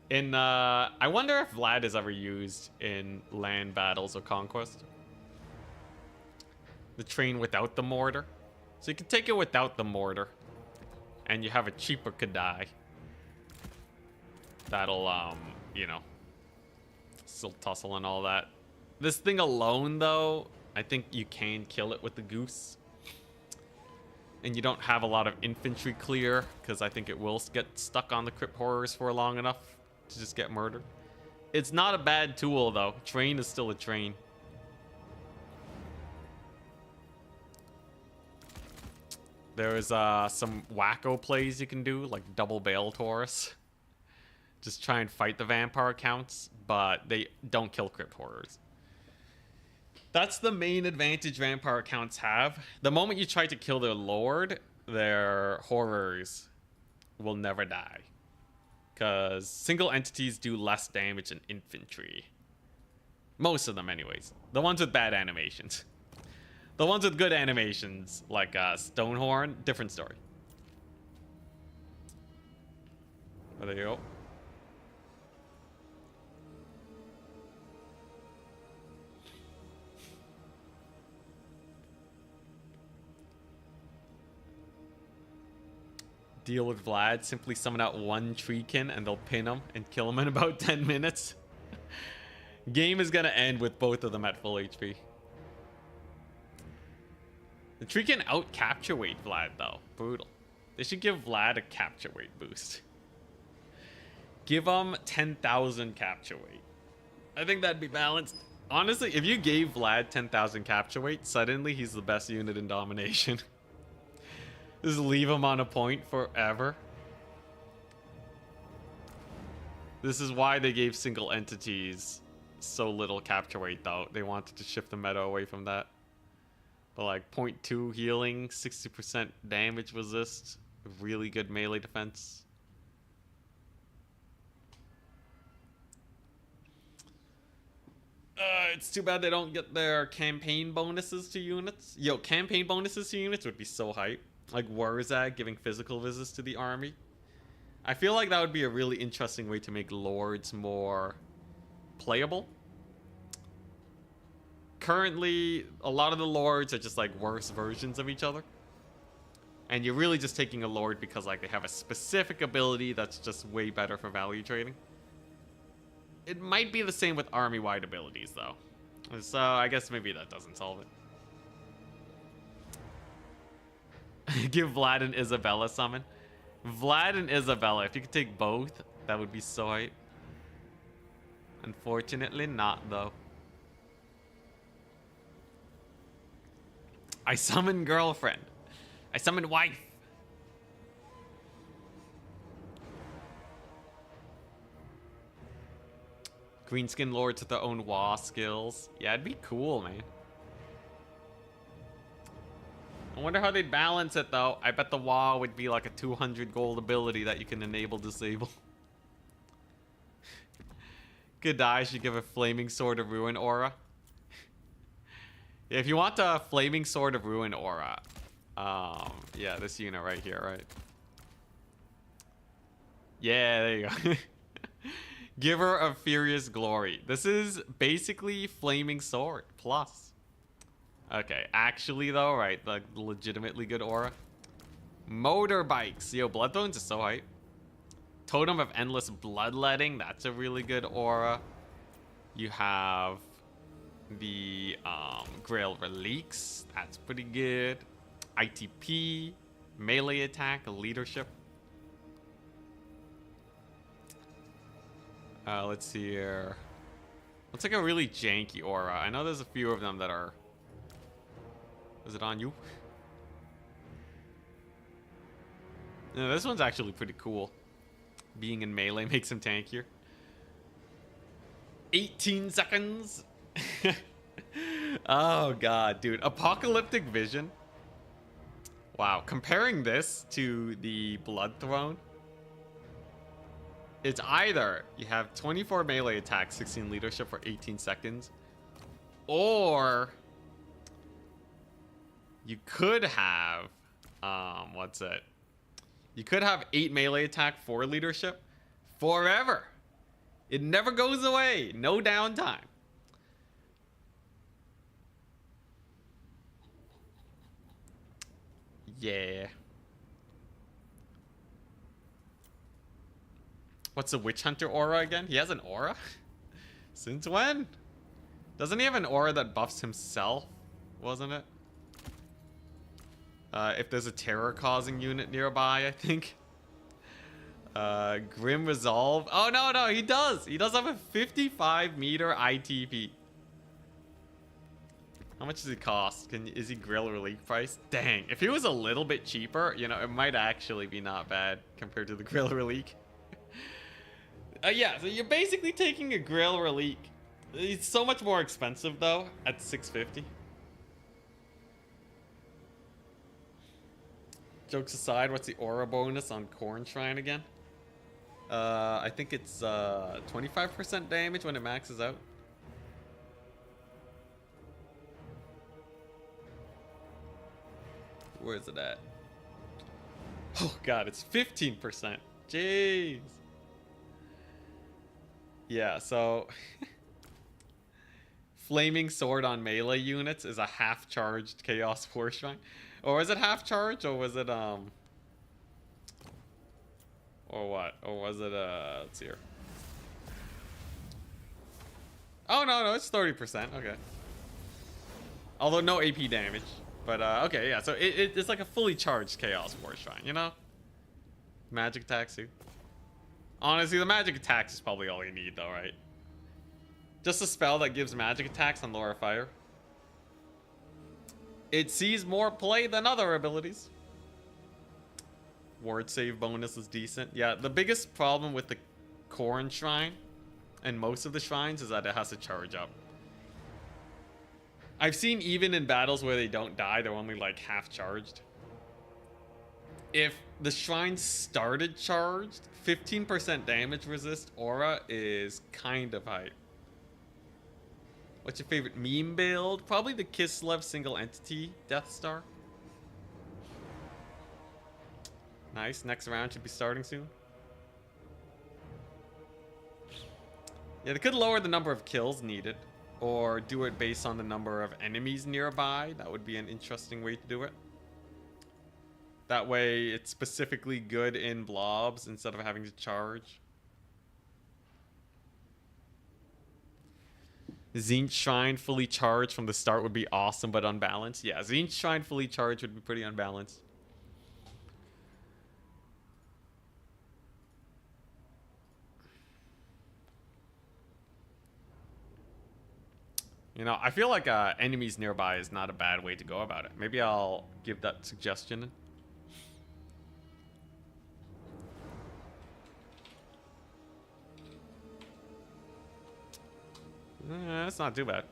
I wonder if Vlad is ever used in land battles or conquest. The train without the mortar. So you can take it without the mortar. And you have a cheaper Kadai. That'll, you know, still tussle and all that. This thing alone, though, I think you can kill it with the goose. And you don't have a lot of infantry clear, because I think it will get stuck on the Crypt Horrors for long enough to just get murdered. It's not a bad tool, though. Train is still a train. There is some wacko plays you can do, like double Bale Taurus. Just try and fight the vampire counts, but they don't kill crypt horrors. That's the main advantage vampire counts have. The moment you try to kill their lord, their horrors will never die. Because single entities do less damage than infantry. Most of them anyways. The ones with bad animations. The ones with good animations, like Stonehorn, different story. Oh, there you go. Deal with Vlad, simply summon out one Treekin and they'll pin him and kill him in about 10 minutes. Game is gonna end with both of them at full HP. The Treekin out capture weight Vlad though. Brutal. They should give Vlad a capture weight boost. Give him 10,000 capture weight. I think that'd be balanced. Honestly, if you gave Vlad 10,000 capture weight, suddenly he's the best unit in domination. Just leave him on a point forever. This is why they gave single entities so little capture weight though. They wanted to shift the meta away from that. But like 0.2 healing, 60% damage resist, really good melee defense. It's too bad they don't get their campaign bonuses to units. Yo, campaign bonuses to units would be so hype. Like Wurzag giving physical visits to the army. I feel like that would be a really interesting way to make lords more playable. Currently, a lot of the lords are just like worse versions of each other. And you're really just taking a lord because like they have a specific ability that's just way better for value trading. It might be the same with army-wide abilities though. So I guess maybe that doesn't solve it. Give Vlad and Isabella summon. Vlad and Isabella, if you could take both, that would be so hype. Unfortunately not though. I summon girlfriend. I summon wife. Greenskin lords with their own WA skills. Yeah, it'd be cool, man. I wonder how they'd balance it, though. I bet the WA would be like a 200 gold ability that you can enable disable. Gadai should give a Flaming Sword of Ruin aura. Yeah, if you want a Flaming Sword of Ruin aura, yeah, this unit right here, right? Yeah, there you go. Giver of Furious Glory. This is basically Flaming Sword plus. Okay, actually though, right, the legitimately good aura. Motorbikes. Yo, Bloodthrones is so hype. Totem of Endless Bloodletting. That's a really good aura. You have the Grail Reliques. That's pretty good. ITP. Melee attack. Leadership. Let's see here. Looks like a really janky aura. I know there's a few of them that are... Is it on you? No, this one's actually pretty cool. Being in melee makes him tankier. 18 seconds. Oh god, dude. Apocalyptic Vision. Wow, comparing this to the Blood Throne, it's either you have 24 melee attack, 16 leadership for 18 seconds, or you could have, what's it? You could have 8 melee attack, 4 leadership forever. It never goes away. No downtime. Yeah. What's the Witch Hunter aura again? He has an aura? Since when? Doesn't he have an aura that buffs himself? Wasn't it? If there's a terror-causing unit nearby, I think. Grim Resolve. Oh, no, no, he does. He does have a 55-meter ITP. How much does it cost? Is he Grill Relic price? Dang. If he was a little bit cheaper, you know, it might actually be not bad compared to the Grill Relic. Yeah, so you're basically taking a Grill Relic. It's so much more expensive, though, at 650. Jokes aside, what's the aura bonus on Corn Shrine again? I think it's 25% damage when it maxes out. Where is it at? Oh god, it's 15%. Jeez. Yeah, so Flaming Sword on melee units is a half-charged Chaos War Shrine. Or was it half-charged, or was it, or what? Or was it, let's see here. Oh, no, it's 30%, okay. Although no AP damage. But, okay, yeah, so it's like a fully charged Chaos War Shrine, you know? Magic attacks, too. Honestly, the magic attacks is probably all you need, though, right? Just a spell that gives magic attacks on Laura Fire. It sees more play than other abilities. Ward save bonus is decent. Yeah, the biggest problem with the Corn Shrine and most of the shrines is that it has to charge up. I've seen even in battles where they don't die, they're only like half charged. If the shrine started charged, 15% damage resist aura is kind of hype. What's your favorite meme build? Probably the Kislev single entity Death Star. Nice, next round should be starting soon. Yeah, they could lower the number of kills needed, or do it based on the number of enemies nearby. That would be an interesting way to do it. That way it's specifically good in blobs instead of having to charge. Tzeentch Shrine fully charged from the start would be awesome, but unbalanced. Yeah, Tzeentch Shrine fully charged would be pretty unbalanced. You know, I feel like enemies nearby is not a bad way to go about it. Maybe I'll give that suggestion. That's not too bad.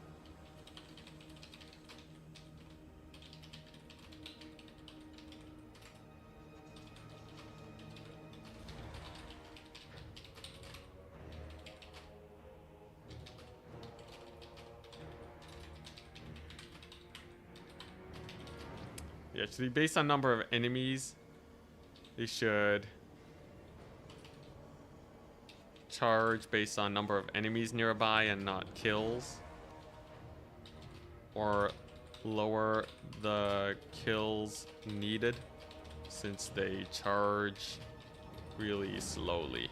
Yeah, it should be based on number of enemies. They should charge based on number of enemies nearby and not kills. Or lower the kills needed since they charge really slowly.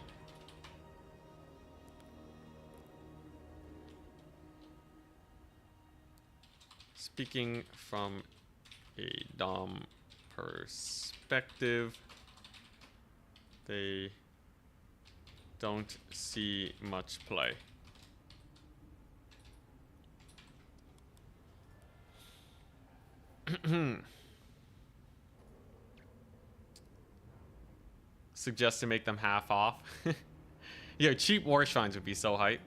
Speaking from a Dom perspective, they don't see much play. Suggest to make them half off. Yeah, cheap war shrines would be so hype.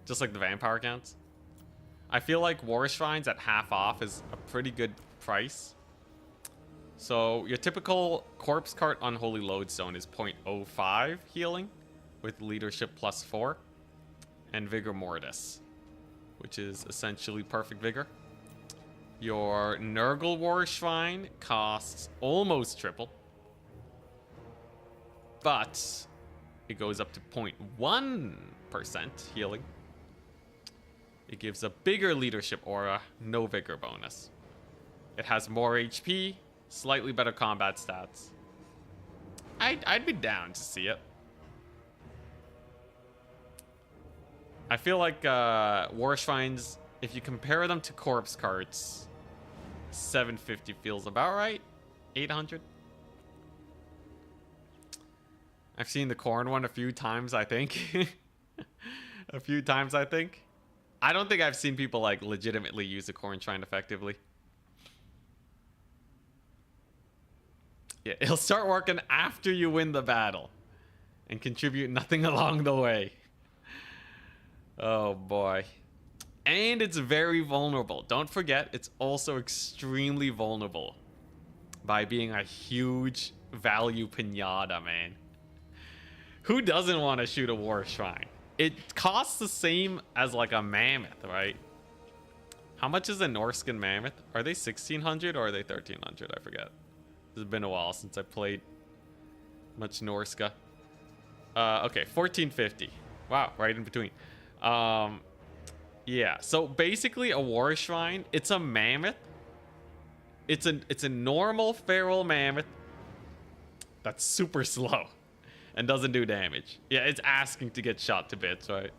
Just like the vampire counts. I feel like war shrines at half off is a pretty good price. So your typical corpse cart unholy lodestone is 0.05 healing with leadership +4 and vigor mortis, which is essentially perfect vigor. Your Nurgle war shrine costs almost triple, but it goes up to 0.1% healing. It gives a bigger leadership aura, no vigor bonus. It has more HP, slightly better combat stats. I'd be down to see it. I feel like war shrines, if you compare them to corpse carts, 750 feels about right. 800. I've seen the corn one a few times, I think. A few times, I think. I don't think I've seen people like legitimately use the corn shrine effectively. Yeah, it'll start working after you win the battle and contribute nothing along the way. Oh boy. And it's very vulnerable. Don't forget, it's also extremely vulnerable by being a huge value pinata, man. Who doesn't want to shoot a war shrine? It costs the same as like a mammoth, right? How much is a Norscan mammoth? Are they 1600 or are they 1300? I forget. It's been a while since I played much Norska. Okay, 1450. Wow, right in between. Yeah, so basically a war shrine, it's a mammoth. It's a normal feral mammoth that's super slow and doesn't do damage. Yeah, it's asking to get shot to bits, right?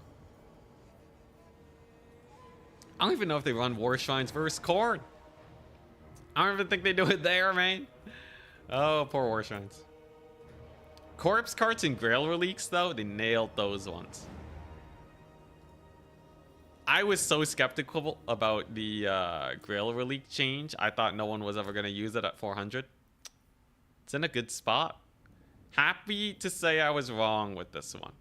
I don't even know if they run war shrines versus corn. I don't even think they do it there, man. Oh, poor war shrines. Corpse carts and Grail Reliques, though, they nailed those ones. I was so skeptical about the Grail Relique change. I thought no one was ever going to use it at 400. It's in a good spot. Happy to say I was wrong with this one.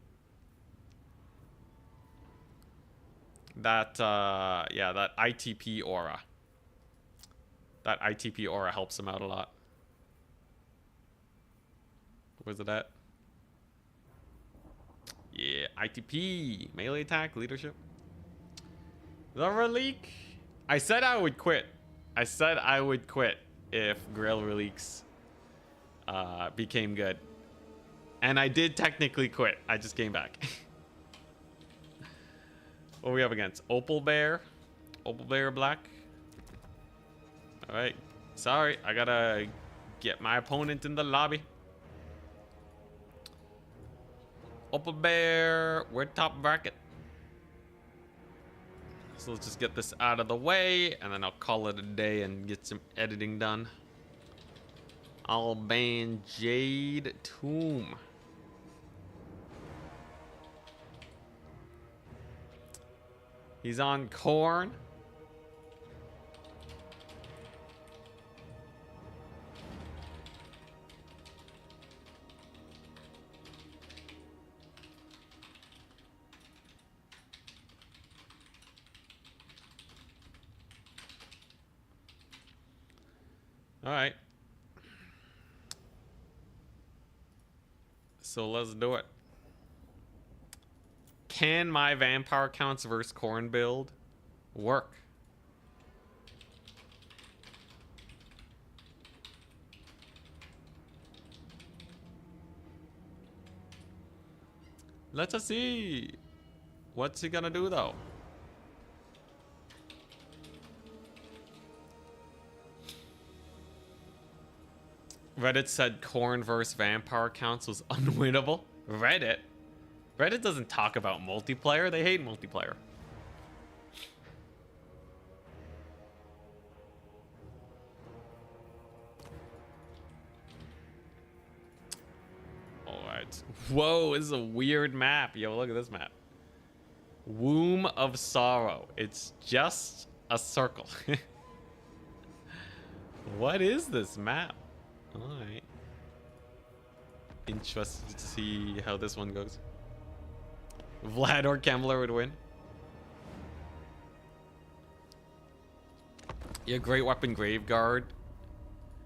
That, yeah, that ITP aura. That ITP aura helps him out a lot. Where's it at? Yeah, ITP. Melee attack, leadership. The Relique. I said I would quit. I said I would quit if Grail Reliques became good. And I did technically quit. I just came back. What are we up against? Opal Bear. Opal Bear Black. Alright. Sorry, I gotta get my opponent in the lobby. Opal Bear. We're top bracket. So let's just get this out of the way, and then I'll call it a day and get some editing done. I'll ban Jade Tomb. He's on corn. All right. So let's do it. Can my Vampire Counts versus Corn build work? Let's just see. What's he gonna do though? Reddit said Corn versus Vampire Counts was unwinnable. Reddit? Reddit doesn't talk about multiplayer. They hate multiplayer. Alright. Whoa, this is a weird map. Yo, look at this map. Womb of Sorrow. It's just a circle. What is this map? Alright. Interested to see how this one goes. Vlad or Kemmler would win. Yeah, Great Weapon Graveguard.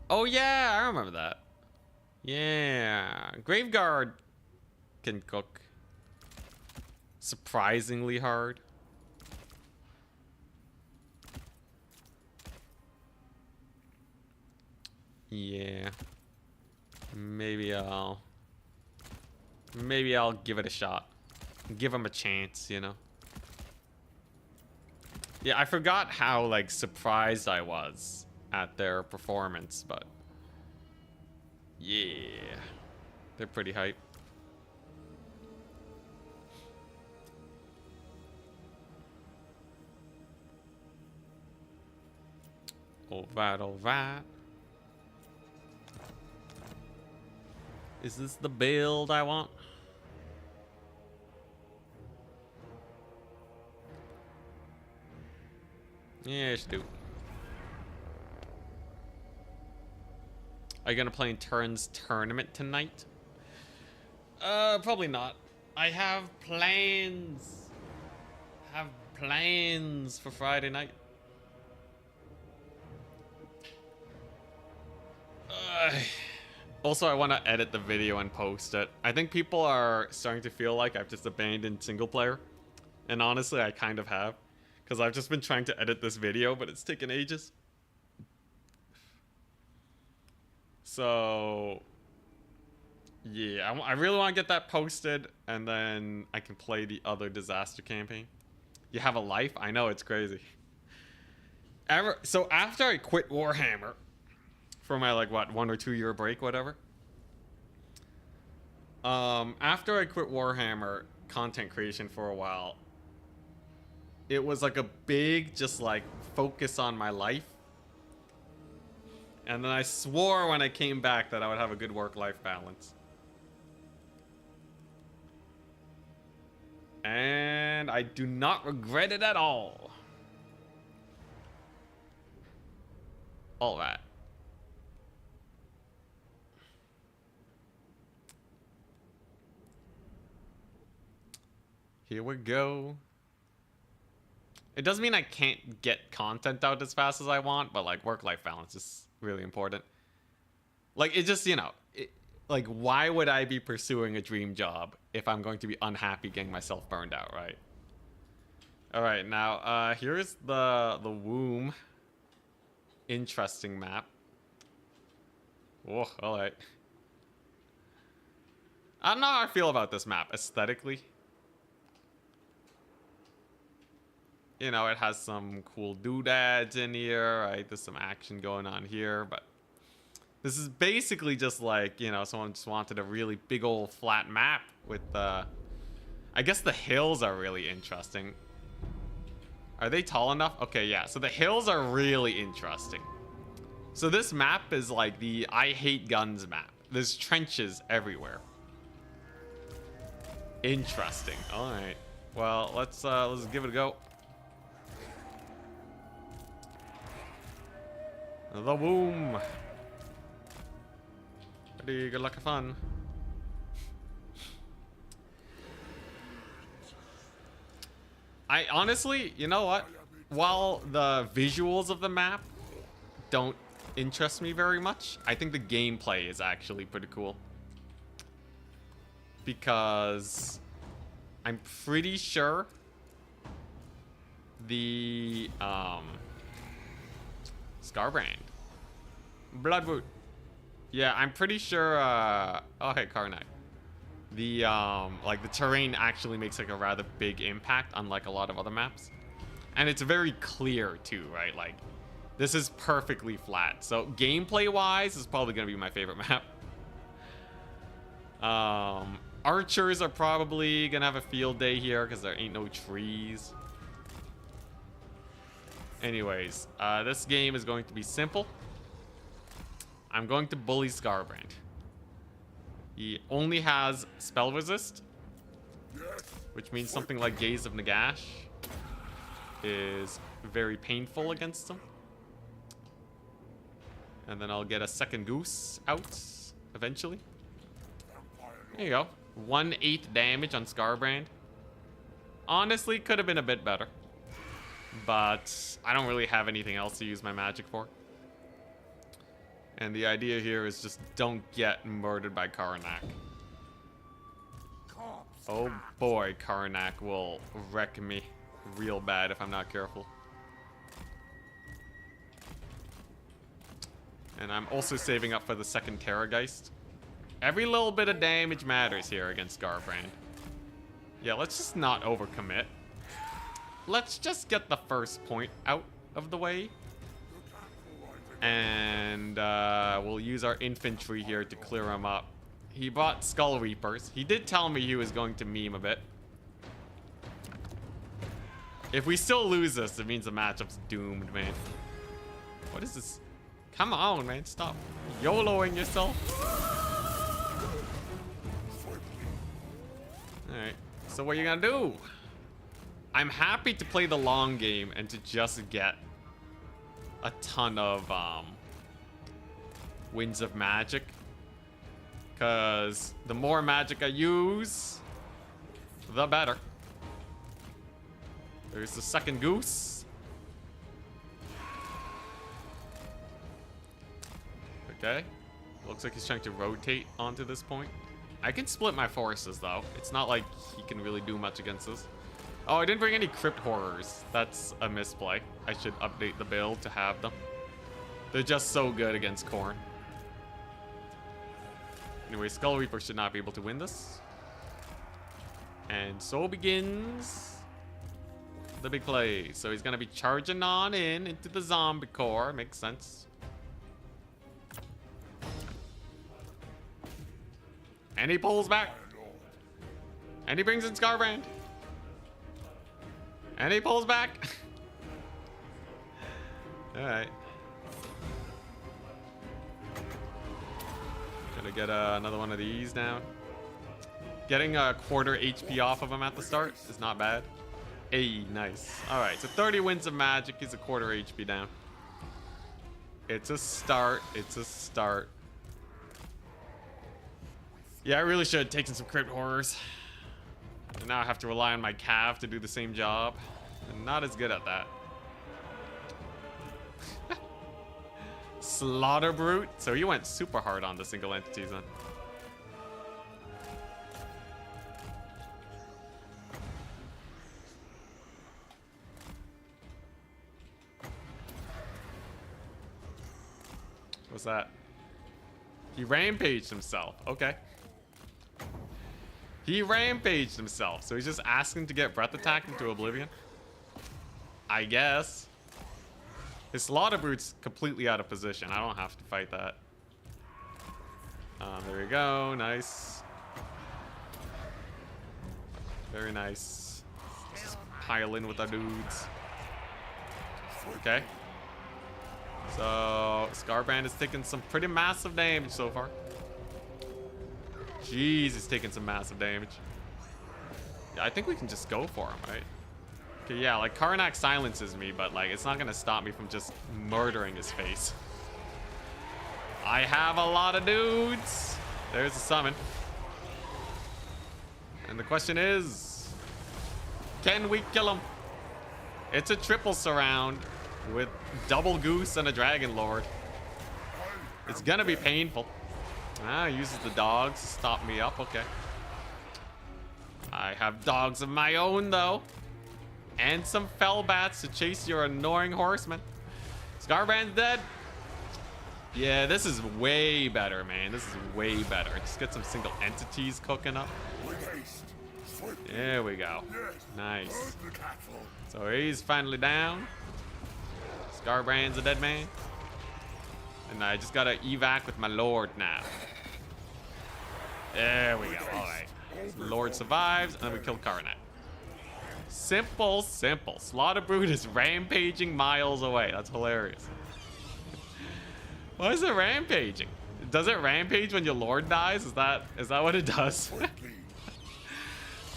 Oh yeah, I remember that. Yeah, Graveguard can cook. Surprisingly hard. Yeah. Maybe I'll give it a shot. Give him a chance, you know. Yeah, I forgot how like surprised I was at their performance, but yeah, they're pretty hype. All right, all right. Is this the build I want? Yeah, I should do. Are you gonna play in Turn's tournament tonight? Probably not. I have plans. Have plans for Friday night. Also, I want to edit the video and post it. I think people are starting to feel like I've just abandoned single player. And honestly, I kind of have. Because I've just been trying to edit this video, but it's taken ages. So, yeah, I really want to get that posted, and then I can play the other disaster campaign. You have a life? I know, it's crazy. So after I quit Warhammer, for my, like, what, 1 or 2 year break, whatever. After I quit Warhammer content creation for a while, it was like a big, just like, focus on my life. And then I swore when I came back that I would have a good work-life balance. And I do not regret it at all. All right. Here we go. It doesn't mean I can't get content out as fast as I want, but like work-life balance is really important. Like it just, you know, like why would I be pursuing a dream job if I'm going to be unhappy getting myself burned out, right? All right, now here's the womb. Interesting map. Oh, all right. I don't know how I feel about this map aesthetically. You know, it has some cool doodads in here, right? There's some action going on here, but this is basically just like, you know, someone just wanted a really big old flat map with I guess the hills are really interesting. Are they tall enough? Okay, yeah, so the hills are really interesting. So this map is like the I hate guns map. There's trenches everywhere. Interesting. All right. Well, let's give it a go. The womb. Ready, good luck and fun. I honestly, you know what? While the visuals of the map don't interest me very much, I think the gameplay is actually pretty cool. Because I'm pretty sure the Skarbrand. Bloodwood. Yeah, I'm pretty sure oh hey, Karnak. The like the terrain actually makes like a rather big impact, unlike a lot of other maps. And it's very clear too, right? Like this is perfectly flat. So gameplay wise, this is probably gonna be my favorite map. Archers are probably gonna have a field day here because there ain't no trees. Anyways, this game is going to be simple. I'm going to bully Skarbrand. He only has spell resist, which means something like Gaze of Nagash is very painful against him. And then I'll get a second goose out eventually. There you go. 1/8 damage on Skarbrand. Honestly, could have been a bit better. But I don't really have anything else to use my magic for. And the idea here is just don't get murdered by Karnak. Oh boy, Karnak will wreck me real bad if I'm not careful. And I'm also saving up for the second Terrorgeist. Every little bit of damage matters here against Skarbrand. Yeah, let's just not overcommit. Let's just get the first point out of the way. And we'll use our infantry here to clear him up. He bought Skull Reapers. He did tell me he was going to meme a bit. If we still lose this, it means the matchup's doomed, man. What is this? Come on, man. Stop YOLOing yourself. Alright. So what are you gonna do? I'm happy to play the long game and to just get a ton of Winds of Magic. Because the more magic I use, the better. There's the second goose. Okay. Looks like he's trying to rotate onto this point. I can split my forces, though. It's not like he can really do much against us. Oh, I didn't bring any Crypt Horrors. That's a misplay. I should update the build to have them. They're just so good against Khorne. Anyway, Skull Reaper should not be able to win this. And so begins the big play. So he's going to be charging on into the zombie core. Makes sense. And he pulls back. And he brings in Skarbrand. And he pulls back. Alright. Gonna get another one of these down. Getting a quarter HP off of him at the start is not bad. Hey, nice. Alright, so 30 Winds of Magic. He's a quarter HP down. It's a start. It's a start. Yeah, I really should have taken some Crypt Horrors. And now I have to rely on my Cav to do the same job. I'm not as good at that. Slaughter Brute. So he went super hard on the single entities then. What's that? He rampaged himself. Okay. He rampaged himself. So he's just asking to get Breath Attack into Oblivion. I guess. His Slaughter Brute's completely out of position. I don't have to fight that. There we go. Nice. Very nice. Just pile in with our dudes. Okay. So Skarbrand is taking some pretty massive damage so far. Jeez, he's taking some massive damage. Yeah, I think we can just go for him, right? Okay, yeah, like Karnak silences me, but like it's not gonna stop me from just murdering his face. I have a lot of dudes. There's a summon. And the question is, can we kill him? It's a triple surround with double goose and a dragon lord. It's gonna be painful. Ah, he uses the dogs to stop me up. Okay. I have dogs of my own though. And some fell bats to chase your annoying horsemen. Skarbrand's dead. Yeah, this is way better, man. This is way better. Just get some single entities cooking up. There we go. Nice. So he's finally down. Skarbrand's a dead man. And I just gotta evac with my lord now. There we go. Alright. Lord survives, and then we kill Karnak. Simple, simple. Slaughter Brute is rampaging miles away. That's hilarious. Why is it rampaging? Does it rampage when your lord dies? Is that what it does?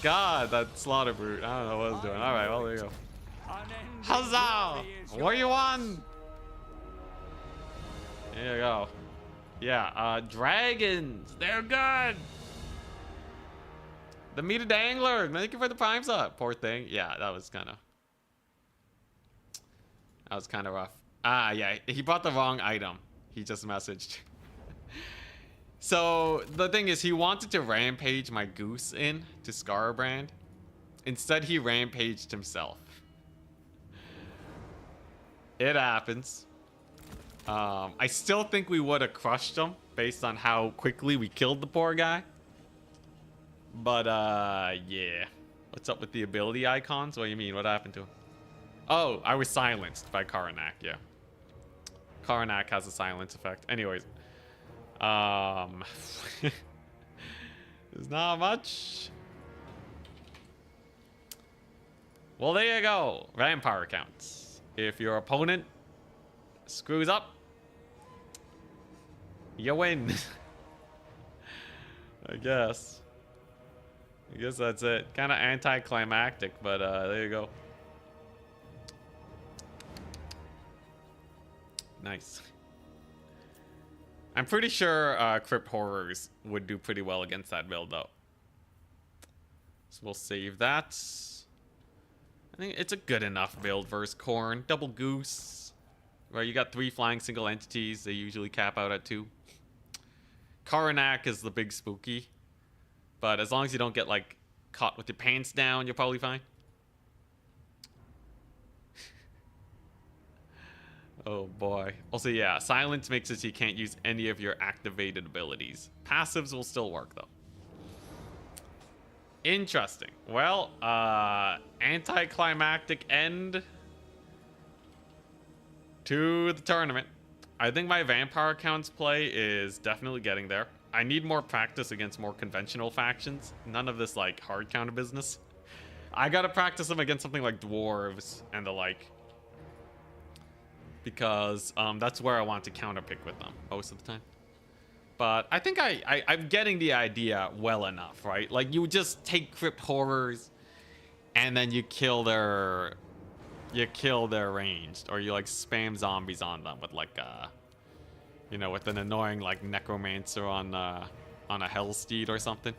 God, that Slaughter Brute. I don't know what it's doing. Alright, well, there you go. Huzzah! Warrior 1! There you go. Yeah, dragons. They're good. The meated angler. Thank you for the prime sub. Poor thing. Yeah, that was kind of rough. Ah, yeah. He bought the wrong item. He just messaged. So the thing is, he wanted to rampage my goose in to Skarbrand. Instead, he rampaged himself. It happens. I still think we would have crushed him based on how quickly we killed the poor guy. But, yeah. What's up with the ability icons? What do you mean? What happened to him? Oh, I was silenced by Karnak, yeah. Karnak has a silence effect. Anyways. There's not much. Well, there you go. Vampire counts. If your opponent screws up, you win. I guess. I guess that's it. Kind of anticlimactic, but there you go. Nice. I'm pretty sure Crypt Horrors would do pretty well against that build, though. So we'll save that. I think it's a good enough build versus Khorne. Double Goose. Right, you got 3 flying single entities. They usually cap out at 2. Karanak is the big spooky. But as long as you don't get, like, caught with your pants down, you're probably fine. Oh boy. Also, yeah, silence makes it so you can't use any of your activated abilities. Passives will still work, though. Interesting. Well, anticlimactic end to the tournament. I think my vampire counts play is definitely getting there. I need more practice against more conventional factions. None of this, like, hard counter business. I gotta practice them against something like dwarves and the like. Because that's where I want to counterpick with them most of the time. But I think I'm getting the idea well enough, right? Like, you just take Crypt Horrors and then you kill their ranged, or you like spam zombies on them with like you know, with an annoying like necromancer on a Hellsteed or something.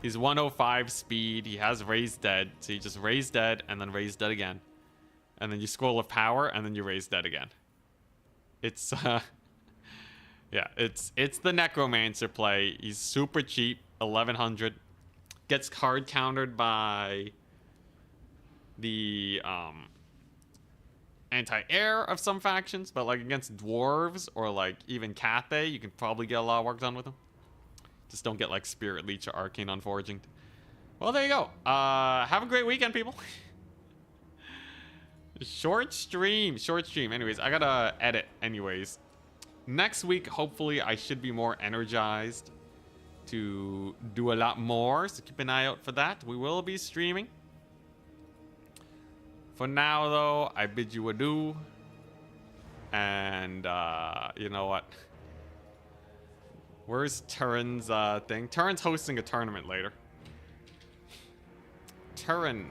He's 105 speed. He has raise dead, so you just raise dead and then raise dead again. And then you scroll of power, and then you raise dead again. It's yeah, it's the necromancer play. He's super cheap, 1100. Gets card countered by the anti-air of some factions, but like against dwarves or like even Cathay, you can probably get a lot of work done with him. Just don't get like Spirit Leech or Arcane Unforging. Well, there you go. Have a great weekend, people. Short stream. Anyways, I gotta edit anyways. Next week, hopefully, I should be more energized to do a lot more. So keep an eye out for that. We will be streaming. For now, though, I bid you adieu. And, you know what? Where's Turin's thing? Turin's hosting a tournament later. Turin.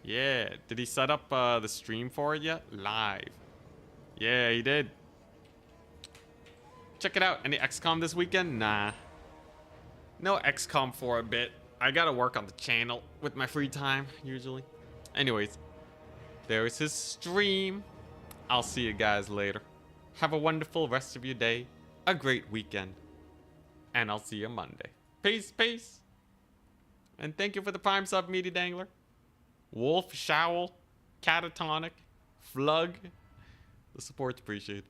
Yeah. Did he set up the stream for it yet? Live. Yeah, he did. Check it out. Any XCOM this weekend? Nah. No XCOM for a bit. I gotta work on the channel with my free time, usually. Anyways, there's his stream. I'll see you guys later. Have a wonderful rest of your day. A great weekend. And I'll see you Monday. Peace. And thank you for the Prime sub, Meaty Dangler. Wolf, Showl, Catatonic, Flug. The support's appreciated.